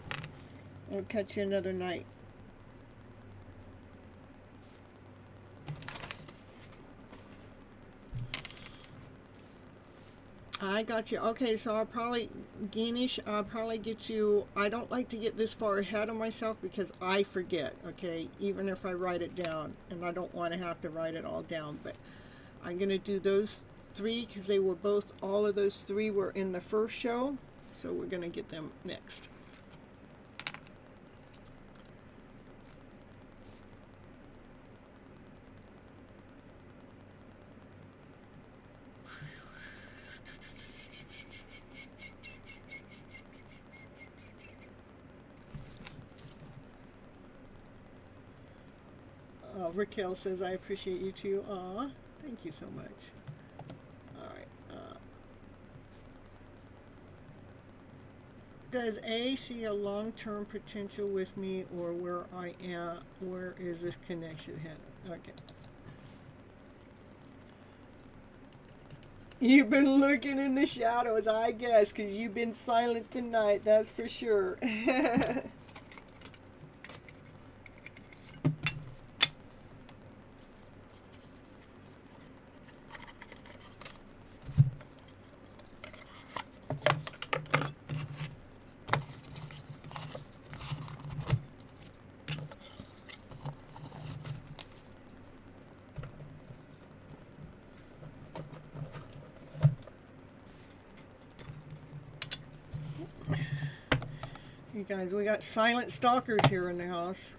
I'll catch you another night. I got you. Okay, so I'll probably, Gainish, I'll probably get you, I don't like to get this far ahead of myself because I forget, okay, even if I write it down, and I don't want to have to write it all down, but I'm going to do those 3 because they were both, all of those 3 were in the first show, so we're going to get them next. Raquel says, I appreciate you too. Aw, thank you so much. All right. Does A see a long-term potential with me, or where I am? Where is this connection headed? Okay. You've been looking in the shadows, I guess, because you've been silent tonight, that's for sure. You guys, we got silent stalkers here in the house.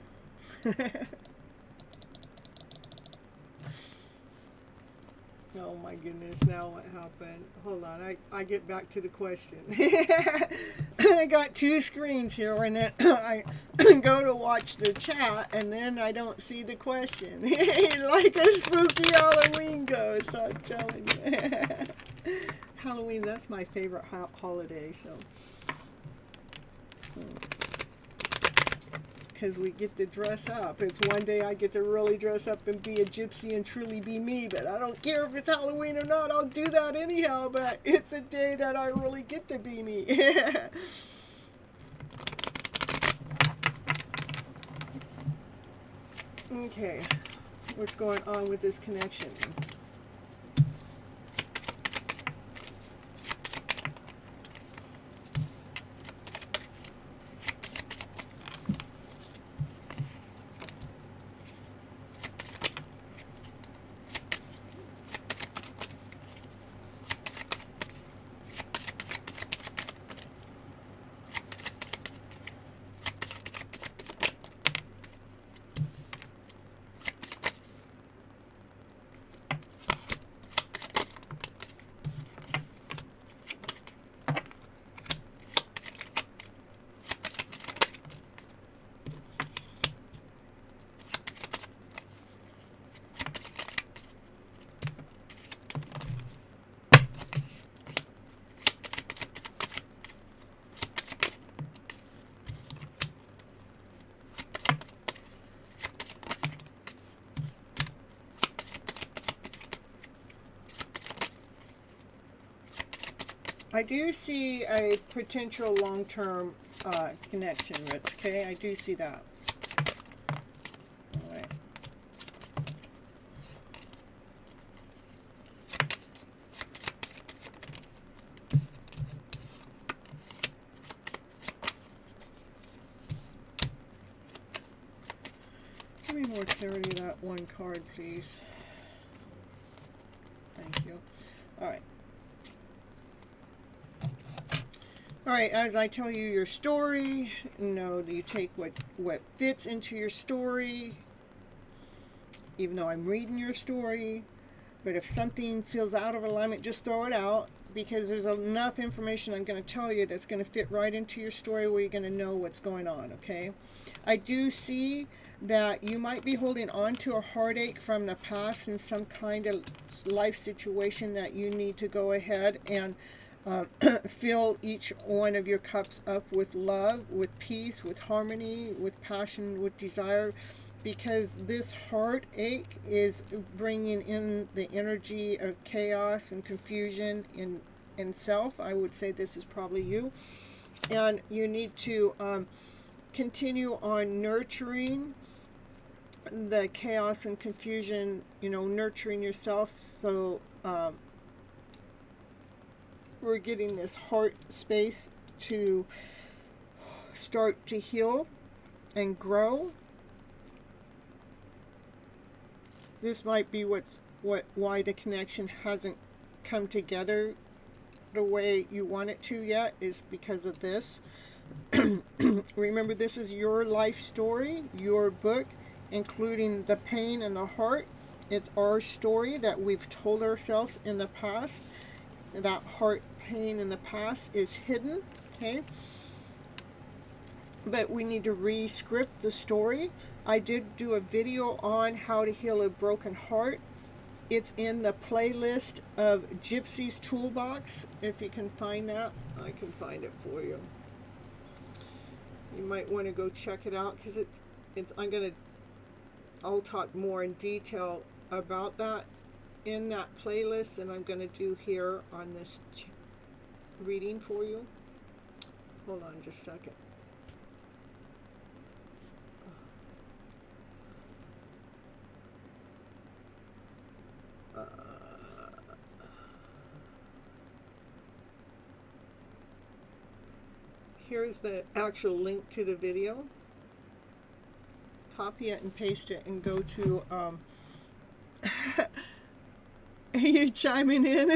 Oh my goodness, now what happened? Hold on, I get back to the question. I got two screens here, and then I go to watch the chat, and then I don't see the question. Like a spooky Halloween ghost, I'm telling you. Halloween, that's my favorite holiday, so. Because we get to dress up. It's one day I get to really dress up and be a gypsy and truly be me, but I don't care if it's Halloween or not, I'll do that anyhow, but it's a day that I really get to be me. Okay, what's going on with this connection? I do see a potential long-term connection, Rich, okay? I do see that. All right. Give me more clarity of that one card, please. Thank you. All right. All right, as I tell you your story, you take what fits into your story, even though I'm reading your story. But if something feels out of alignment, just throw it out, because there's enough information I'm going to tell you that's going to fit right into your story where you're going to know what's going on, okay? I do see that you might be holding on to a heartache from the past in some kind of life situation that you need to go ahead and fill each one of your cups up with love, with peace, with harmony, with passion, with desire, because this heartache is bringing in the energy of chaos and confusion in self. I would say this is probably you. And you need to continue on nurturing the chaos and confusion, nurturing yourself. So we're getting this heart space to start to heal and grow. This might be why the connection hasn't come together the way you want it to yet, is because of this. Remember, this is your life story, your book, including the pain and the heart. It's our story that we've told ourselves in the past. That heart pain in the past is hidden, okay? But we need to re-script the story. I did do a video on how to heal a broken heart. It's in the playlist of Gypsy's Toolbox. If you can find that, I can find it for you. You might want to go check it out, because I'll talk more in detail about that in that playlist that I'm going to do here on this reading for you. Hold on just a second. Here's the actual link to the video. Copy it and paste it and go to you chiming in.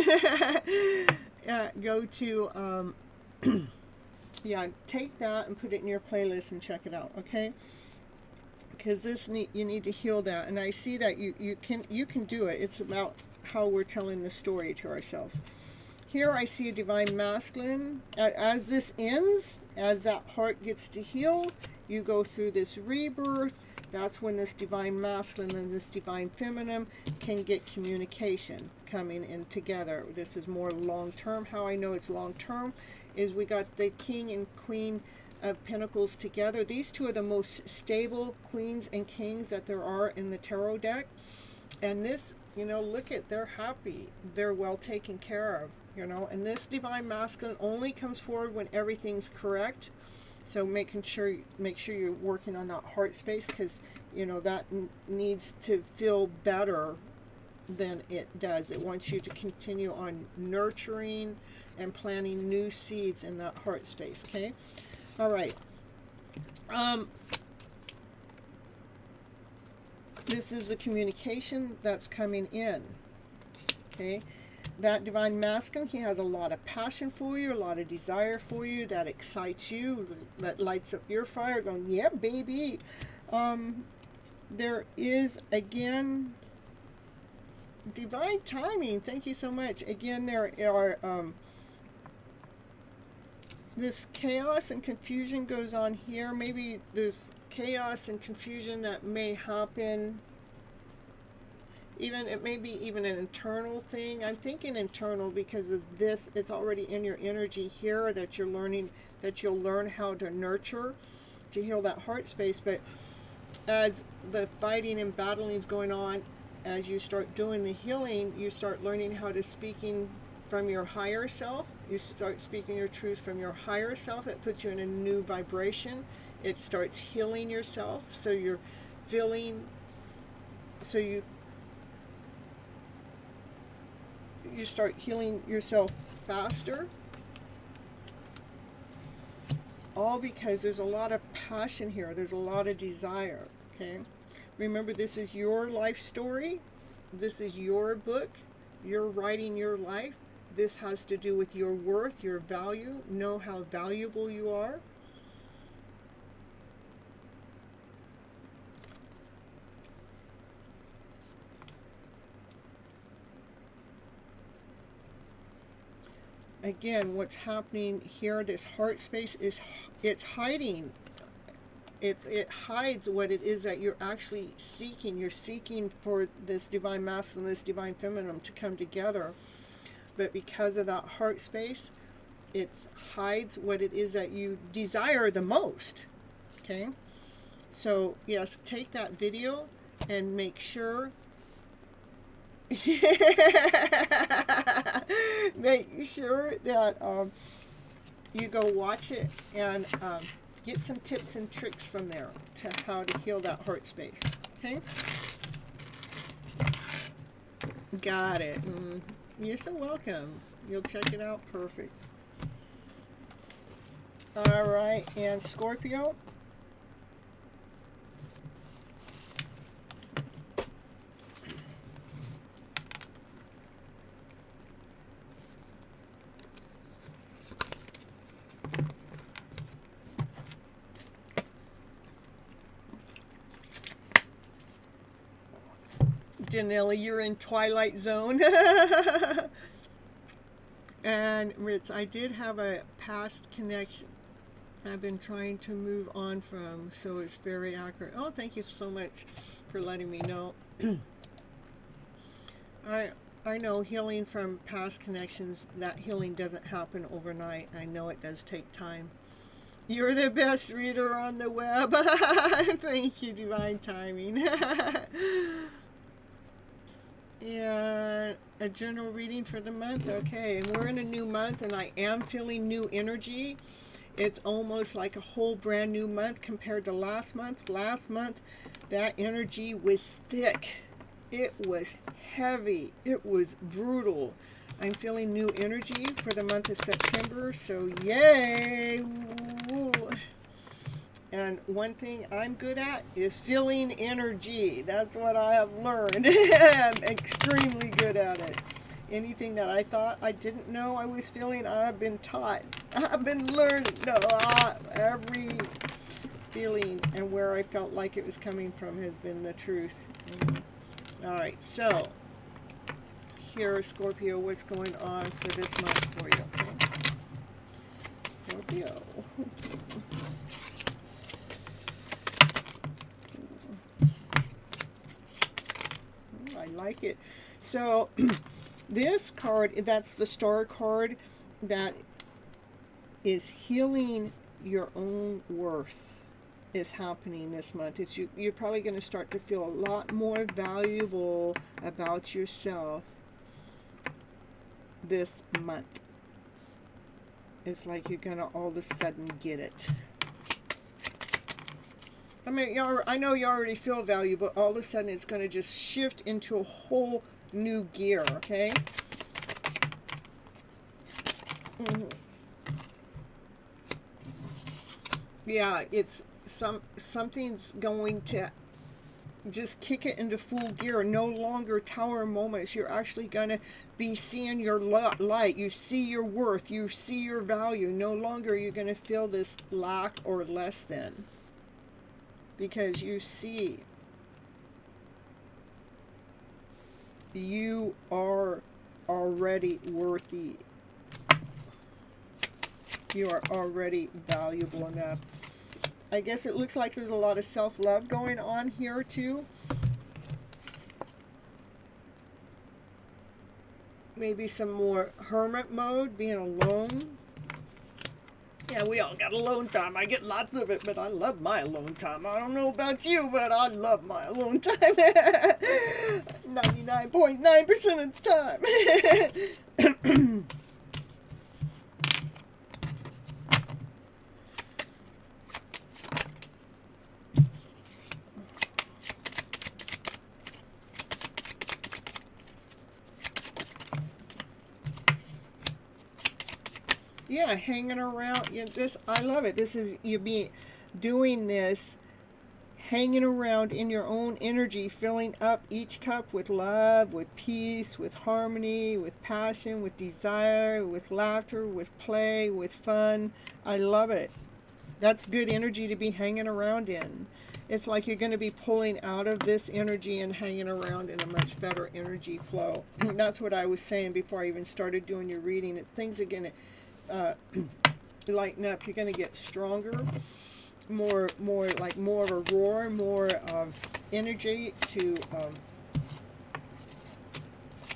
Go to yeah, take that and put it in your playlist and check it out, okay? Because you need to heal that, and I see that you can do it. It's about how we're telling the story to ourselves. Here I see a divine masculine. As this ends, as that heart gets to heal, you go through this rebirth. That's when this divine masculine and this divine feminine can get communication coming in together. This is more long-term. How I know it's long-term is we got the king and queen of pentacles together. These two are the most stable queens and kings that there are in the tarot deck. And this, you know, look at, they're happy. They're well taken care of, you know. And this divine masculine only comes forward when everything's correct. So make sure you're working on that heart space, because, you know, that needs to feel better than it does. It wants you to continue on nurturing and planting new seeds in that heart space, okay? All right. This is the communication that's coming in, okay? That divine masculine, he has a lot of passion for you, a lot of desire for you, that excites you, that lights up your fire, going, yeah, baby. There is, again, divine timing. Thank you so much. Again, there are, this chaos and confusion goes on here. Maybe there's chaos and confusion that may happen. Even it may be even an internal thing. I'm thinking internal because of this. It's already in your energy here that you're learning, that you'll learn how to nurture, to heal that heart space. But as the fighting and battling is going on, as you start doing the healing, you start learning how to speaking from your higher self. You start speaking your truth from your higher self. It puts you in a new vibration. It starts healing yourself. So you're feeling, so you start healing yourself faster. All because there's a lot of passion here. There's a lot of desire, okay? Remember, this is your life story. This is your book. You're writing your life. This has to do with your worth, your value. Know how valuable you are. Again, what's happening here, this heart space, is it's hiding. It hides what it is that you're actually seeking. You're seeking for this divine masculine, this divine feminine to come together. But because of that heart space, it hides what it is that you desire the most. Okay? So, yes, take that video and make sure make sure that you go watch it and get some tips and tricks from there to how to heal that heart space. Okay? Got it. You're so welcome. You'll check it out. Perfect. All right, and Scorpio. Janelle, you're in Twilight Zone. And Ritz, I did have a past connection I've been trying to move on from, so it's very accurate. Oh, thank you so much for letting me know. I know healing from past connections, that healing doesn't happen overnight. I know it does take time. You're the best reader on the web. Thank you, divine timing. And a general reading for the month. Okay, and we're in a new month, and I am feeling new energy. It's almost like a whole brand new month compared to last month. Last month, that energy was thick. It was heavy. It was brutal. I'm feeling new energy for the month of September, so yay! Ooh. And one thing I'm good at is feeling energy. That's what I have learned. I'm extremely good at it. Anything that I thought I didn't know I was feeling, I've been taught. I've been learning. No, every feeling and where I felt like it was coming from has been the truth. All right, so here, Scorpio, what's going on for this month for you? Okay? Scorpio. I like it. So this card, that's the star card that is healing your own worth, is happening this month. It's you're probably going to start to feel a lot more valuable about yourself this month. It's like you're going to all of a sudden get it. I mean, I know you already feel valuable, but all of a sudden it's going to just shift into a whole new gear, okay? Yeah, it's something's going to just kick it into full gear. No longer tower moments. You're actually going to be seeing your light. You see your worth. You see your value. No longer you're going to feel this lack or less than. Because you see you are already worthy. You are already valuable enough. I guess it looks like there's a lot of self-love going on here too. Maybe some more hermit mode, being alone. Yeah, we all got alone time. I get lots of it, but I love my alone time. I don't know about you, but I love my alone time. 99.9% of the time. Yeah, hanging around. Yeah, this, I love it. This is you be doing this, hanging around in your own energy, filling up each cup with love, with peace, with harmony, with passion, with desire, with laughter, with play, with fun. I love it. That's good energy to be hanging around in. It's like you're going to be pulling out of this energy and hanging around in a much better energy flow. That's what I was saying before I even started doing your reading. Things are going to lighten up. You're going to get stronger, more of a roar, more of energy to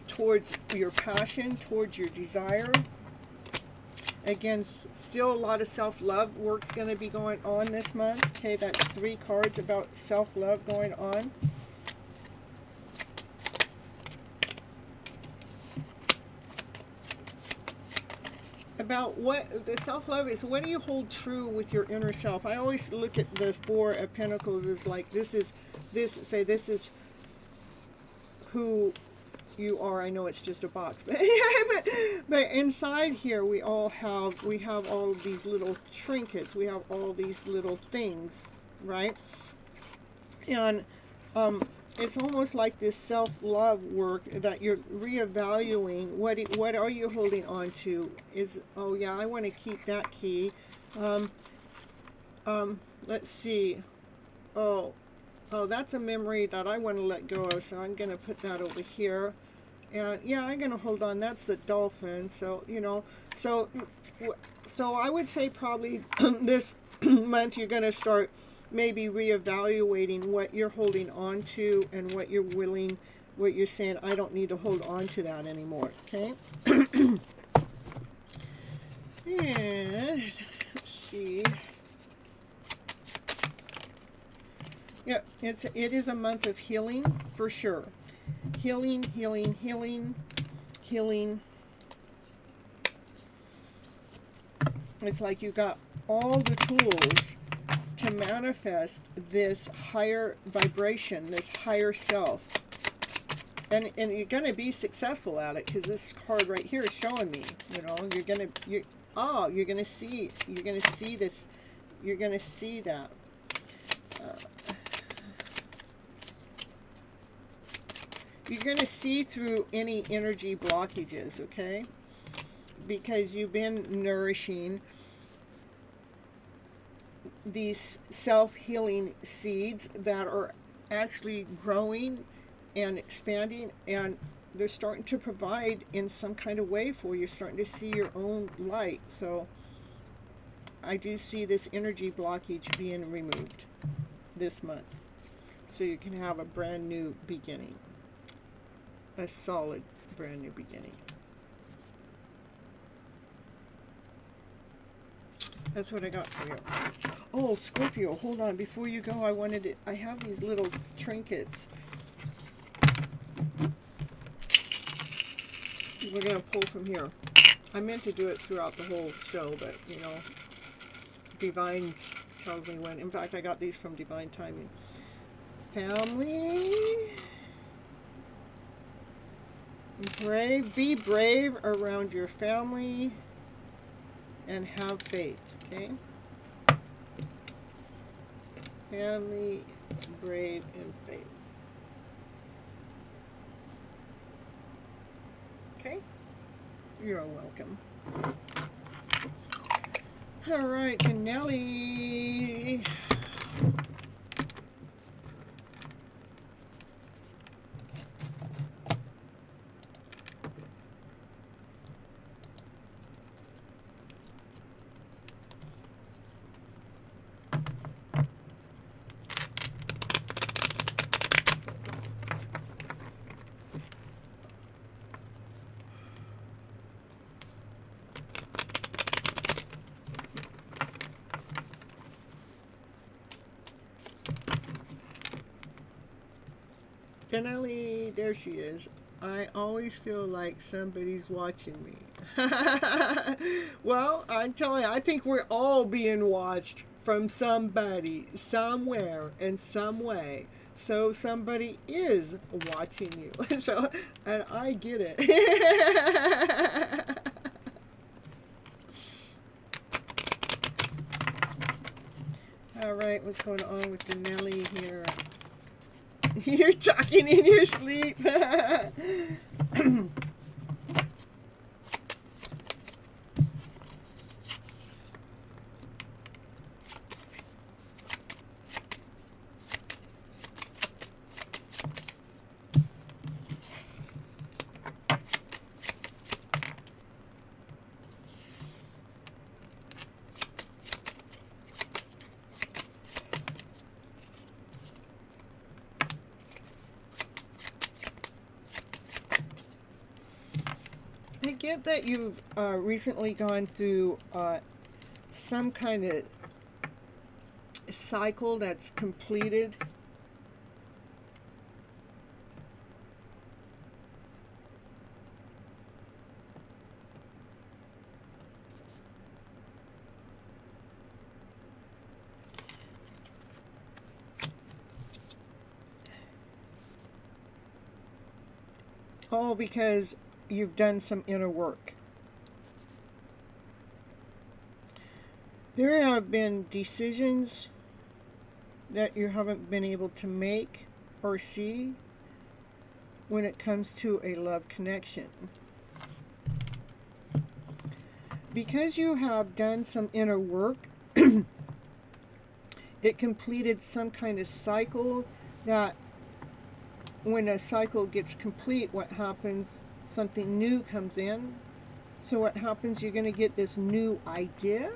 towards your passion, towards your desire. Again, still a lot of self-love work's going to be going on this month. Okay, that's 3 cards about self-love going on. About what the self-love is, what do you hold true with your inner self? I always look at the 4 of Pentacles as like this is who you are. I know it's just a box, but inside here we have all of these little trinkets. We have all these little things, right? And it's almost like this self-love work that you're reevaluating. What are you holding on to? Is, oh yeah, I want to keep that key. Let's see. Oh, that's a memory that I want to let go of, so I'm going to put that over here. And yeah, I'm going to hold on. That's the dolphin. So, you know, so I would say probably this month you're going to start maybe reevaluating what you're holding on to and what you're willing, what you're saying, I don't need to hold on to that anymore, okay? And let's see. Yeah, it is a month of healing for sure. healing, healing, healing, healing. It's like you got all the tools to manifest this higher vibration, this higher self. And you're going to be successful at it, because this card right here is showing me, you know, you're going to see this, you're going to see that. You're going to see through any energy blockages, okay? Because you've been nourishing these self-healing seeds that are actually growing and expanding, and they're starting to provide in some kind of way for you, starting to see your own light. So I do see this energy blockage being removed this month, so you can have a brand new beginning, a solid brand new beginning. That's what I got for you. Oh, Scorpio, hold on. Before you go, I have these little trinkets. We're going to pull from here. I meant to do it throughout the whole show, but, you know, Divine tells me when. In fact, I got these from Divine Timing. Family. Brave. Be brave around your family and have faith, okay? Family, brave, and faith. Okay? You're welcome. All right, Nelly. Finally, there she is. I always feel like somebody's watching me. Well, I'm telling you, I think we're all being watched from somebody, somewhere, in some way. So somebody is watching you. So, and I get it. All right, what's going on with the Nelly here? You're talking in your sleep. I get that you've recently gone through some kind of cycle that's completed. All because you've done some inner work. There have been decisions that you haven't been able to make or see when it comes to a love connection. Because you have done some inner work, it completed some kind of cycle that when a cycle gets complete, what happens? Something new comes in. So what happens? You're going to get this new idea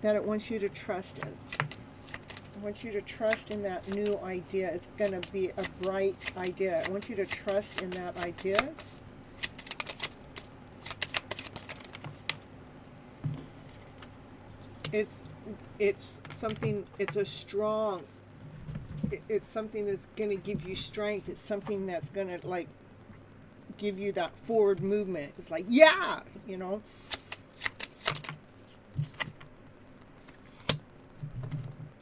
that it wants you to trust in. It wants you to trust in that new idea. It's going to be a bright idea. I want you to trust in that idea. It's something, it's a strong it's something that's going to give you strength. It's something that's going to like give you that forward movement. It's like, yeah, you know.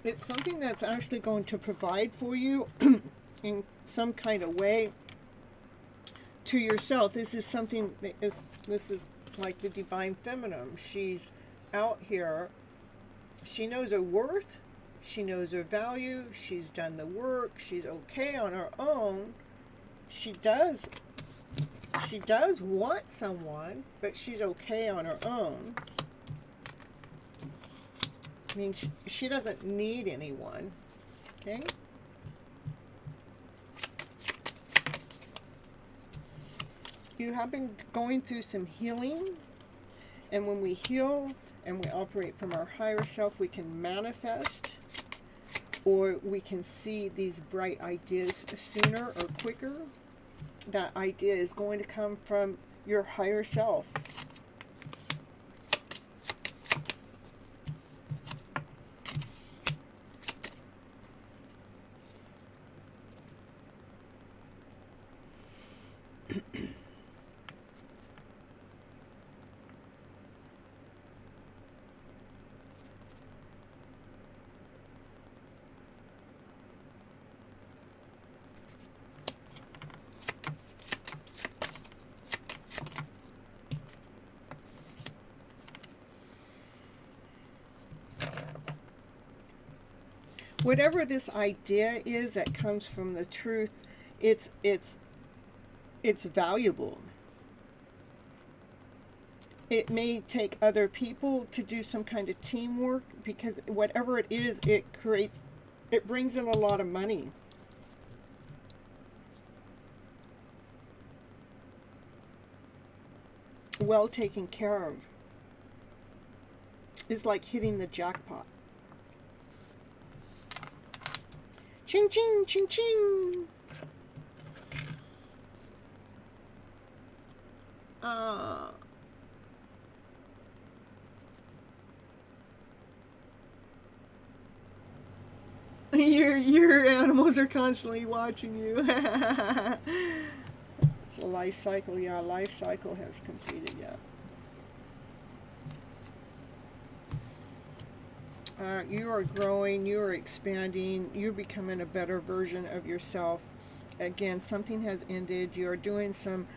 It's something that's actually going to provide for you in some kind of way to yourself. This is something that this is like the divine feminine. She's out here. She knows her worth. She knows her value. She's done the work. She's okay on her own. She does want someone, but she's okay on her own. I mean, she doesn't need anyone. Okay? You have been going through some healing. And when we heal and we operate from our higher self, we can manifest, or we can see these bright ideas sooner or quicker. That idea is going to come from your higher self. Whatever this idea is that comes from the truth, it's valuable. It may take other people to do some kind of teamwork, because whatever it is, it brings in a lot of money. Well taken care of. It's like hitting the jackpot. Ching, ching, ching, ching. Your animals are constantly watching you. It's a life cycle. Yeah, life cycle has completed yet. You are growing, you are expanding, you're becoming a better version of yourself. Again, something has ended. You are doing some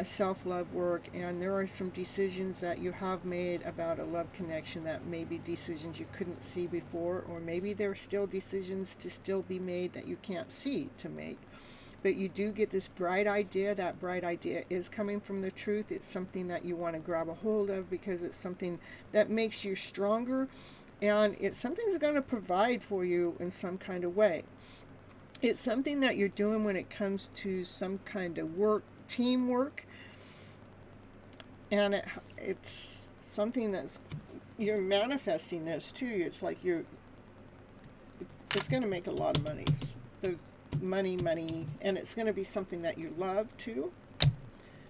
self-love work, and there are some decisions that you have made about a love connection that may be decisions you couldn't see before, or maybe there are still decisions to still be made that you can't see to make. But you do get this bright idea. That bright idea is coming from the truth. It's something that you want to grab a hold of, because it's something that makes you stronger. And it's something that's going to provide for you in some kind of way. It's something that you're doing when it comes to some kind of work, teamwork. And it's something that's, you're manifesting this too. It's like it's going to make a lot of money. There's money, and it's going to be something that you love too.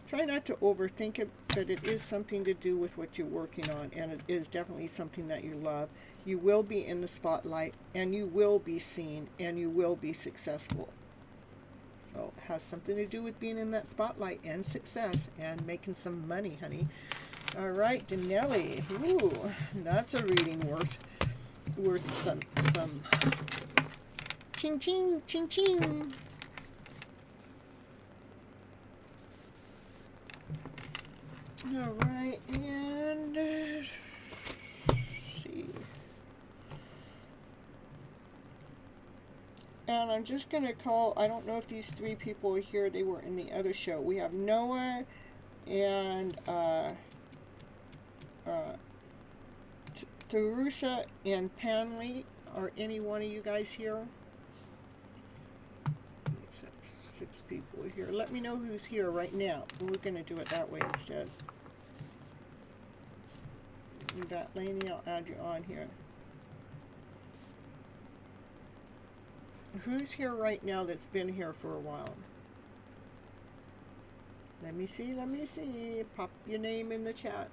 Try not to overthink it, but it is something to do with what you're working on, and it is definitely something that you love. You will be in the spotlight, and you will be seen, and you will be successful. So it has something to do with being in that spotlight and success and making some money, honey. All right, Danelli. Ooh, that's a reading worth some ching ching ching ching. All right, and see. And I'm just going to call, I don't know if these three people are here. They were in the other show. We have Noah and Teresa and Panley. Are any one of you guys here? Six people here. Let me know who's here right now. We're going to do it that way instead. You got Lainey, I'll add you on here. Who's here right now that's been here for a while? Let me see. Pop your name in the chat.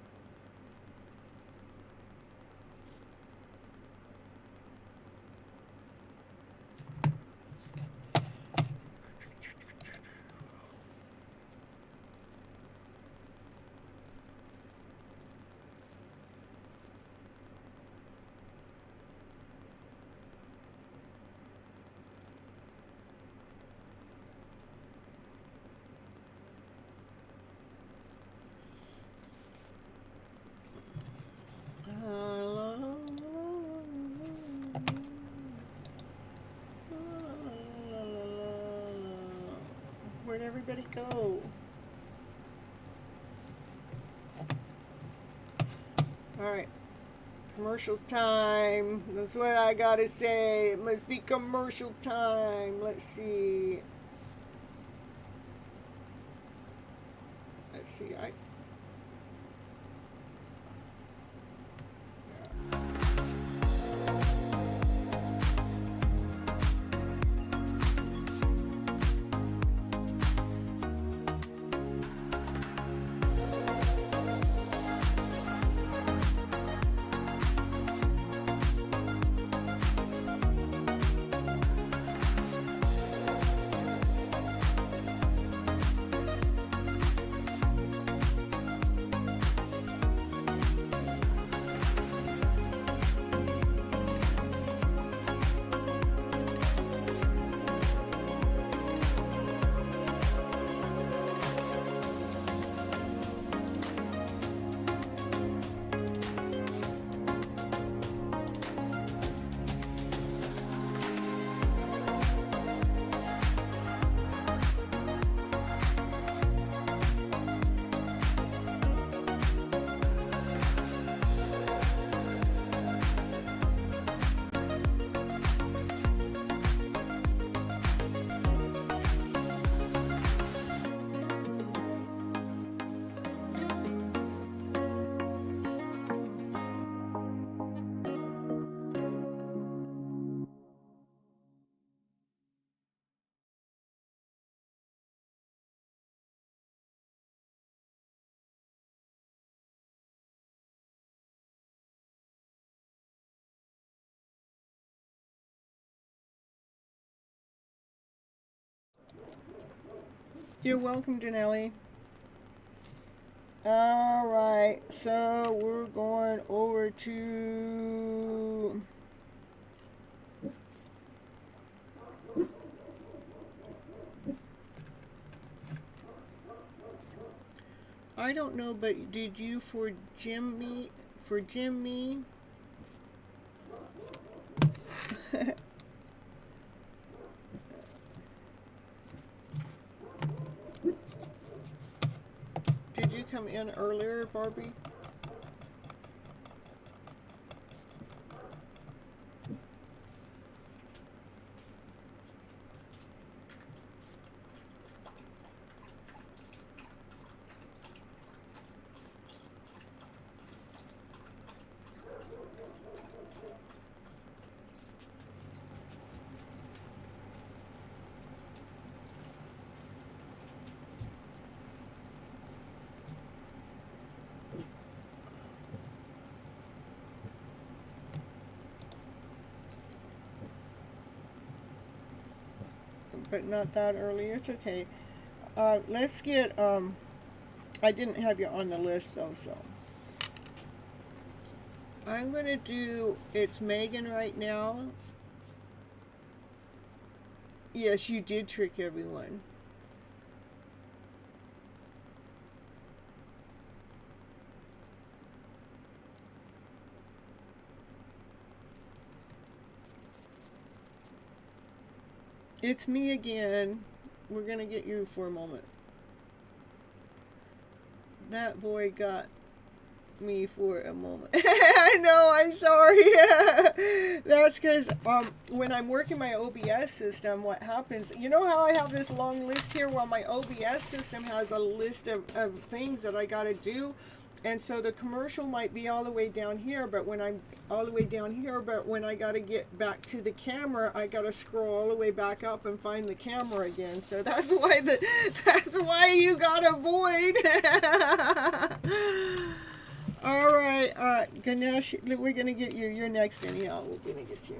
Where'd everybody go? Alright. Commercial time. That's what I gotta say. It must be commercial time. Let's see. Let's see. You're welcome, Janelle. Alright, so we're going over to I don't know, but did you for Jimmy Did you come in earlier, Barbie? But not that early. It's okay. Let's get, I didn't have you on the list though, so. I'm going to do, it's Megan right now. Yes, you did trick everyone. It's me again. We're going to get you for a moment. That boy got me for a moment. I know, I'm sorry. That's because when I'm working my OBS system, what happens, you know how I have this long list here? Well, my OBS system has a list of things that I got to do. And so the commercial might be all the way down here, but when I'm all the way down here, but when I got to get back to the camera, I got to scroll all the way back up and find the camera again. So that's why you got a void. All right, Ganesh, we're going to get you. You're next anyhow. We're going to get you.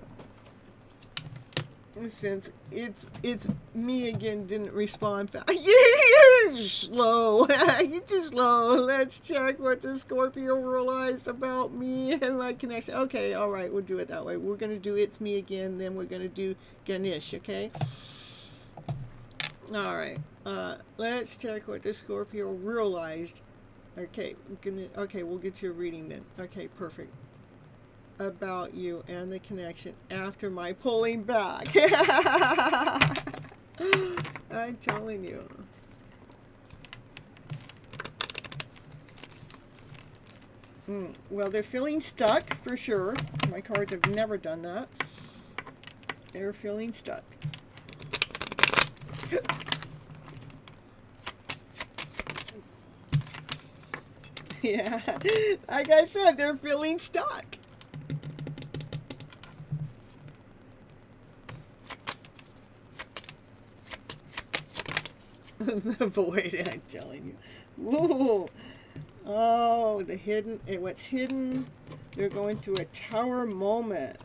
Since it's me again, didn't respond fast. You're slow. You're too slow. Let's check what the Scorpio realized about me and my connection. Okay, all right, we'll do it that way. We're going to do it's me again, then we're going to do Ganesh, okay? All right, let's check what the Scorpio realized. Okay, we'll get you a reading then. Okay, perfect. About you and the connection after my pulling back. I'm telling you. Well, they're feeling stuck for sure. My cards have never done that. They're feeling stuck. Yeah, like I said, they're feeling stuck. The void, I'm telling you. Ooh. Oh, the hidden, and what's hidden, they're going through a tower moment.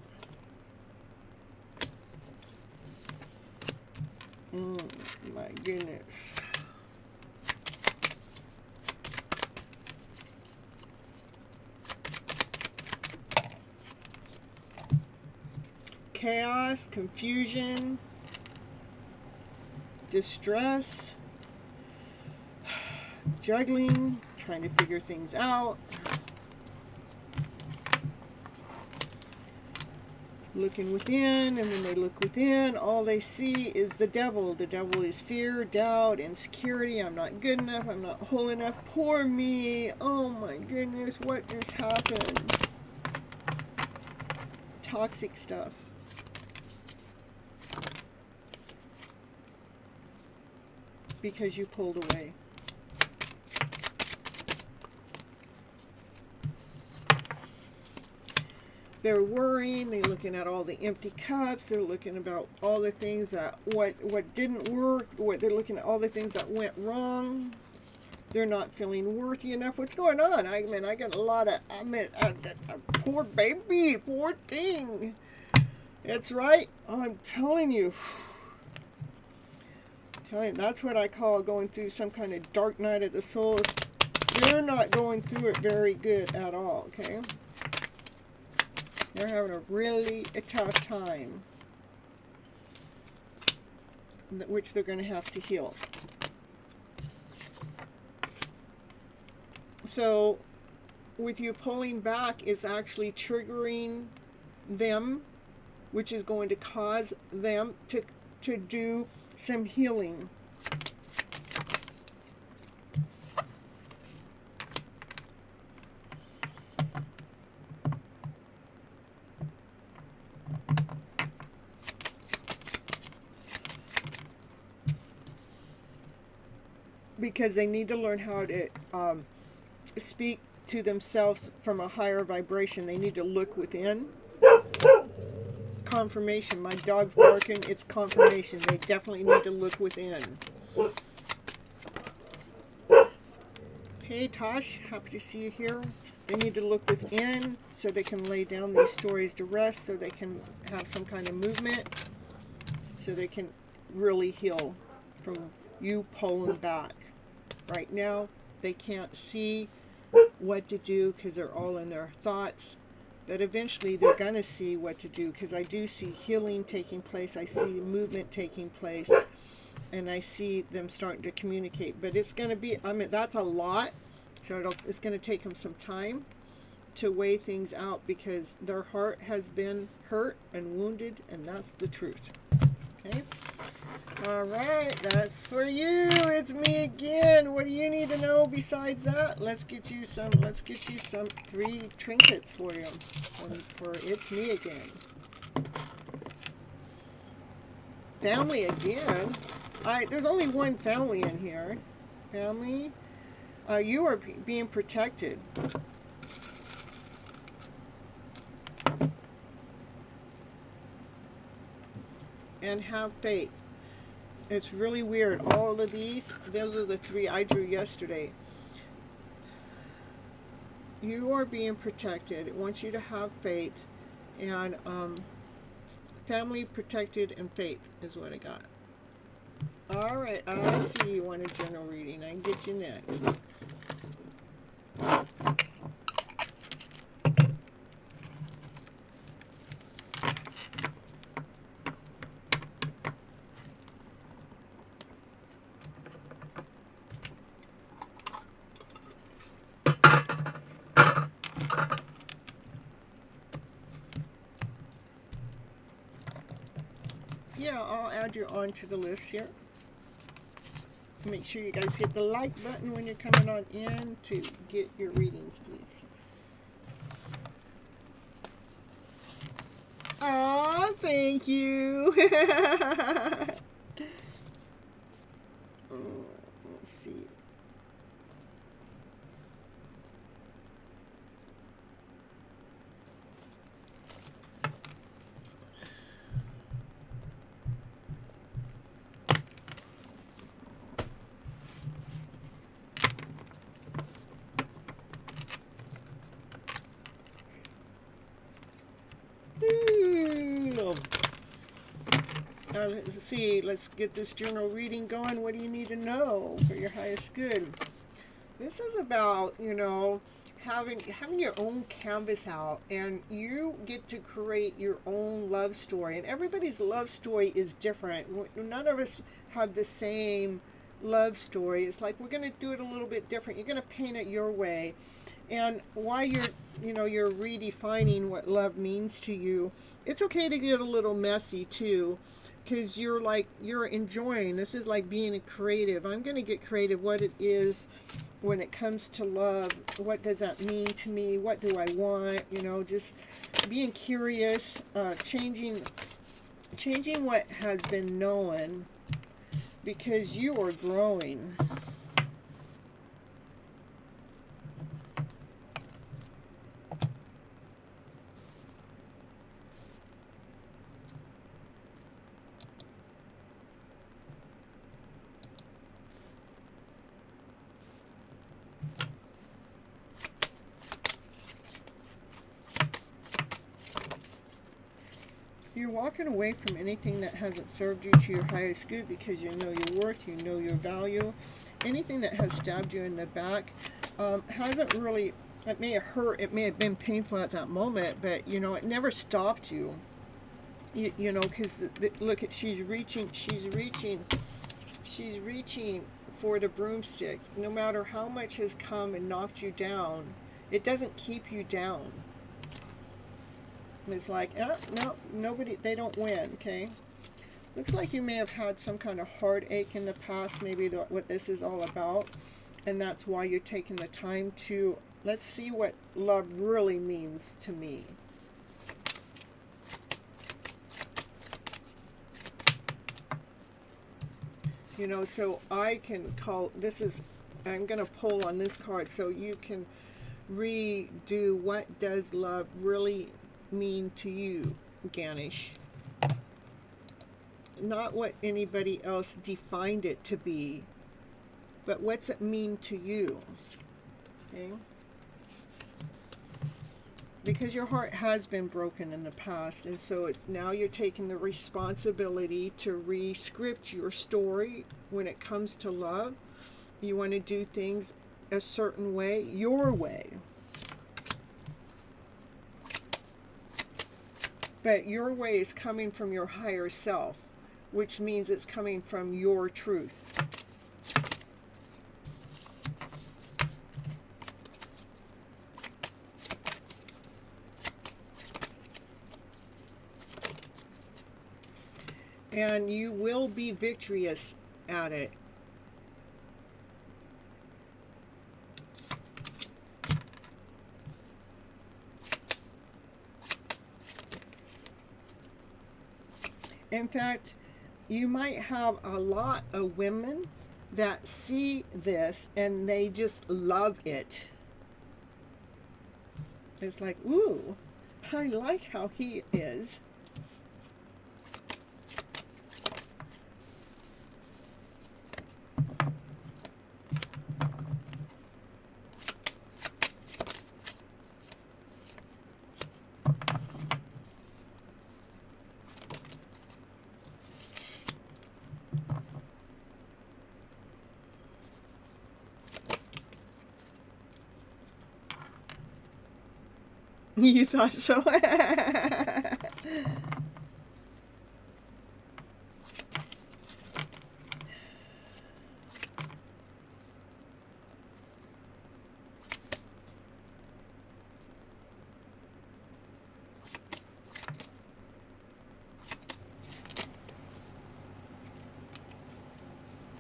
My goodness. Chaos, confusion, distress, juggling, trying to figure things out, looking within, and when they look within, all they see is the devil. The devil is fear, doubt, insecurity. I'm not good enough. I'm not whole enough. Poor me. Oh my goodness, what just happened? Toxic stuff. Because you pulled away. They're worrying, they're looking at all the empty cups, they're looking about all the things that, what didn't work, they're looking at all the things that went wrong. They're not feeling worthy enough. What's going on? I mean, I got a lot of, poor baby, poor thing. That's right, I'm telling you. That's what I call going through some kind of dark night of the soul. They're not going through it very good at all, okay? They're having a tough time, which they're going to have to heal. So, with you pulling back, it's actually triggering them, which is going to cause them to do some healing. Because they need to learn how to speak to themselves from a higher vibration. They need to look within. Confirmation. My dog's barking. It's confirmation. They definitely need to look within. Hey Tosh, happy to see you here. They need to look within so they can lay down these stories to rest, so they can have some kind of movement, so they can really heal from you pulling back. Right now, they can't see what to do because they're all in their thoughts. But eventually, they're going to see what to do, because I do see healing taking place. I see movement taking place. And I see them starting to communicate. But it's going to be, I mean, that's a lot. So it's going to take them some time to weigh things out, because their heart has been hurt and wounded. And that's the truth. Okay? All right, that's for you. It's me again. What do you need to know besides that? Let's get you some 3 trinkets for you. For it's me again. Family again. There's only one family in here. Family. You are being protected. And have faith. It's really weird. All of those are the 3 I drew yesterday. You are being protected. It wants you to have faith. And family protected and faith is what I got. Alright, I see you want a general reading. I can get you next. add you onto the list here. Make sure you guys hit the like button when you're coming on in to get your readings, please. Aw, thank you. Let's see. Let's see, let's get this journal reading going. What do you need to know for your highest good? This is about, you know, having your own canvas out, and you get to create your own love story. And everybody's love story is different. None of us have the same love story. It's like we're going to do it a little bit different. You're going to paint it your way. And while you're redefining what love means to you, it's okay to get a little messy too, because you're enjoying. This is like being a creative. I'm going to get creative. What it is when it comes to love. What does that mean to me? What do I want? You know, just being curious, changing what has been known, because you are growing. You're walking away from anything that hasn't served you to your highest good, because you know your worth, you know your value. Anything that has stabbed you in the back hasn't really, it may have hurt, it may have been painful at that moment, but you know, it never stopped you. You know, because look at, she's reaching for the broomstick. No matter how much has come and knocked you down, it doesn't keep you down. It's like, no, nobody, they don't win, okay? Looks like you may have had some kind of heartache in the past, maybe what this is all about. And that's why you're taking the time to, let's see what love really means to me. You know, so I can call, I'm going to pull on this card so you can redo what does love really mean to you, Ganesh. Not what anybody else defined it to be, but what's it mean to you, okay? Because your heart has been broken in the past, and so it's now you're taking the responsibility to re-script your story when it comes to love. You want to do things a certain way, your way. But your way is coming from your higher self, which means it's coming from your truth. And you will be victorious at it. In fact, you might have a lot of women that see this and they just love it. It's like, ooh, I like how he is. You thought so?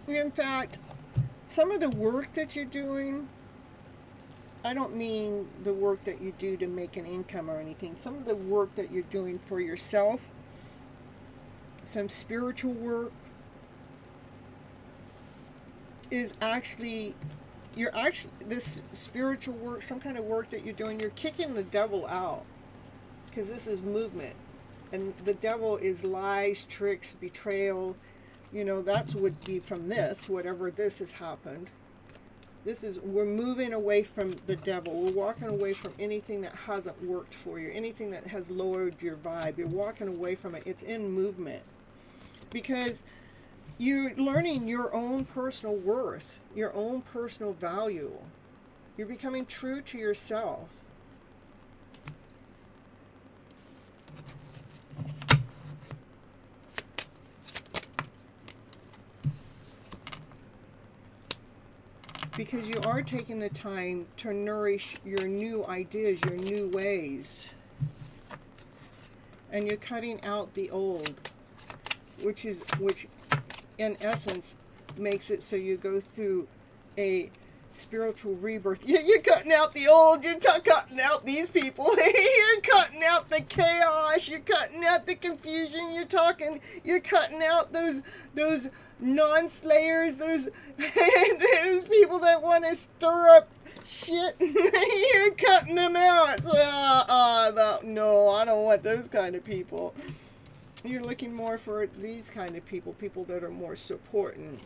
In fact, some of the work that you're doing, I don't mean the work that you do to make an income or anything. Some of the work that you're doing for yourself, some spiritual work, is actually, this spiritual work, some kind of work that you're doing, you're kicking the devil out. Because this is movement. And the devil is lies, tricks, betrayal. You know, that would be from this, whatever this has happened. We're moving away from the devil. We're walking away from anything that hasn't worked for you, anything that has lowered your vibe. You're walking away from it. It's in movement. Because you're learning your own personal worth, your own personal value. You're becoming true to yourself. Because you are taking the time to nourish your new ideas, your new ways. And you're cutting out the old, which in essence makes it so you go through a spiritual rebirth. You're cutting out the old, you're cutting out these people, you're cutting out the chaos, you're cutting out the confusion, you're cutting out those non-slayers, those people that want to stir up shit. You're cutting them out. No, I don't want those kind of people. You're looking more for these kind of people that are more supporting,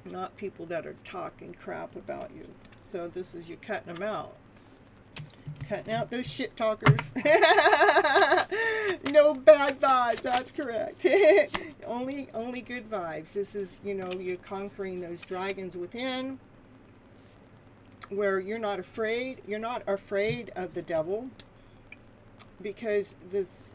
not people that are talking crap about you. So this is you cutting them out. Cutting out those shit talkers. No bad vibes, that's correct. only good vibes. This is, you're conquering those dragons within, where you're not afraid of the devil, because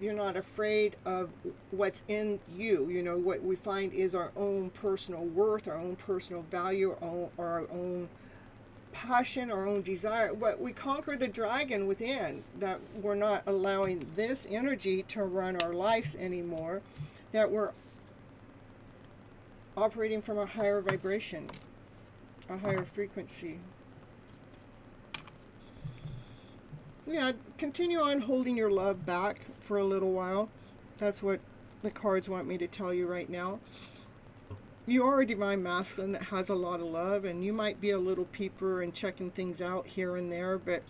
you're not afraid of what's in you. What we find is our own personal worth, our own personal value, our own passion, our own desire. But we conquer the dragon within, that we're not allowing this energy to run our lives anymore, that we're operating from a higher vibration, a higher frequency. Yeah, continue on holding your love back for a little while. That's what the cards want me to tell you right now. You are a divine masculine that has a lot of love, and you might be a little peeper and checking things out here and there, but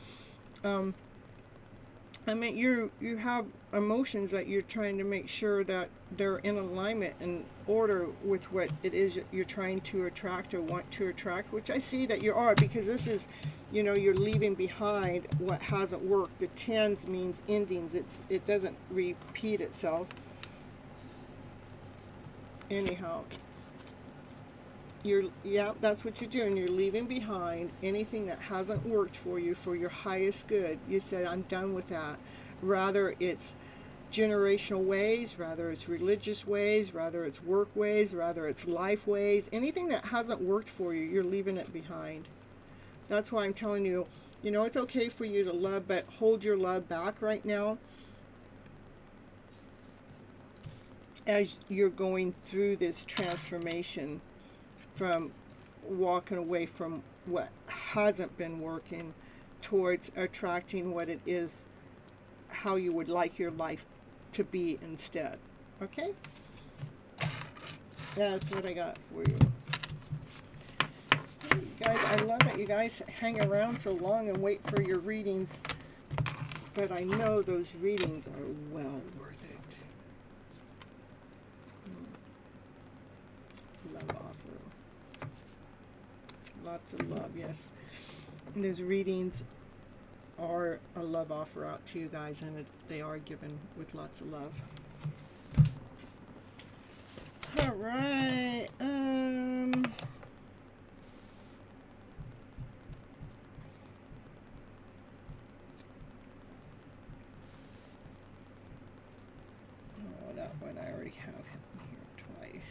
you have emotions that you're trying to make sure that they're in alignment and order with what it is you're trying to attract or want to attract, which I see that you are, because this is, you're leaving behind what hasn't worked. The tens means endings. It doesn't repeat itself. Anyhow, that's what you're doing. You're leaving behind anything that hasn't worked for you for your highest good. You said, I'm done with that. Rather it's generational ways, rather it's religious ways, rather it's work ways, rather it's life ways. Anything that hasn't worked for you, you're leaving it behind. That's why I'm telling you, it's okay for you to love, but hold your love back right now as you're going through this transformation from walking away from what hasn't been working towards attracting what it is, how you would like your life to be instead. Okay? That's what I got for you. Guys, I love that you guys hang around so long and wait for your readings, but I know those readings are well worth it. Love offer. Lots of love, yes. And those readings are a love offer out to you guys, and they are given with lots of love. All right. That one I already have here twice.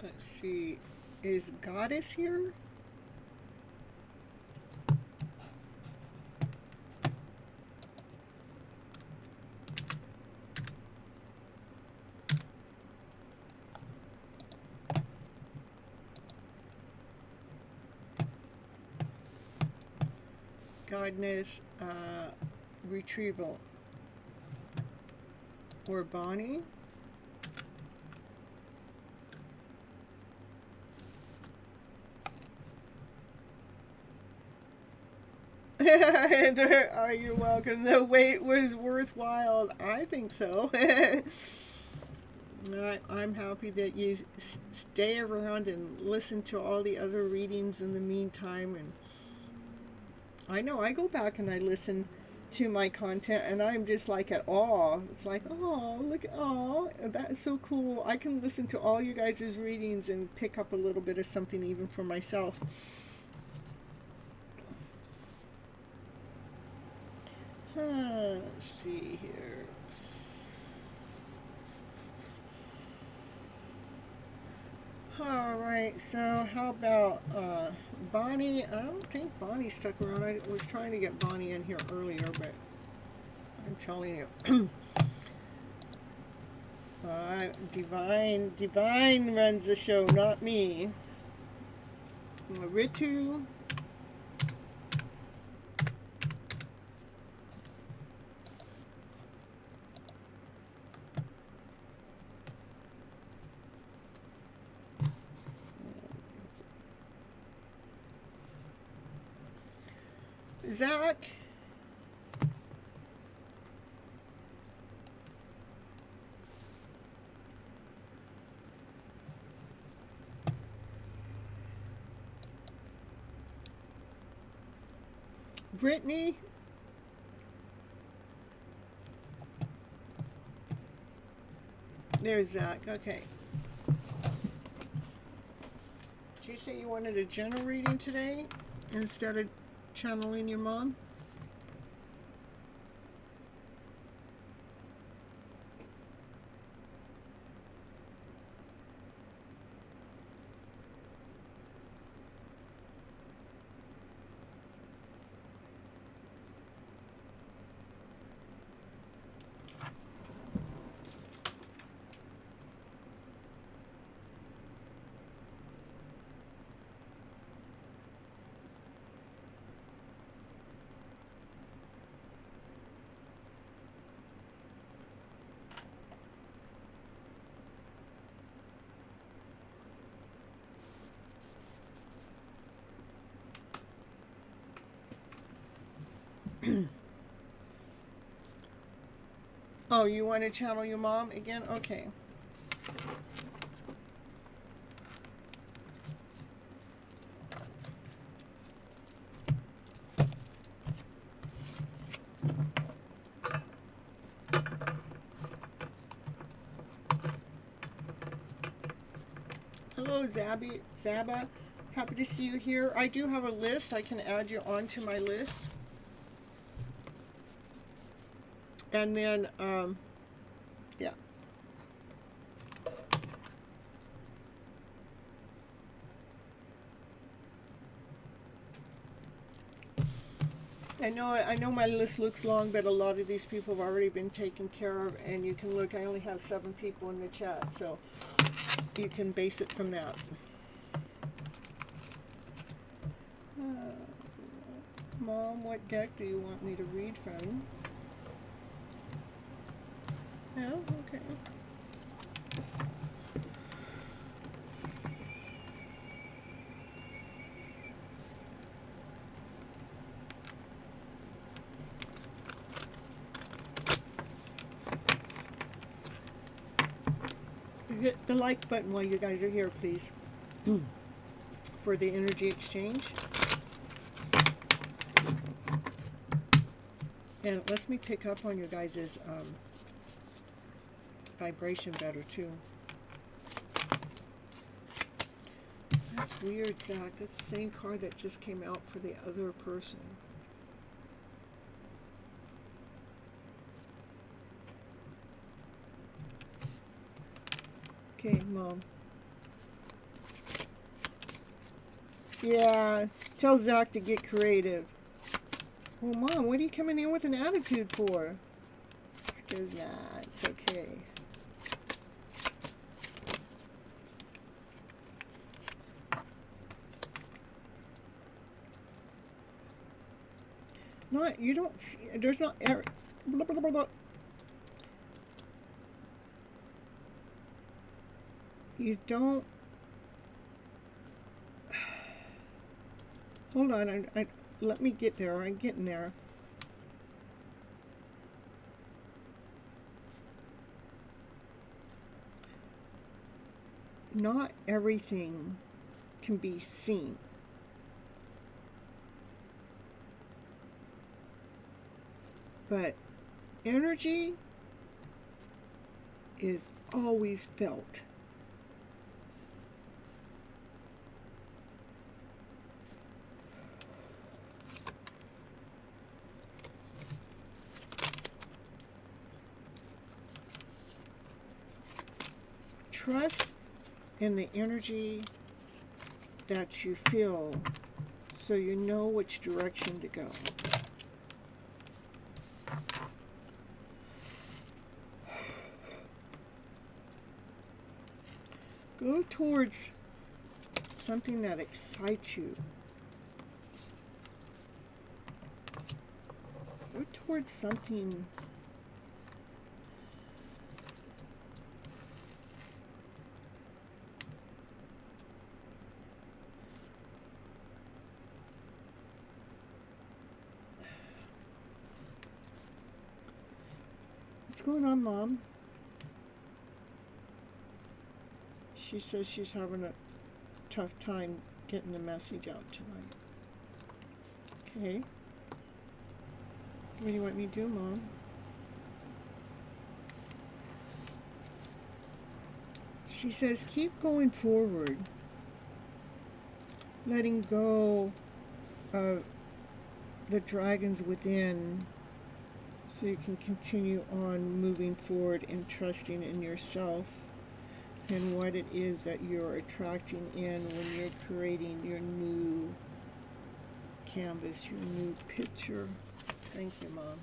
Let's see, is Goddess here? sadness, retrieval. Or Bonnie. You're welcome. The wait was worthwhile. I think so. I'm happy that you stay around and listen to all the other readings in the meantime. And I know I go back and I listen to my content and I'm just like at awe. It's like, oh, look, oh, that's so cool. I can listen to all you guys' readings and pick up a little bit of something even for myself. Let's see here. Alright, so how about Bonnie? I don't think Bonnie stuck around. I was trying to get Bonnie in here earlier, but I'm telling you. Divine runs the show, not me. Ritu. Zach. Brittany. There's Zach. Okay. Did you say you wanted a general reading today instead of channeling your mom? Oh, you want to channel your mom again? Okay. Hello, Zaba. Happy to see you here. I do have a list. I can add you onto my list. And then, yeah. I know my list looks long, but a lot of these people have already been taken care of, and you can look, I only have 7 people in the chat, so you can base it from that. Mom, what deck do you want me to read from? Yeah, okay. Hit the like button while you guys are here, please, for the energy exchange. And it lets me pick up on your guys' vibration better too. That's weird, Zach. That's the same card that just came out for the other person. Okay, Mom. Yeah, tell Zach to get creative. Well, Mom, what are you coming in with an attitude for? Because, nah, it's okay. not, you don't see, there's not, blah, blah, blah, blah. You don't, hold on, let me get there, I'm getting there. Not everything can be seen. But energy is always felt. Trust in the energy that you feel so you know which direction to go. Go towards something that excites you. Go towards something What's going on, Mom? She says she's having a tough time getting the message out tonight. Okay. What do you want me to do, Mom? She says keep going forward. Letting go of the dragons within so you can continue on moving forward and trusting in yourself and what it is that you're attracting in when you're creating your new canvas, your new picture. Thank you, Mom.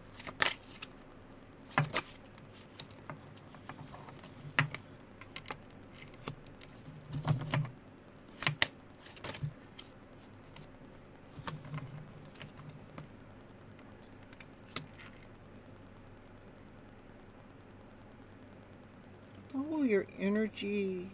Follow your energy.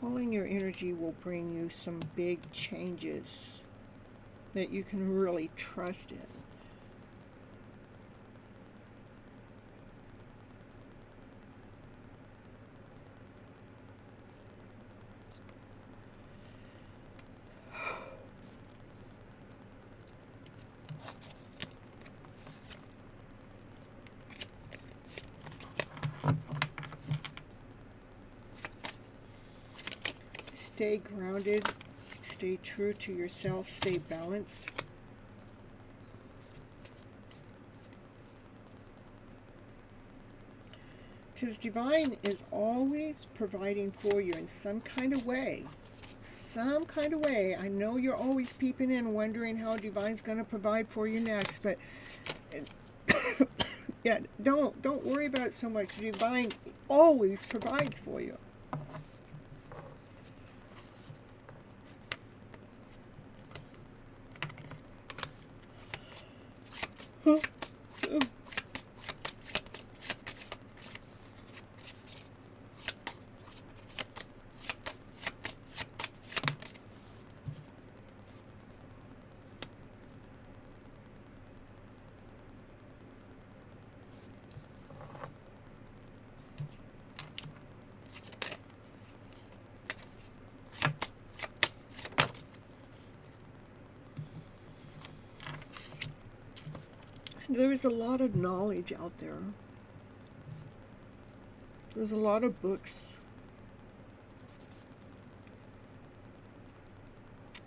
Following your energy will bring you some big changes that you can really trust in. Stay grounded, stay true to yourself, stay balanced. Because Divine is always providing for you in some kind of way. Some kind of way. I know you're always peeping in, wondering how Divine's going to provide for you next, but yeah, don't worry about it so much. Divine always provides for you. There's a lot of knowledge out there. There's a lot of books.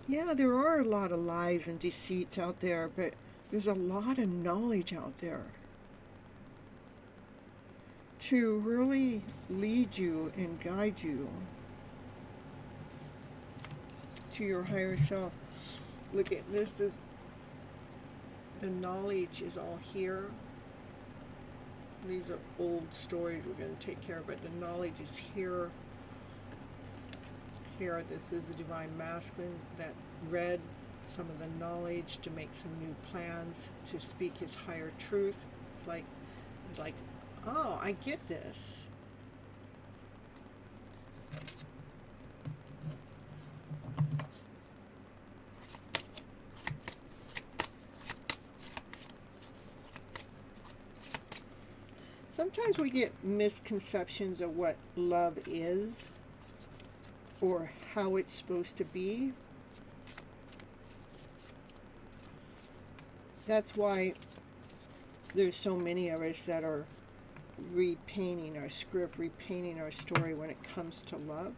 Yeah, there are a lot of lies and deceits out there, but there's a lot of knowledge out there to really lead you and guide you to your higher self. Look at this, is the knowledge is all here. These are old stories we're going to take care of, but the knowledge is here. Here, this is the Divine Masculine that read some of the knowledge to make some new plans, to speak his higher truth. It's like, oh, I get this. Sometimes we get misconceptions of what love is or how it's supposed to be. That's why there's so many of us that are repainting our script, repainting our story when it comes to love.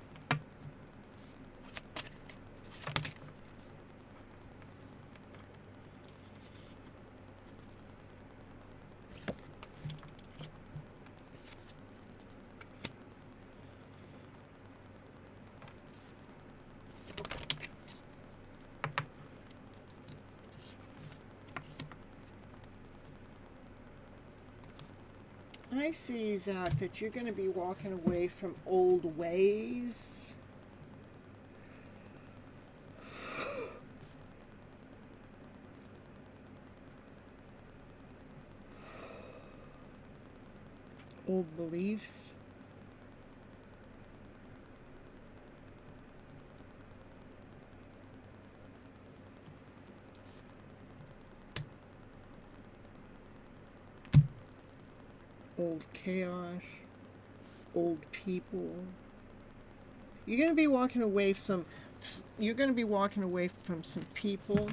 I see, Zach, that you're going to be walking away from old ways. Old beliefs. Old chaos, old people. You're going to be walking away from some people.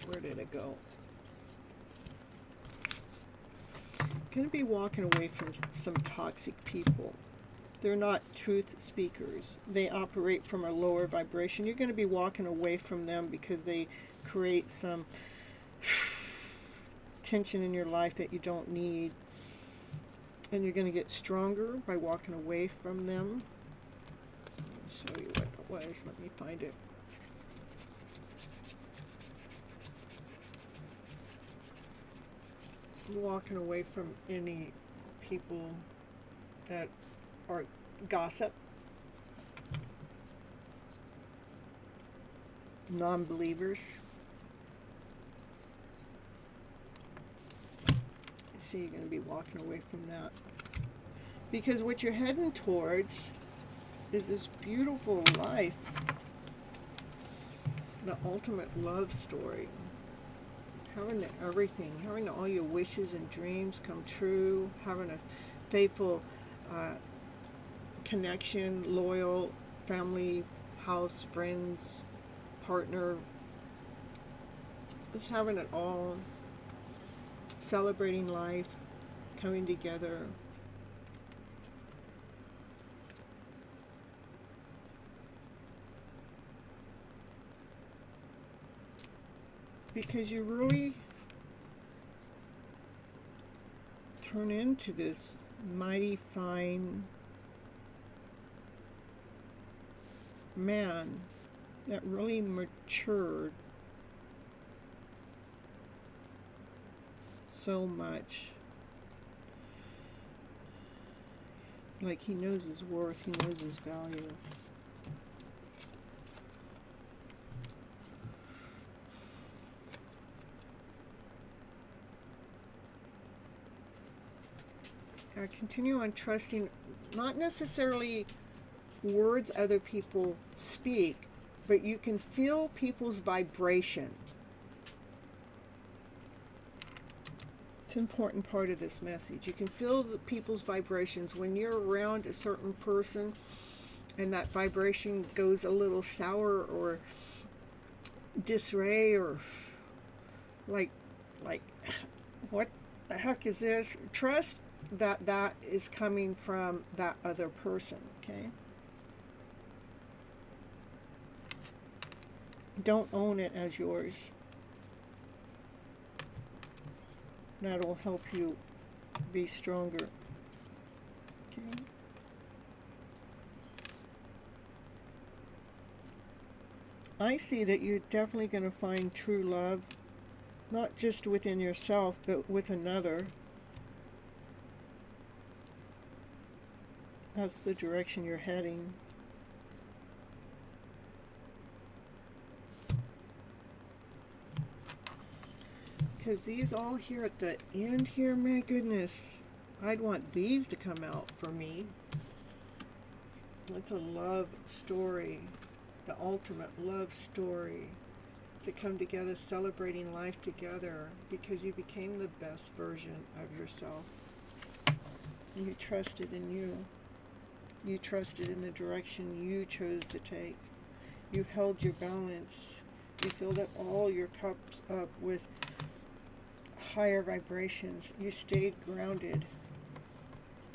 Where did it go? Going to be walking away from some toxic people. They're not truth speakers. They operate from a lower vibration. You're going to be walking away from them because they create some tension in your life that you don't need, and you're going to get stronger by walking away from them. I'll show you what it was. Let me find it. Walking away from any people that are gossip, non-believers. So you're going to be walking away from that, because what you're heading towards is this beautiful life, the ultimate love story, having everything, having all your wishes and dreams come true, having a faithful connection, loyal family, house, friends, partner, just having it all. Celebrating life, coming together. Because you really turn into this mighty fine man that really matured so much. Like he knows his worth, he knows his value. I continue on trusting not necessarily words other people speak, but you can feel people's vibration. It's an important part of this message. You can feel the people's vibrations when you're around a certain person and that vibration goes a little sour or disarray or like what the heck is this? Trust that that is coming from that other person, okay? Don't own it as yours. That'll help you be stronger. Okay. I see that you're definitely going to find true love, not just within yourself, but with another. That's the direction you're heading. Because these all here at the end here, my goodness, I'd want these to come out for me. It's a love story, the ultimate love story, to come together celebrating life together because you became the best version of yourself. And you trusted in you. You trusted in the direction you chose to take. You held your balance. You filled up all your cups up with higher vibrations. You stayed grounded.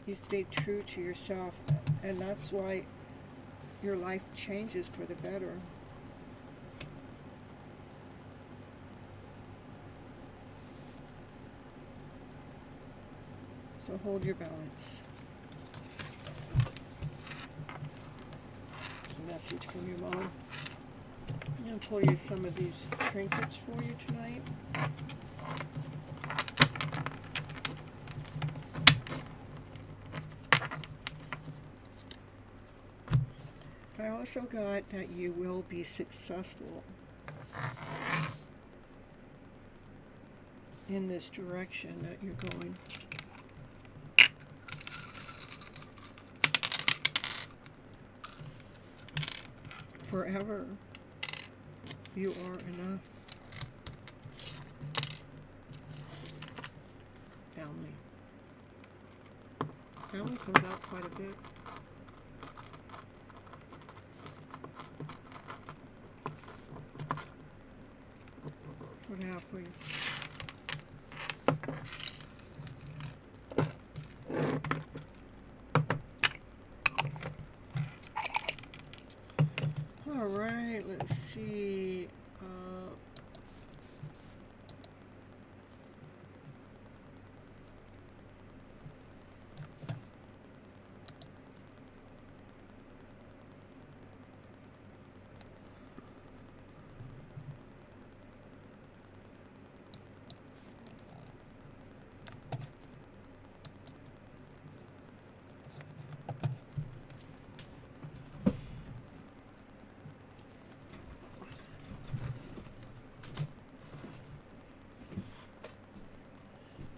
You stayed true to yourself. And that's why your life changes for the better. So hold your balance. It's a message from your mom. I'm going to pull you some of these trinkets for you tonight. I also got that you will be successful in this direction that you're going. Forever, you are enough. Family. Family comes out quite a bit. What have we? All right, let's see.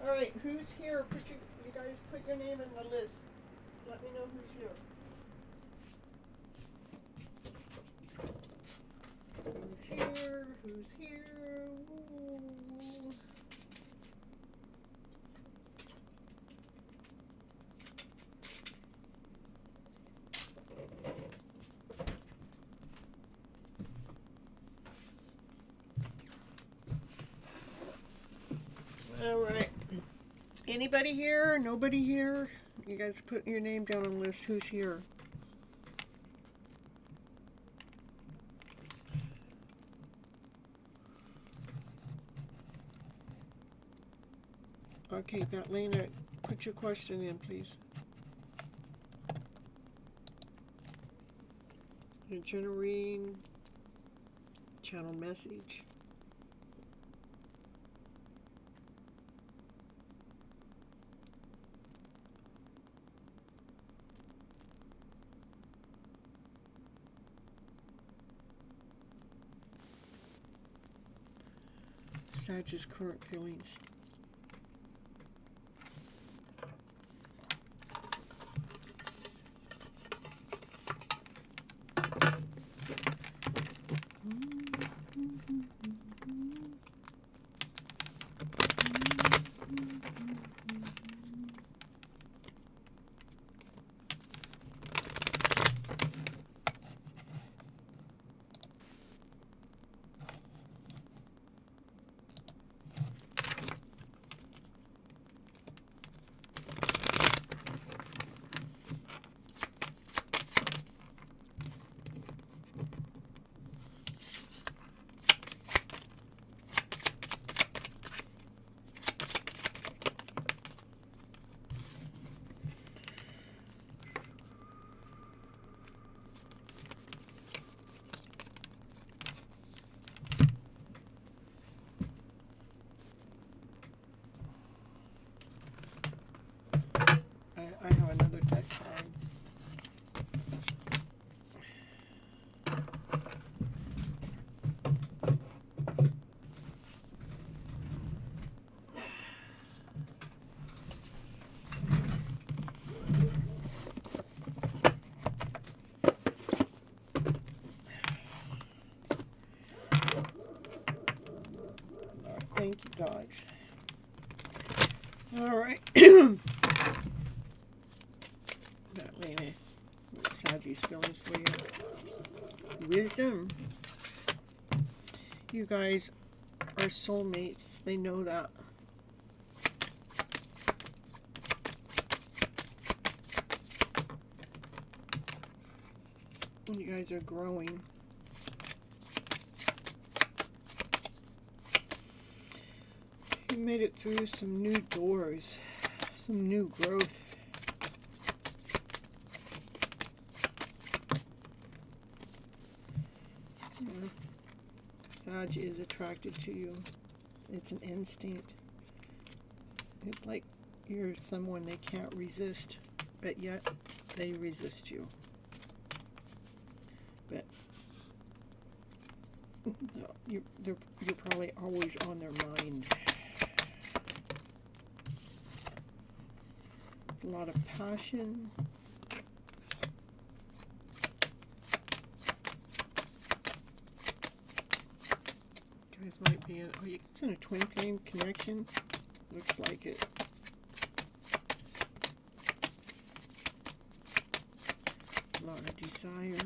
All right, who's here? You guys put your name in the list. Let me know who's here. Who's here? Who's here? Ooh. All right. Anybody here? Nobody here? You guys put your name down on the list. Who's here? Okay, Batlena, put your question in, please. Your general reading, channel message. Sagittarius current feelings. Thank you, dogs. All right. That Lena, Sagi's feelings for you. Wisdom. You guys are soulmates. They know that. You guys are growing. You made it through some new doors, some new growth. Yeah. Sag is attracted to you. It's an instinct. It's like you're someone they can't resist, but yet they resist you. But no, you're probably always on their mind. A lot of passion. You guys might be in, it's in a twin flame connection. Looks like it. A lot of desire.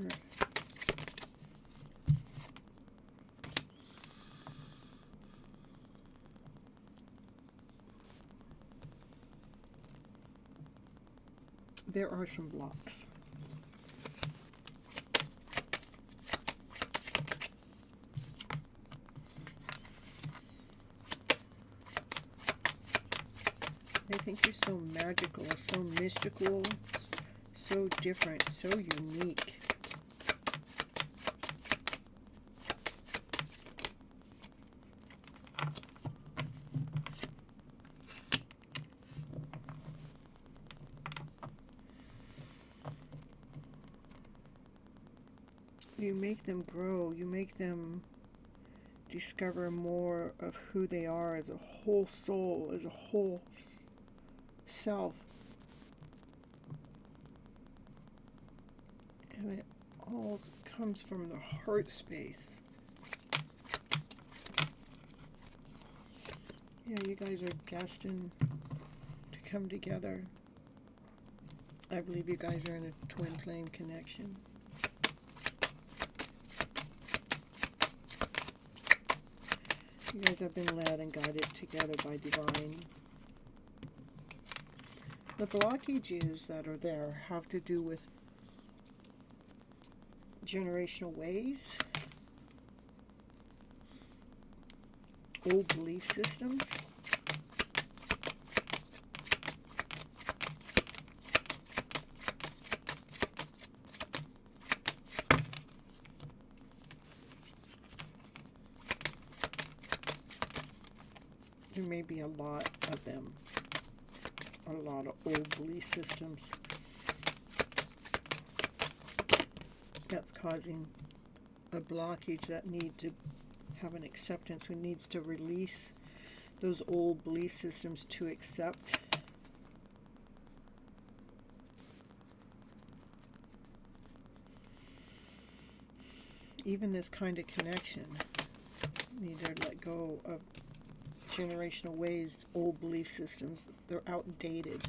There are some blocks. They think you're so magical, so mystical, so different, so unique. You make them grow, you make them discover more of who they are as a whole soul, as a whole self. And it all comes from the heart space. Yeah, you guys are destined to come together. I believe you guys are in a twin flame connection. You guys have been led and guided together by divine. The blockages that are there have to do with generational ways, old belief systems, there may be a lot of them, a lot of old belief systems that's causing a blockage that need to have an acceptance, who needs to release those old belief systems to accept. Even this kind of connection, need to let go of generational ways, old belief systems. They're outdated.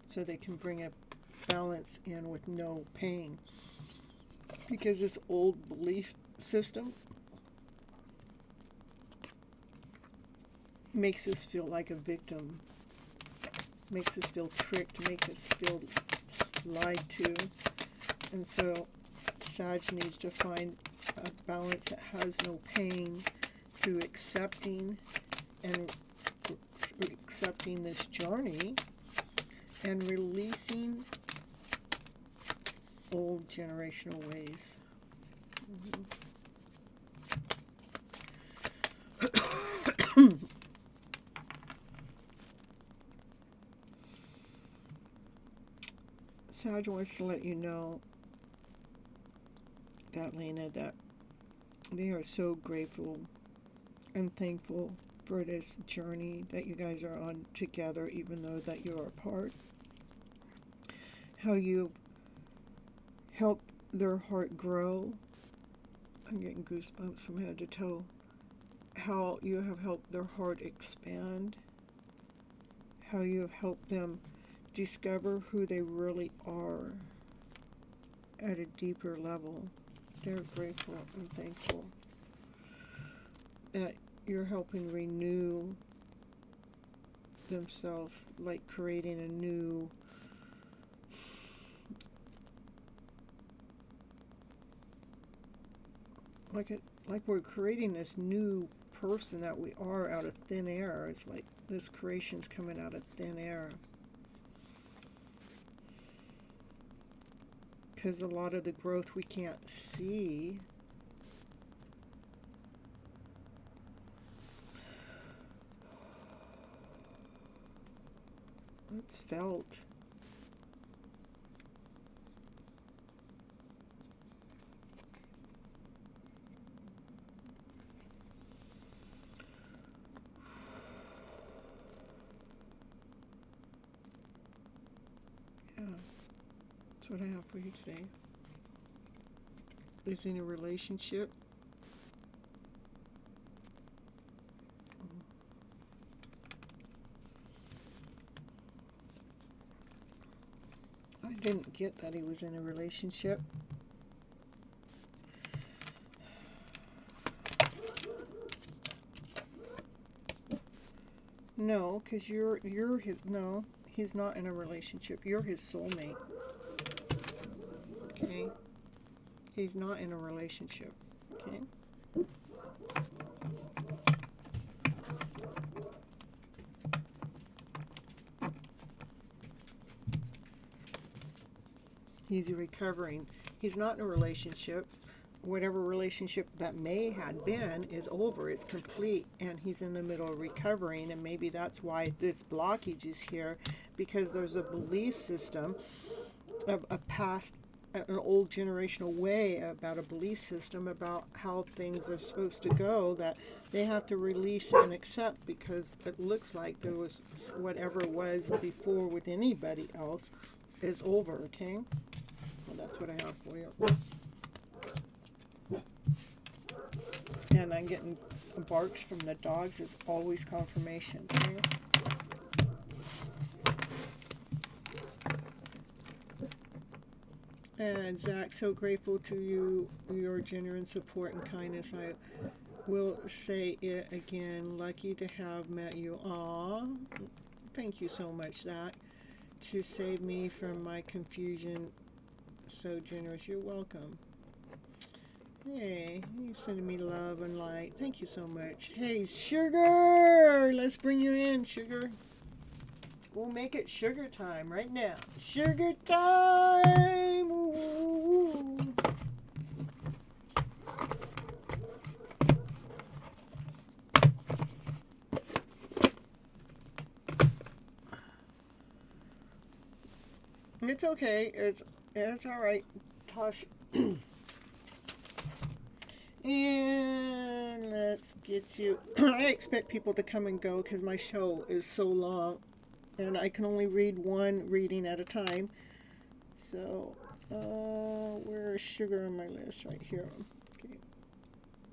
So they can bring a balance in with no pain. Because this old belief system makes us feel like a victim, makes us feel tricked, makes us feel lied to. And so Sag needs to find a balance that has no pain through accepting and accepting this journey and releasing old generational ways. Sag wants to let you know that, Lena, that they are so grateful and thankful for this journey that you guys are on together, even though that you're apart. How you helped their heart grow. I'm getting goosebumps from head to toe. How you have helped their heart expand. How you have helped them discover who they really are at a deeper level. They're grateful and thankful that you're helping renew themselves, like creating a new like we're creating this new person that we are out of thin air. It's like this creation's coming out of thin air. Because a lot of the growth we can't see. It's felt. Yeah, that's what I have for you today. Is in a relationship. I didn't get that he was in a relationship. No, because you're his. No, he's not in a relationship. You're his soulmate. Okay. He's not in a relationship. Okay. He's recovering. He's not in a relationship. Whatever relationship that may have been is over. It's complete, and he's in the middle of recovering, and maybe that's why this blockage is here, because there's a belief system of a past, an old generational way about a belief system about how things are supposed to go that they have to release and accept, because it looks like there was whatever was before with anybody else is over. Okay, well, that's what I have for you. And I'm getting barks from the dogs. It's always confirmation. Okay? And Zach, so grateful to you, your genuine support and kindness. I will say it again. Lucky to have met you. Aw, thank you so much, Zach, to save me from my confusion. So generous. You're welcome. Hey, you're sending me love and light. Thank you so much. Hey, Sugar! Let's bring you in, Sugar. We'll make it sugar time right now. Sugar time! Ooh. It's okay. It's all right, Tosh. And let's get you. I expect people to come and go because my show is so long, and I can only read one reading at a time. So, where is Sugar on my list? Right here. Okay.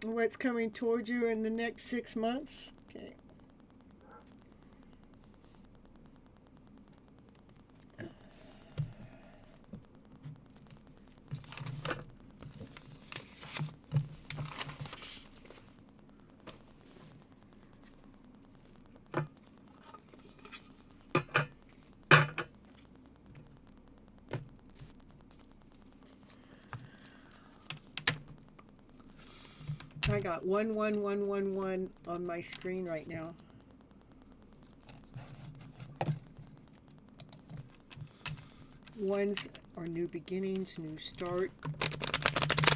What's coming towards you in the next 6 months? Okay. I got 11111 on my screen right now. Ones are new beginnings, new start.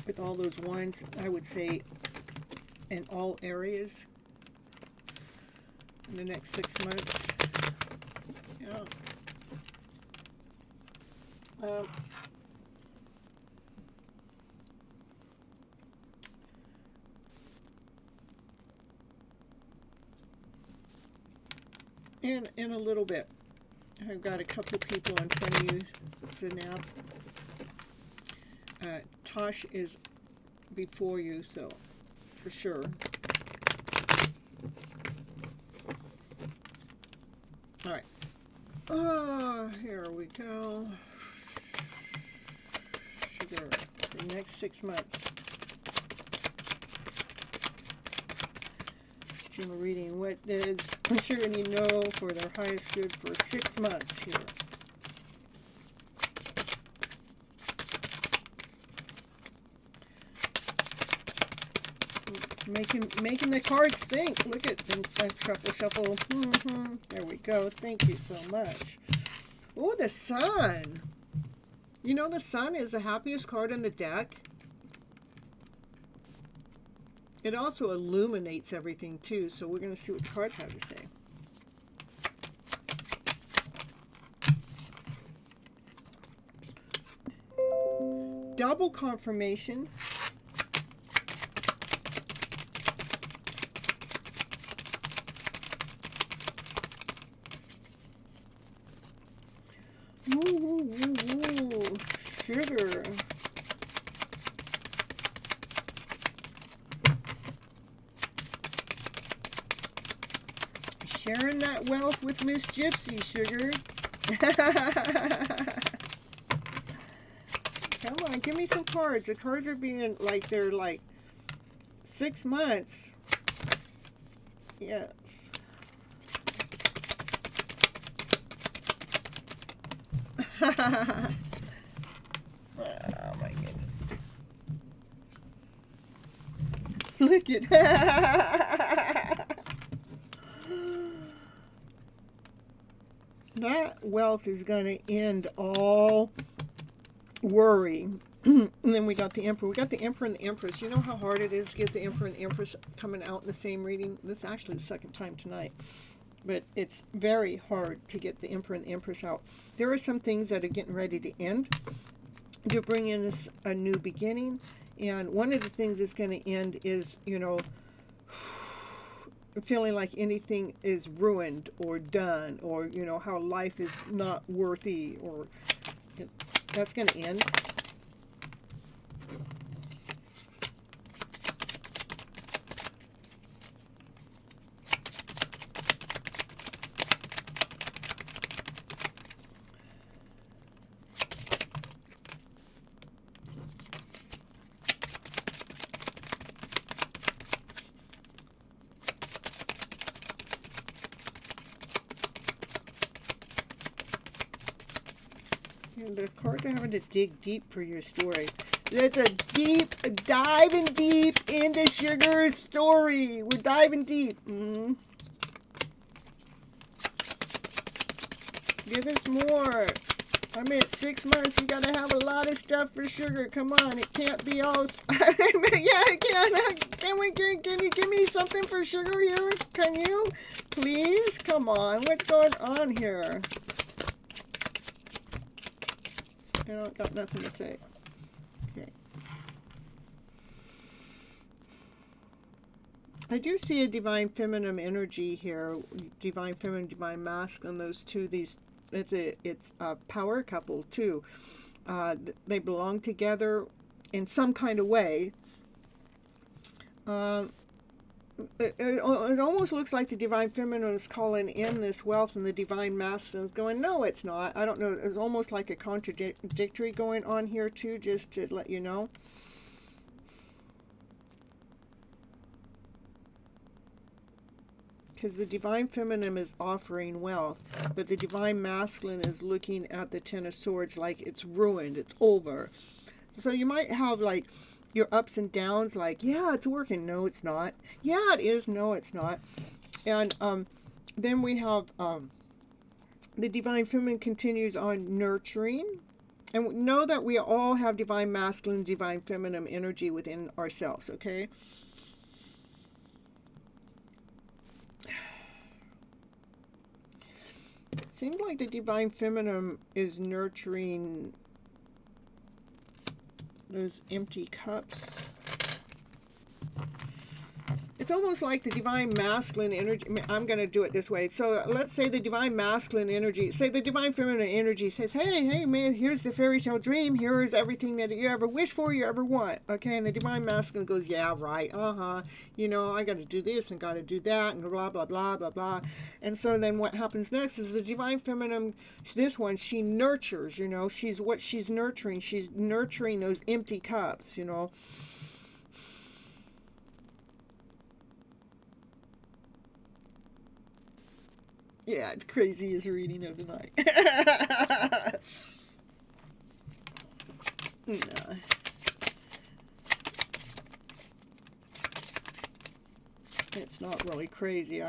With all those ones, I would say in all areas in the next 6 months. Yeah. In a little bit, I've got a couple people in front of you, Zanab. Tosh is before you, so for sure. All right. Here we go. Sugar for the next 6 months. General reading. What does sugar need to know for their highest good for 6 months here? Making the cards think. Look at them. Shuffle. There we go. Thank you so much. Oh, the sun. You know the sun is the happiest card in the deck. It also illuminates everything too. So we're going to see what the cards have to say. Double confirmation. Ooh, sugar. Sharing that wealth with Miss Gypsy, sugar. Come on, give me some cards. The cards are being like, they're like 6 months. Yes. Oh my goodness. Look at that wealth is going to end all worry. And then we got the Emperor. We got the Emperor and the Empress. You know how hard it is to get the Emperor and the Empress coming out in the same reading? This is actually the second time tonight. But it's very hard to get the Emperor and the Empress out. There are some things that are getting ready to end, to bring in a new beginning. And one of the things that's going to end is, you know, feeling like anything is ruined or done, or, you know, how life is not worthy, or that's going to end. The cards are having to dig deep for your story. There's a deep, diving deep into Sugar's story. We're diving deep. Give us more. I mean, 6 months, we got to have a lot of stuff for Sugar. Come on, it can't be all... Yeah, it can. Can you give me something for Sugar here? Can you? Please? Come on, what's going on here? I don't got nothing to say. Okay. I do see a divine feminine energy here. Divine feminine, divine masculine. Those two. It's a power couple too. They belong together in some kind of way. It almost looks like the divine feminine is calling in this wealth, and the divine masculine is going, no, it's not. I don't know. It's almost like a contradictory going on here too, just to let you know. Because the divine feminine is offering wealth, but the divine masculine is looking at the Ten of Swords like it's ruined, it's over. So you might have like your ups and downs, like, yeah, it's working, no, it's not. Yeah, it is, no, it's not. And then we have the divine feminine continues on nurturing. And know that we all have divine masculine, divine feminine energy within ourselves, okay? Seems like the divine feminine is nurturing those empty cups. it's almost like the divine masculine energy. I'm going to do it this way. So let's say the divine masculine energy, say the divine feminine energy says, hey man, here's the fairy tale dream. Here is everything that you ever wish for, you ever want. Okay, and the divine masculine goes, yeah, right, you know, I got to do this and got to do that and blah, blah, blah, blah, blah. And so then what happens next is the divine feminine, this one, she nurtures, you know, she's nurturing. She's nurturing those empty cups, you know. Yeah, it's crazy as reading of the night. Yeah. It's not really crazy. You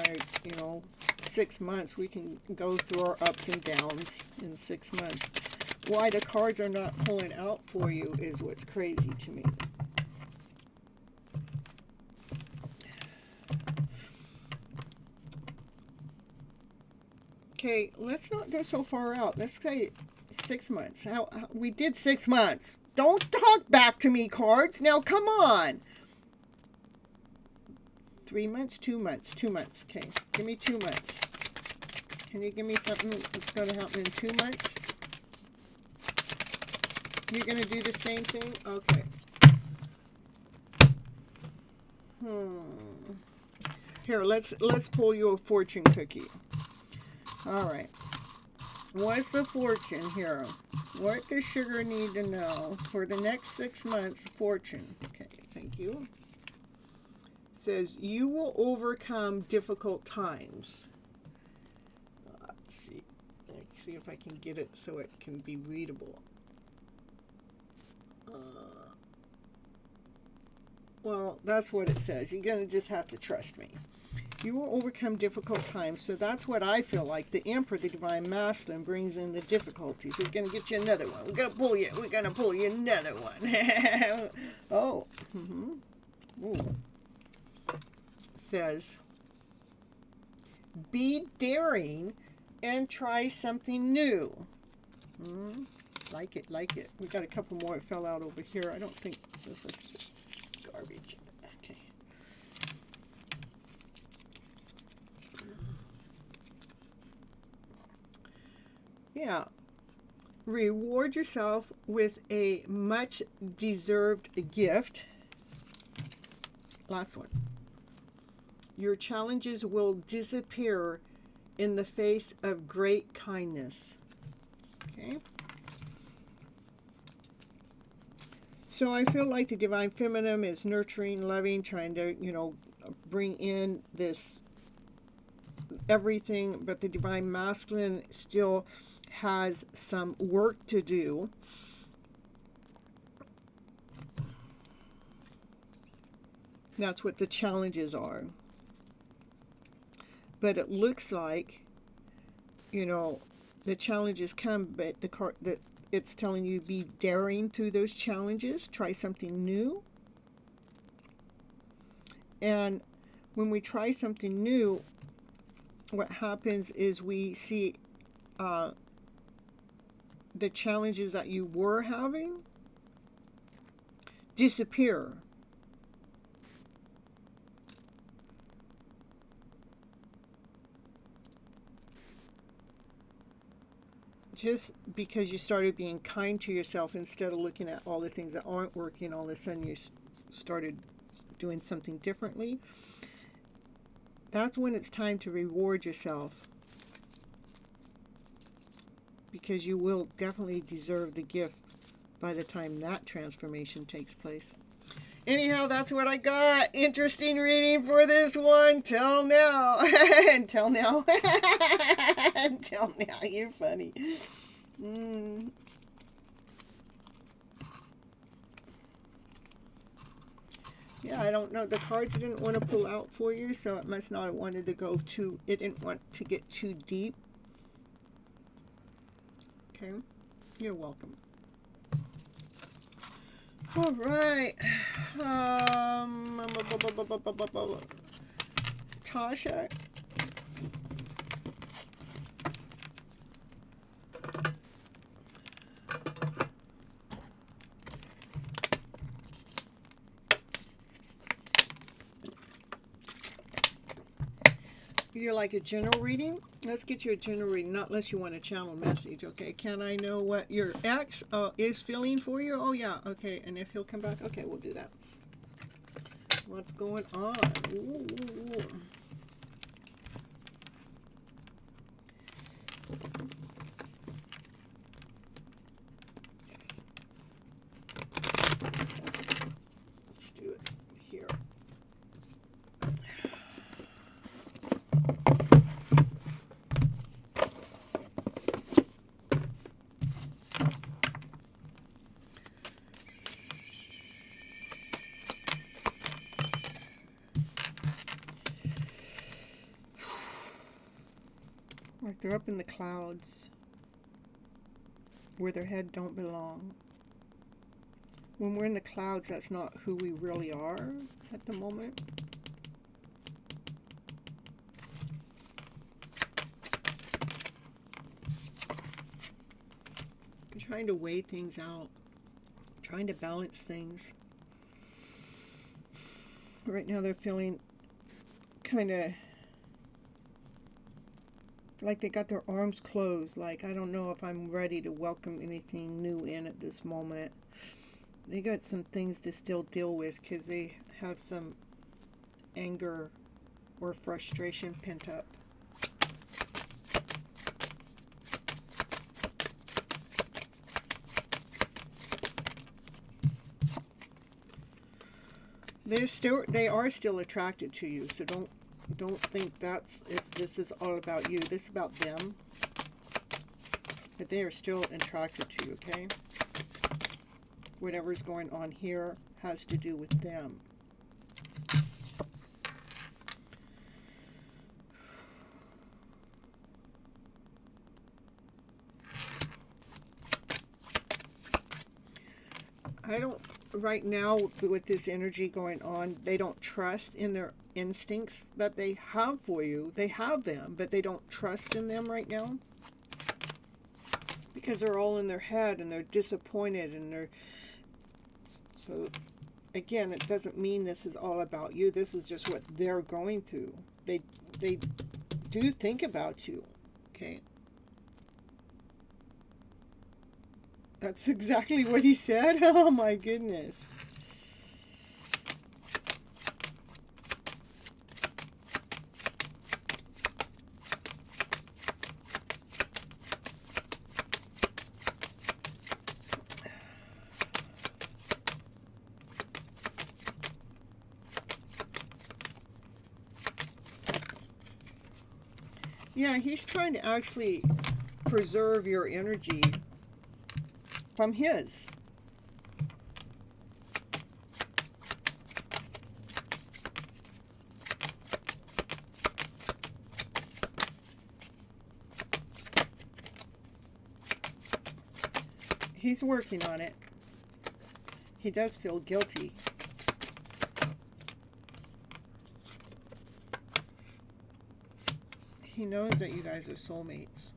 know, 6 months, we can go through our ups and downs in 6 months. Why the cards are not pulling out for you is what's crazy to me. Okay, let's not go so far out. Let's say 6 months. How we did 6 months. Don't talk back to me, cards. Now, come on. 3 months, 2 months, 2 months. Okay, give me 2 months. Can you give me something that's going to happen in 2 months? You're going to do the same thing? Okay. Here, let's pull you a fortune cookie. All right. What's the fortune here? What does Sugar need to know for the next 6 months? Fortune. Okay, thank you. Says you will overcome difficult times. Let's see if I can get it so it can be readable. Well, that's what it says. You're going to just have to trust me. You will overcome difficult times. So that's what I feel like. The Emperor, the divine masculine, brings in the difficulties. We're going to get you another one. We're going to pull you another one. Oh. Ooh. Says, be daring and try something new. Like it. We got a couple more that fell out over here. I don't think this was just garbage. Okay. Yeah. Reward yourself with a much deserved gift. Last one. Your challenges will disappear in the face of great kindness. Okay. So I feel like the divine feminine is nurturing, loving, trying to, you know, bring in this everything, but the divine masculine still has some work to do. That's what the challenges are. But it looks like, you know, the challenges come, but the card that it's telling you be daring through those challenges, try something new. And when we try something new, what happens is we see the challenges that you were having disappear. Just because you started being kind to yourself instead of looking at all the things that aren't working, all of a sudden you started doing something differently. That's when it's time to reward yourself, because you will definitely deserve the gift by the time that transformation takes place. Anyhow, that's what I got. Interesting reading for this one. Till now. Until now. Until now. You're funny. Yeah, I don't know. The cards didn't want to pull out for you, so it must not have wanted to go too... It didn't want to get too deep. Okay. You're welcome. All right. Tasha. You're like a general reading? Let's get you a general reading, not unless you want a channel message, okay? Can I know what your ex is feeling for you? Oh, yeah, okay. And if he'll come back, okay, we'll do that. What's going on? Ooh. Let's do it here. Like they're up in the clouds where their head don't belong. When we're in the clouds, that's not who we really are at the moment. I'm trying to weigh things out, trying to balance things. Right now they're feeling kind of like they got their arms closed, like I don't know if I'm ready to welcome anything new in at this moment. They got some things to still deal with because they have some anger or frustration pent up. They are still attracted to you, so don't think that's if this is all about you. This is about them. But they are still attracted to you, okay? Whatever's going on here has to do with them. I don't, right now with this energy going on, they don't trust in their instincts that they have for you. They have them, but they don't trust in them right now. Because they're all in their head and they're disappointed and they're... So, again, it doesn't mean this is all about you. This is just what they're going through. They do think about you, okay? That's exactly what he said? Oh my goodness. Yeah, he's trying to actually preserve your energy from his. He's working on it. He does feel guilty. He knows that you guys are soulmates.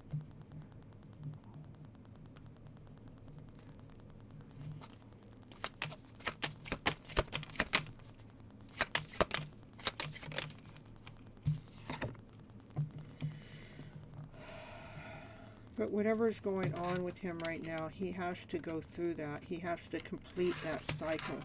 But whatever's going on with him right now, he has to go through that. He has to complete that cycle.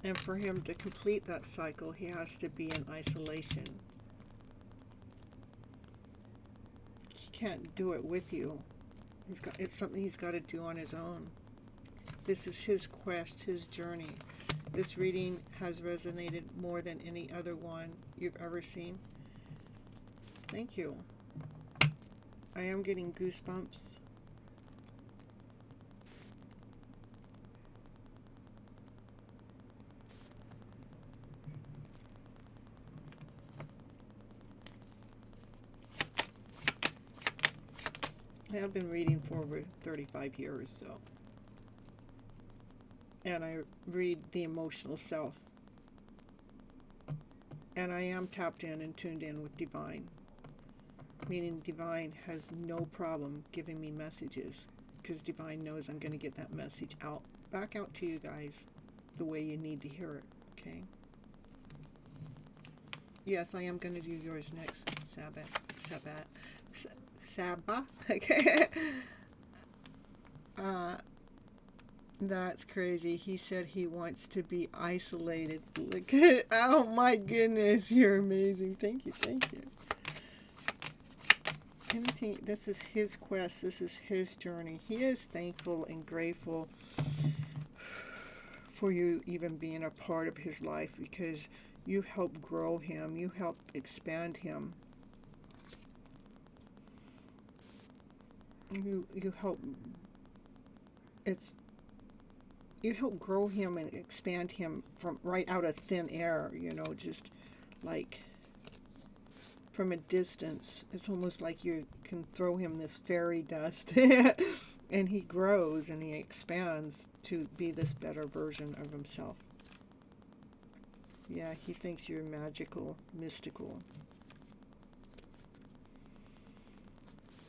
And for him to complete that cycle, he has to be in isolation. He can't do it with you. It's something he's got to do on his own. This is his quest, his journey. This reading has resonated more than any other one you've ever seen. Thank you. I am getting goosebumps. I have been reading for over 35 years, so. And I read the emotional self. And I am tapped in and tuned in with Divine. Meaning Divine has no problem giving me messages. because Divine knows I'm going to get that message out, back out to you guys the way you need to hear it, okay? Yes, I am going to do yours next, Sabbath, okay? That's crazy. He said he wants to be isolated. Look at, oh my goodness, you're amazing. Thank you, thank you. Anything, this is his quest, this is his journey. He is thankful and grateful for you even being a part of his life, because you help grow him, you help expand him. You help, you help grow him and expand him from right out of thin air, you know, just like from a distance. It's almost like you can throw him this fairy dust and he grows and he expands to be this better version of himself. Yeah, he thinks you're magical, mystical.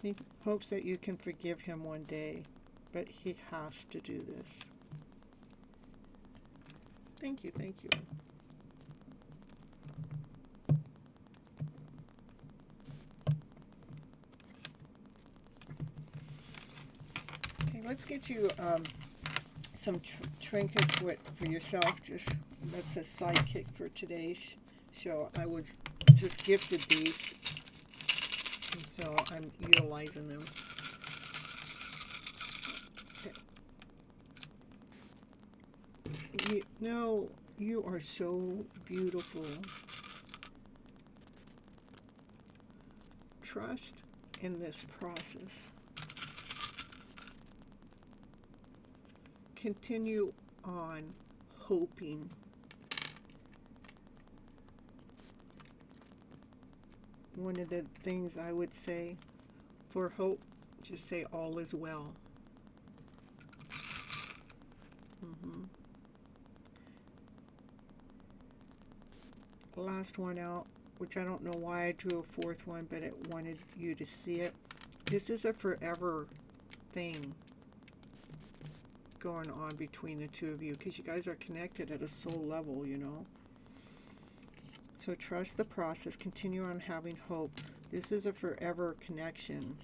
He hopes that you can forgive him one day, but he has to do this. Thank you, thank you. Okay, let's get you some trinkets for yourself. Just that's a sidekick for today's show. I was just gifted these, and so I'm utilizing them. No, you are so beautiful. Trust in this process. Continue on hoping. One of the things I would say for hope, just say all is well. Last one out, which I don't know why I drew a fourth one, but it wanted you to see it. This is a forever thing going on between the two of you, because you guys are connected at a soul level, you know. So trust the process, continue on having hope. This is a forever connection,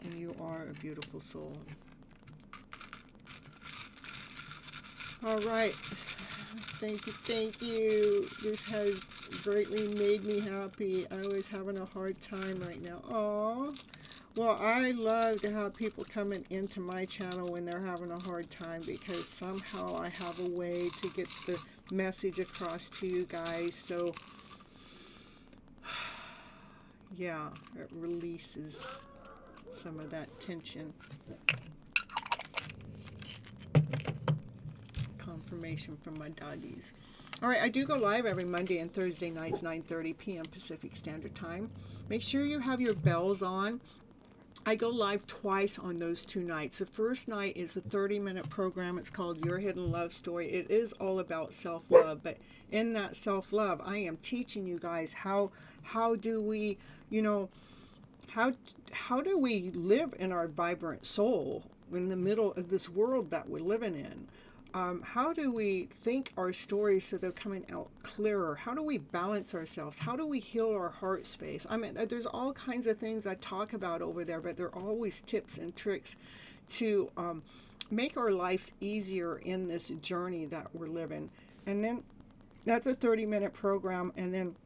and you are a beautiful soul. All right. Thank you. This has greatly made me happy. I was having a hard time right now. Aww. Well, I love to have people coming into my channel when they're having a hard time, because somehow I have a way to get the message across to you guys. So, yeah, it releases some of that tension. Confirmation from my doggies. All right, I do go live every Monday and Thursday nights, 9:30 p.m. Pacific Standard Time. Make sure you have your bells on. I go live twice on those 2 nights. The first night is a 30-minute program. It's called Your Hidden Love Story. It is all about self-love, but in that self-love, I am teaching you guys how do we, you know, how do we live in our vibrant soul in the middle of this world that we're living in? How do we think our stories so they're coming out clearer? How do we balance ourselves? How do we heal our heart space? I mean, there's all kinds of things I talk about over there, but they're always tips and tricks to make our lives easier in this journey that we're living. And then that's a 30-minute program, and then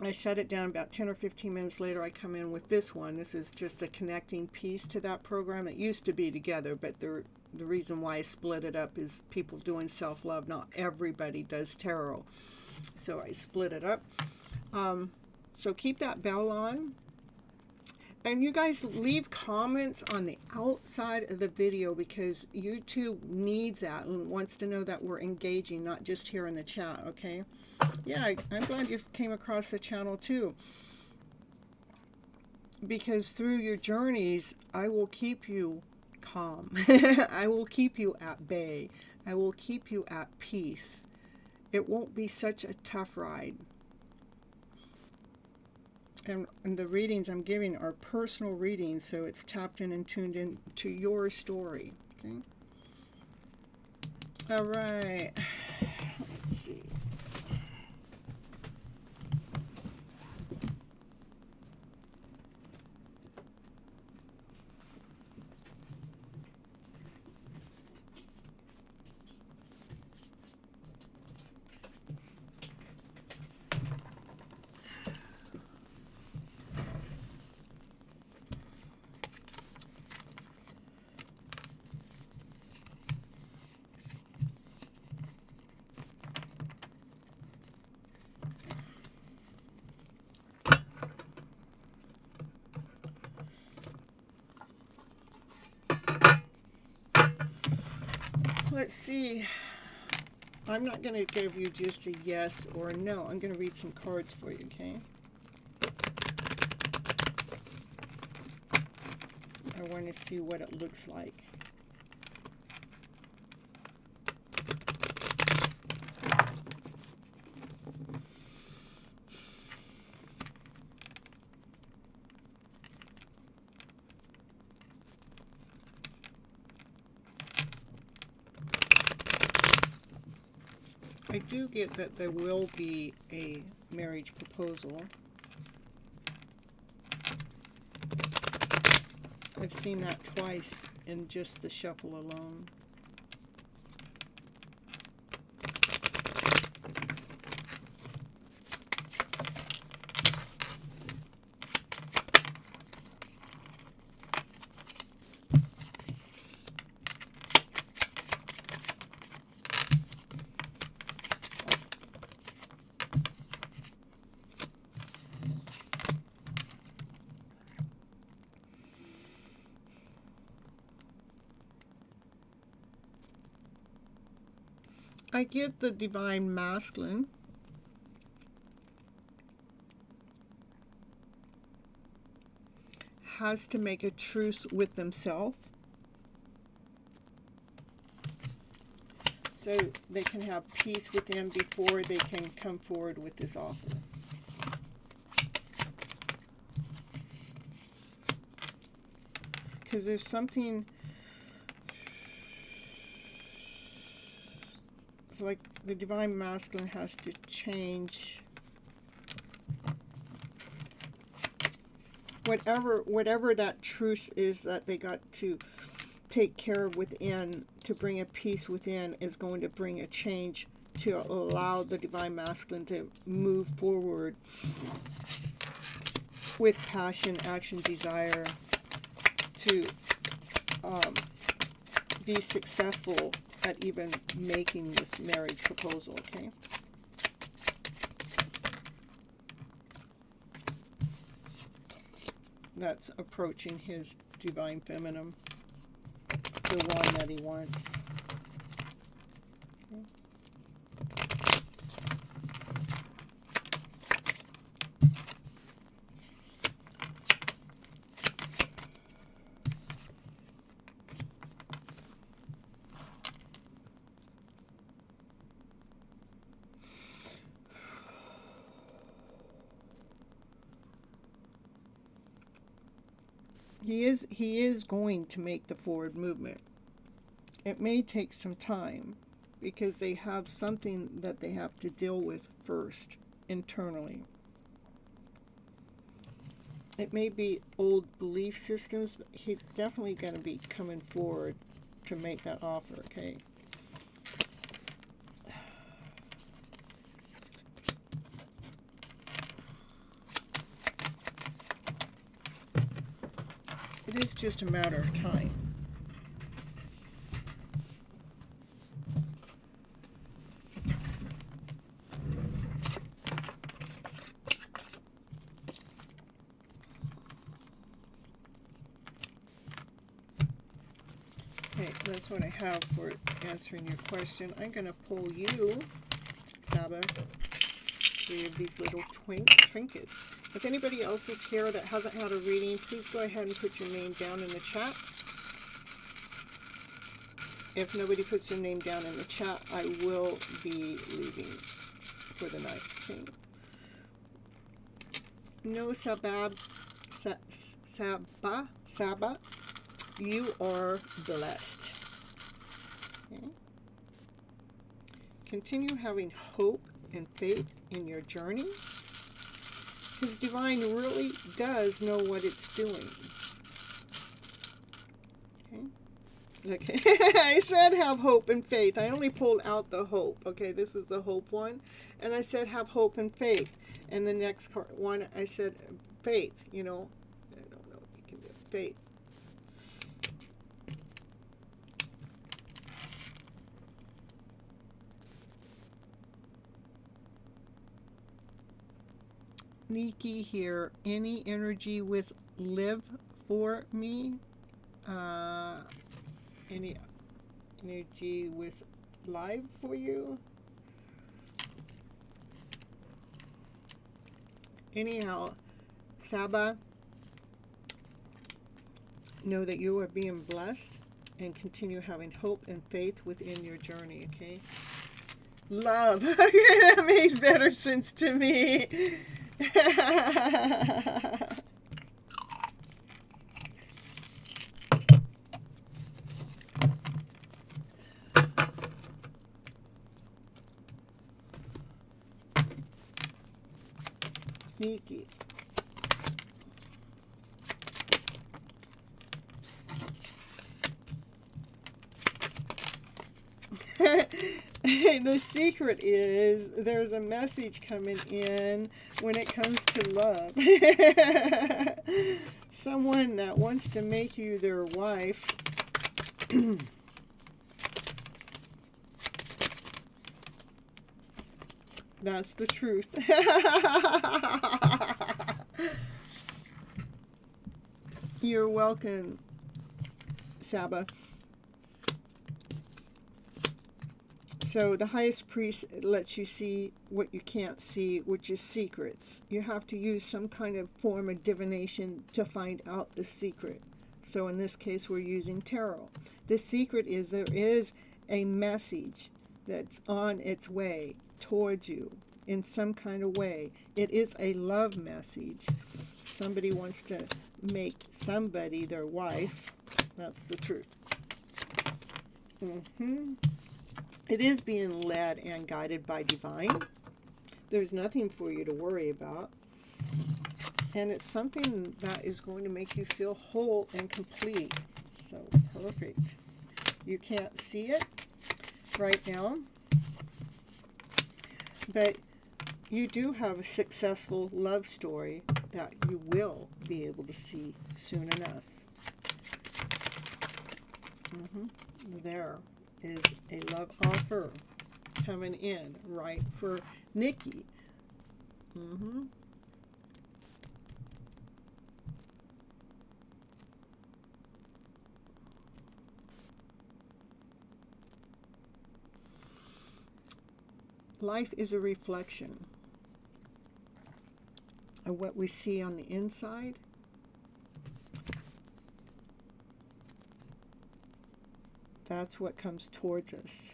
I shut it down about 10 or 15 minutes later. I come in with this one. This is just a connecting piece to that program. It used to be together, but the reason why I split it up is people doing self-love. Not everybody does tarot. So I split it up. So keep that bell on. And you guys leave comments on the outside of the video, because YouTube needs that and wants to know that we're engaging, not just here in the chat, okay? Yeah, I'm glad you came across the channel too. Because through your journeys, I will keep you calm. I will keep you at bay. I will keep you at peace. It won't be such a tough ride. And the readings I'm giving are personal readings, so it's tapped in and tuned in to your story. Okay. All right. Let's see. Let's see. I'm not going to give you just a yes or a no. I'm going to read some cards for you, okay? I want to see what it looks like. I do get that there will be a marriage proposal. I've seen that twice in just the shuffle alone. I get the divine masculine. Has to make a truce with themselves so they can have peace within before they can come forward with this offer. Because there's something, so like the divine masculine has to change whatever that truce is that they got to take care of within, to bring a peace within, is going to bring a change to allow the divine masculine to move forward with passion, action, desire, to be successful at even making this marriage proposal, okay? That's approaching his divine feminine, the one that he wants. Okay. He is going to make the forward movement. It may take some time because they have something that they have to deal with first internally. It may be old belief systems, but he's definitely going to be coming forward to make that offer, okay? It is just a matter of time. Okay, that's what I have for answering your question. I'm going to pull you, Saba, 3 of these little trinkets. If anybody else is here that hasn't had a reading, please go ahead and put your name down in the chat. If nobody puts your name down in the chat, I will be leaving for the night. Okay. No sabab, saba. You are blessed. Okay. Continue having hope and faith in your journey, because divine really does know what it's doing. Okay. I said have hope and faith. I only pulled out the hope. Okay, this is the hope one. And I said have hope and faith. And the next one I said faith. You know, I don't know if you can do it. Faith. Nikki here. Any energy with live for me? Any energy with live for you? Anyhow, Saba, know that you are being blessed and continue having hope and faith within your journey, okay? Love. That makes better sense to me. Sneaky. The secret is there's a message coming in when it comes to love. Someone that wants to make you their wife. That's the truth. You're welcome, Saba. So the highest priest lets you see what you can't see, which is secrets. You have to use some kind of form of divination to find out the secret. So in this case, we're using tarot. The secret is there is a message that's on its way towards you in some kind of way. It is a love message. Somebody wants to make somebody their wife. That's the truth. It is being led and guided by divine. There's nothing for you to worry about. And it's something that is going to make you feel whole and complete. So perfect. You can't see it right now, but you do have a successful love story that you will be able to see soon enough. There is a love offer coming in right for Nikki. Life is a reflection of what we see on the inside. That's what comes towards us.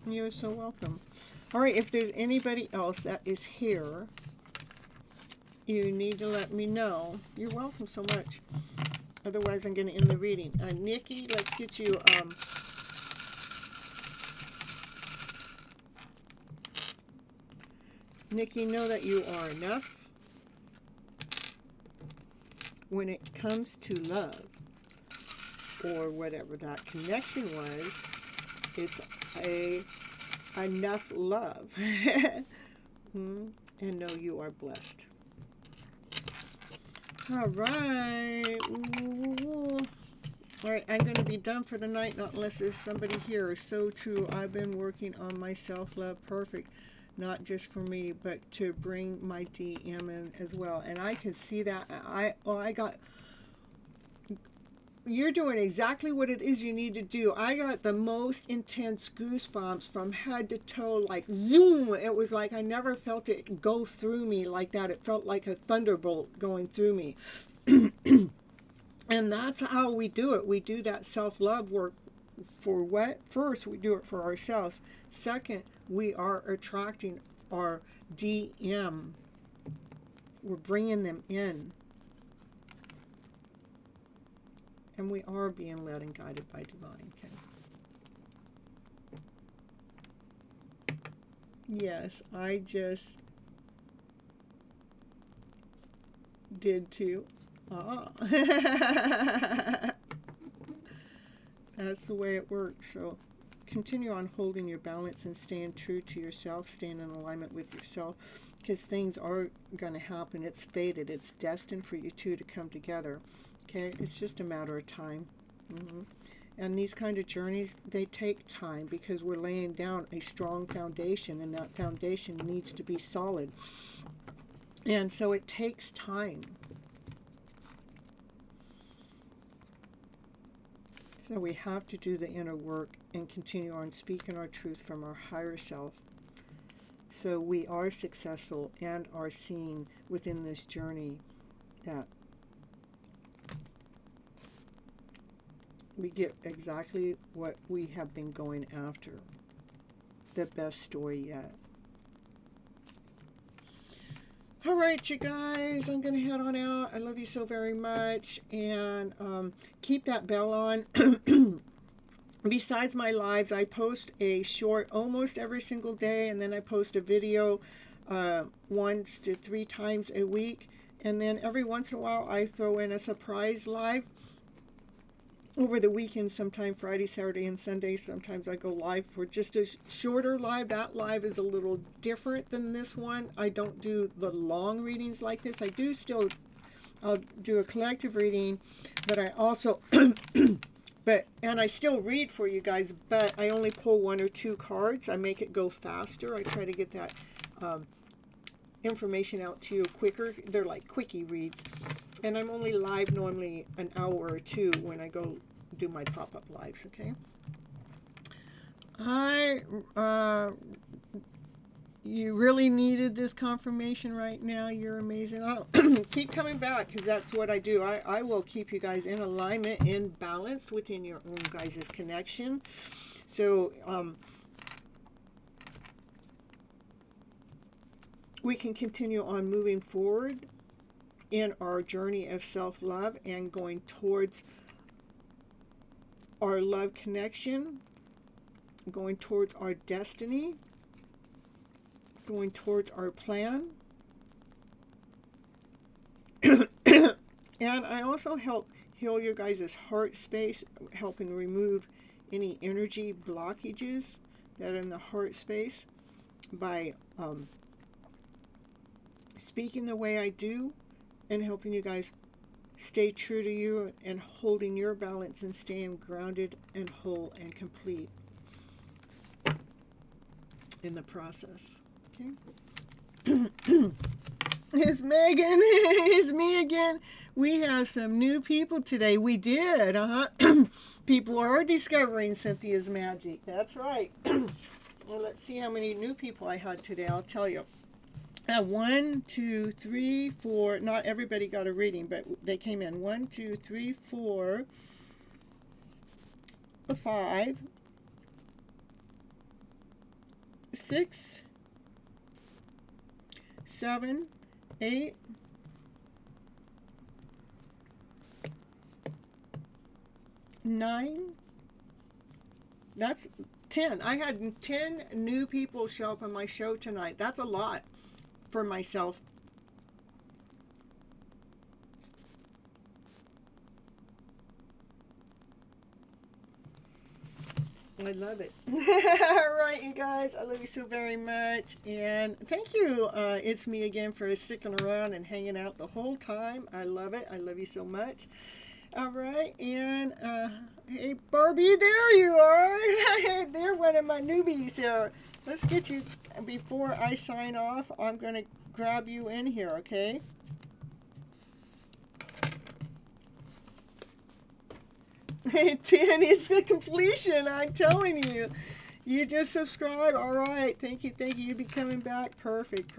You're so welcome. All right, if there's anybody else that is here, you need to let me know. You're welcome so much. Otherwise, I'm going to end the reading. Nikki, let's get you... Nikki, know that you are enough. When it comes to love, or whatever that connection was, it's enough love. And know you are blessed. All right. All right, I'm going to be done for the night, not unless there's somebody here. So true. I've been working on my self-love perfect. Not just for me, but to bring my DM in as well. And I can see that. You're doing exactly what it is you need to do. I got the most intense goosebumps from head to toe, like zoom. It was like I never felt it go through me like that. It felt like a thunderbolt going through me. And that's how we do it. We do that self-love work for what? First, we do it for ourselves. Second, we are attracting our DM. We're bringing them in. And we are being led and guided by divine. Okay. Yes, I just did too. Ah. That's the way it works. So continue on holding your balance and staying true to yourself, staying in alignment with yourself, because things are going to happen. It's fated. It's destined for you two to come together. Okay, it's just a matter of time. And these kind of journeys, they take time because we're laying down a strong foundation, and that foundation needs to be solid. And so it takes time. So we have to do the inner work and continue on speaking our truth from our higher self, so we are successful and are seen within this journey that we get exactly what we have been going after. The best story yet. All right, you guys, I'm going to head on out. I love you so very much. And keep that bell on. Besides my lives, I post a short almost every single day. And then I post a video 1 to 3 times a week. And then every once in a while, I throw in a surprise live. Over the weekend, sometime Friday, Saturday, and Sunday, sometimes I go live for just a shorter live. That live is a little different than this one. I don't do the long readings like this. I do still, I'll do a collective reading, but I also, and I still read for you guys, but I only pull 1 or 2 cards. I make it go faster. I try to get that information out to you quicker. They're like quickie reads. And I'm only live normally an hour or 2 when I go do my pop-up lives, okay? You really needed this confirmation right now. You're amazing. I'll keep coming back, because that's what I do. I will keep you guys in alignment, in balance within your own guys' connection. So, we can continue on moving forward in our journey of self-love and going towards our love connection, going towards our destiny, going towards our plan. And I also help heal your guys' heart space, helping remove any energy blockages that are in the heart space by speaking the way I do, and helping you guys stay true to you and holding your balance and staying grounded and whole and complete in the process. Okay. It's Megan. It's me again. We have some new people today. We did. People are discovering Cynthia's magic. That's right. Well, let's see how many new people I had today. I'll tell you. 1, 2, 3, 4. Not everybody got a reading, but they came in. 1, 2, 3, 4, 5, 6, 7, 8, 9. That's 10. I had 10 new people show up on my show tonight. That's a lot for myself. I love it. All right, you guys, I love you so very much, and thank you. It's me again for sticking around and hanging out the whole time. I love it. I love you so much. All right, and hey, Barbie, there you are. They're one of my newbies here. Let's get you, before I sign off, I'm going to grab you in here, okay? Hey, 10 is the completion, I'm telling you. You just subscribe. All right, thank you. You'll be coming back. Perfect.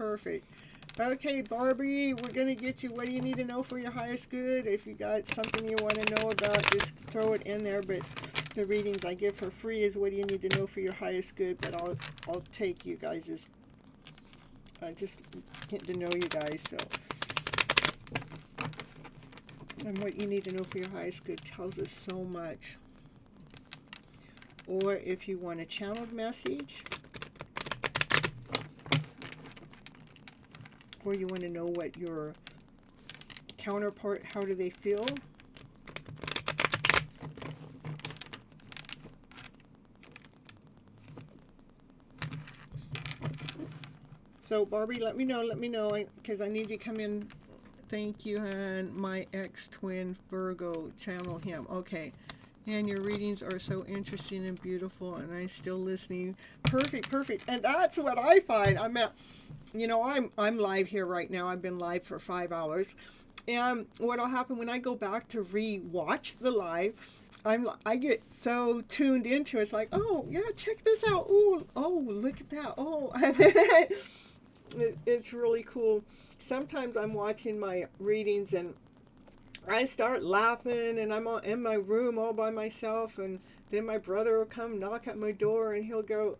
Okay, Barbie, we're going to get you. What do you need to know for your highest good? If you got something you want to know about, just throw it in there. But the readings I give for free is what do you need to know for your highest good. But I'll take you guys as just getting to know you guys. So, and what you need to know for your highest good tells us so much. Or if you want a channeled message, or you want to know what your counterpart, how do they feel? So Barbie, let me know, because I need you to come in. Thank you, hon. My ex-twin Virgo, channel him. Okay. And your readings are so interesting and beautiful, and I'm still listening. Perfect, perfect. And that's what I find. I'm live here right now. I've been live for 5 hours. And what'll happen when I go back to re-watch the live, I get so tuned into it. It's like, oh, yeah, check this out. Oh, look at that. Oh, it's really cool. Sometimes I'm watching my readings and I start laughing, and I'm in my room all by myself, and then my brother will come knock at my door, and he'll go,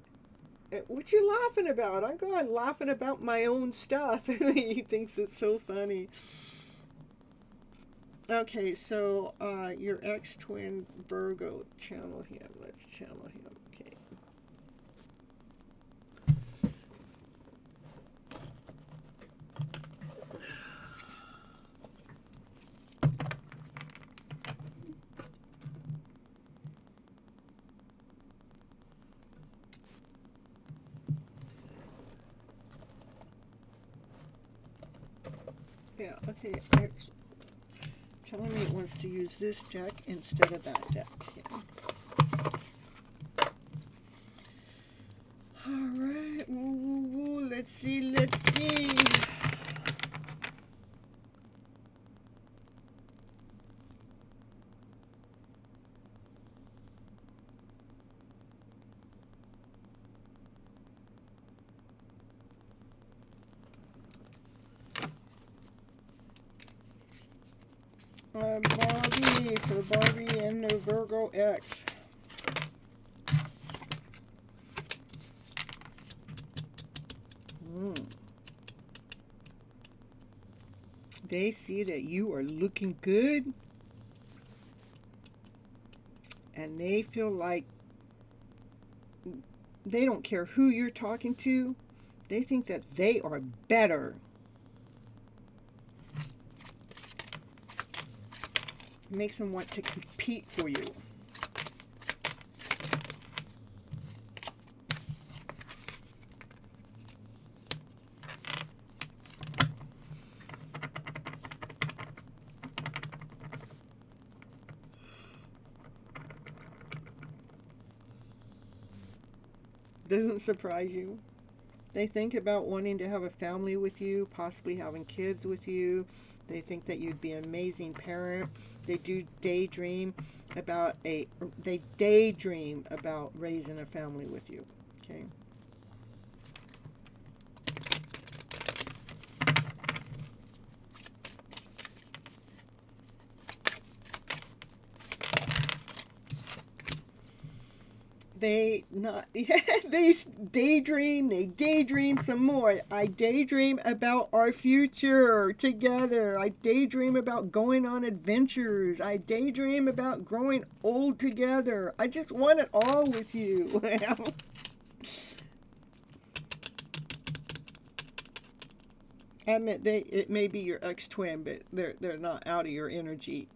"What you laughing about?" I'm going, laughing about my own stuff. He thinks it's so funny. Okay, so your ex-twin Virgo, channel him. Let's channel him. Okay. Yeah, okay. Telling me it wants to use this deck instead of that deck. Yeah. Alright. Let's see. Barbie, for Barbie and the Virgo X. They see that you are looking good, and they feel like they don't care who you're talking to. They think that they are better. It makes them want to compete for you. Doesn't surprise you. They think about wanting to have a family with you, possibly having kids with you. They think that you'd be an amazing parent. They daydream about raising a family with you. Okay. They daydream some more. I daydream about our future together. I daydream about going on adventures. I daydream about growing old together. I just want it all with you. I admit it may be your ex-twin, but they're not out of your energy.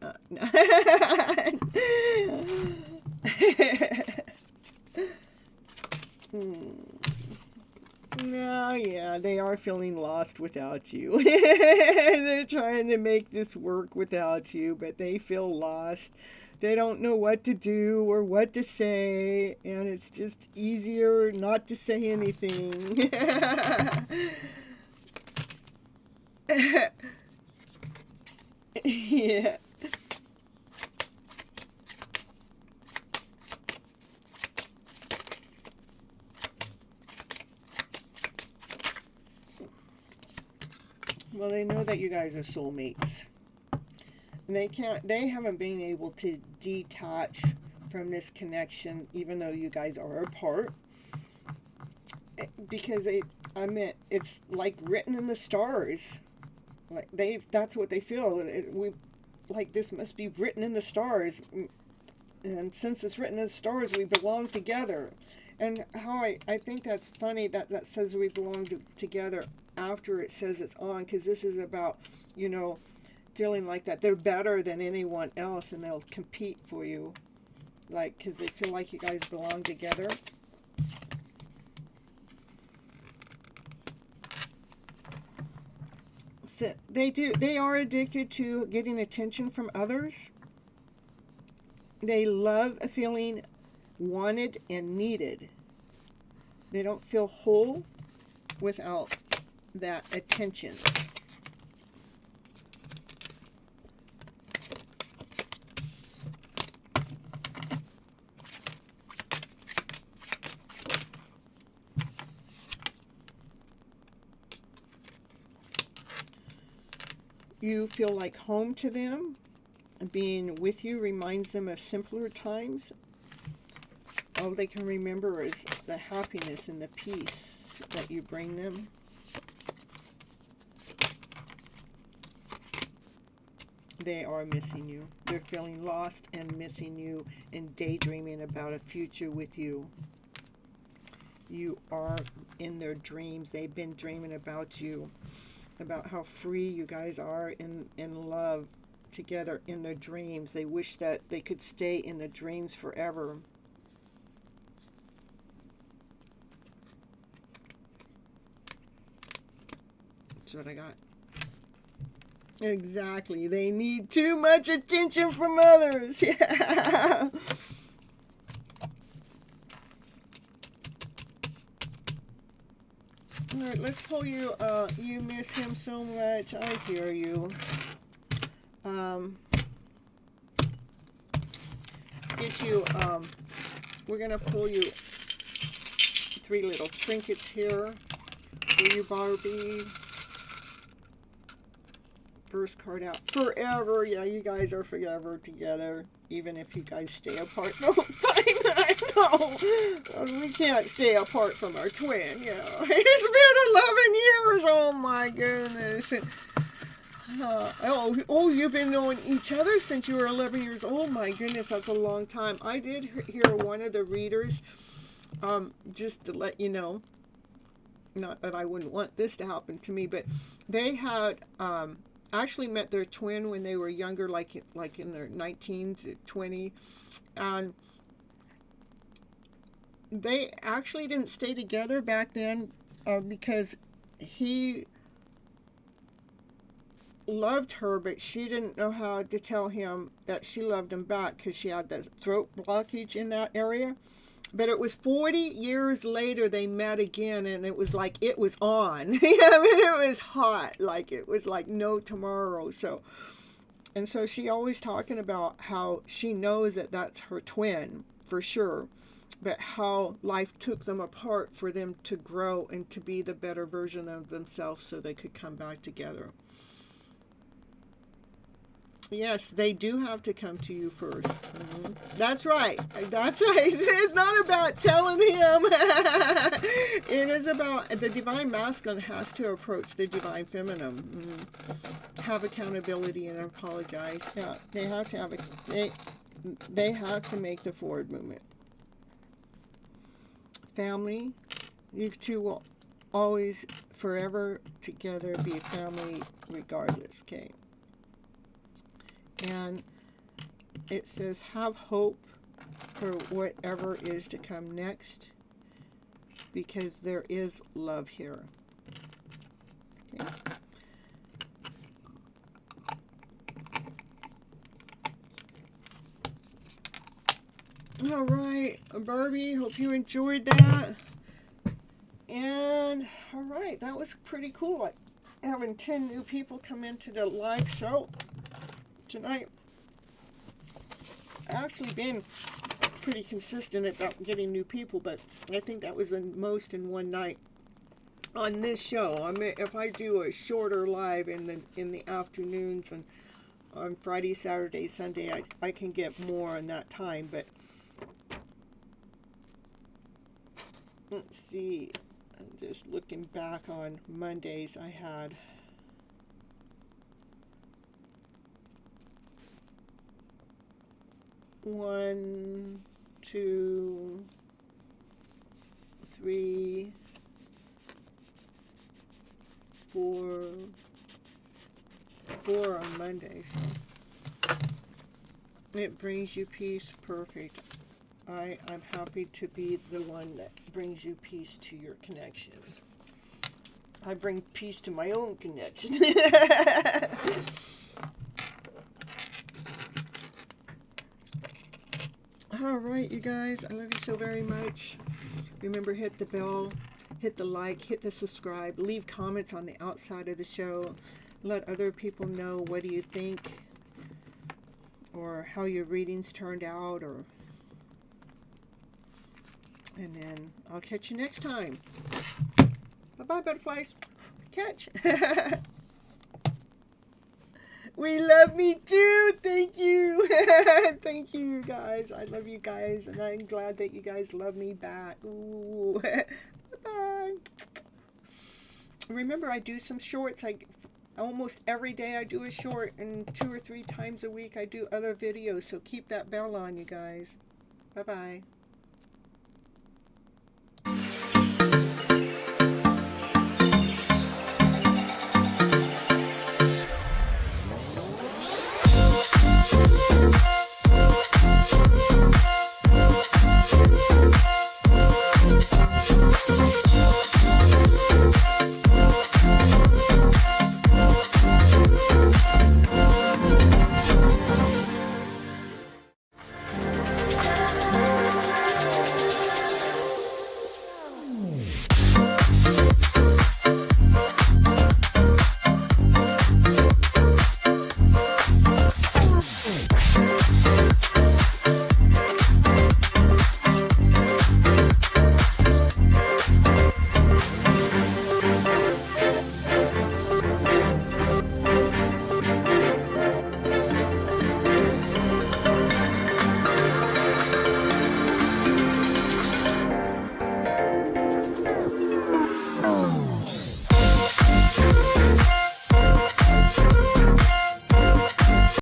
No, yeah, they are feeling lost without you. They're trying to make this work without you, but they feel lost. They don't know what to do or what to say, and it's just easier not to say anything. Yeah. Well, they know that you guys are soulmates. And they haven't been able to detach from this connection, even though you guys are apart. Because it's like written in the stars. Like that's what they feel. Like this must be written in the stars. And since it's written in the stars, we belong together. And how I think that's funny that says we belong together after it says it's on, because this is about, feeling like that they're better than anyone else and they'll compete for you. Like, because they feel like you guys belong together. So they are addicted to getting attention from others. They love a feeling wanted and needed. They don't feel whole without that attention. You feel like home to them. Being with you reminds them of simpler times. All they can remember is the happiness and the peace that you bring them. They are missing you. They're feeling lost and missing you and daydreaming about a future with you. You are in their dreams. They've been dreaming about you, about how free you guys are in love together in their dreams. They wish that they could stay in the dreams forever. That's what I got. Exactly. They need too much attention from others. Yeah. All right, let's pull you. You miss him so much. I hear you. Let's get you. We're gonna pull you 3 little trinkets here for you, Barbie. First card out. Forever. Yeah, you guys are forever together. Even if you guys stay apart. No, I know. We can't stay apart from our twin. Yeah. It's been 11 years. Oh my goodness. You've been knowing each other since you were 11 years old. My goodness, that's a long time. I did hear one of the readers, just to let you know, not that I wouldn't want this to happen to me, but they had actually met their twin when they were younger, like in their 19 to 20, and they actually didn't stay together back then because he loved her, but she didn't know how to tell him that she loved him back because she had that throat blockage in that area. But it was 40 years later they met again, and it was like it was on. It was hot, like it was like no tomorrow. So she always talking about how she knows that that's her twin for sure, but how life took them apart for them to grow and to be the better version of themselves so they could come back together. Yes, they do have to come to you first. Mm-hmm. That's right. That's right. It's not about telling him. It is about the divine masculine has to approach the divine feminine. Mm-hmm. Have accountability and apologize. Yeah, they have to have they have to make the forward movement. Family, you two will always forever together be a family regardless. Okay. And it says, have hope for whatever is to come next, because there is love here. Okay. All right, Barbie, hope you enjoyed that. And, all right, that was pretty cool. Like having 10 new people come into the live show tonight. I've actually been pretty consistent about getting new people, but I think that was the most in one night. on this show. I mean, if I do a shorter live in the afternoons and on Friday, Saturday, Sunday, I can get more on that time. But let's see. I'm just looking back on Mondays. I had 1, 2, 3, 4 on Monday. So it brings you peace. Perfect. I'm happy to be the one that brings you peace to your connection. I bring peace to my own connection. All right, you guys, I love you so very much. Remember, hit the bell, hit the like, hit the subscribe, leave comments on the outside of the show. Let other people know what do you think, or how your readings turned out, and then I'll catch you next time. Bye-bye, butterflies. Catch. We love me too. Thank you. Thank you, you guys. I love you guys, and I'm glad that you guys love me back. Ooh. Bye-bye. Remember, I do some shorts. Almost every day I do a short, and 2 or 3 times a week I do other videos. So keep that bell on, you guys. Bye-bye.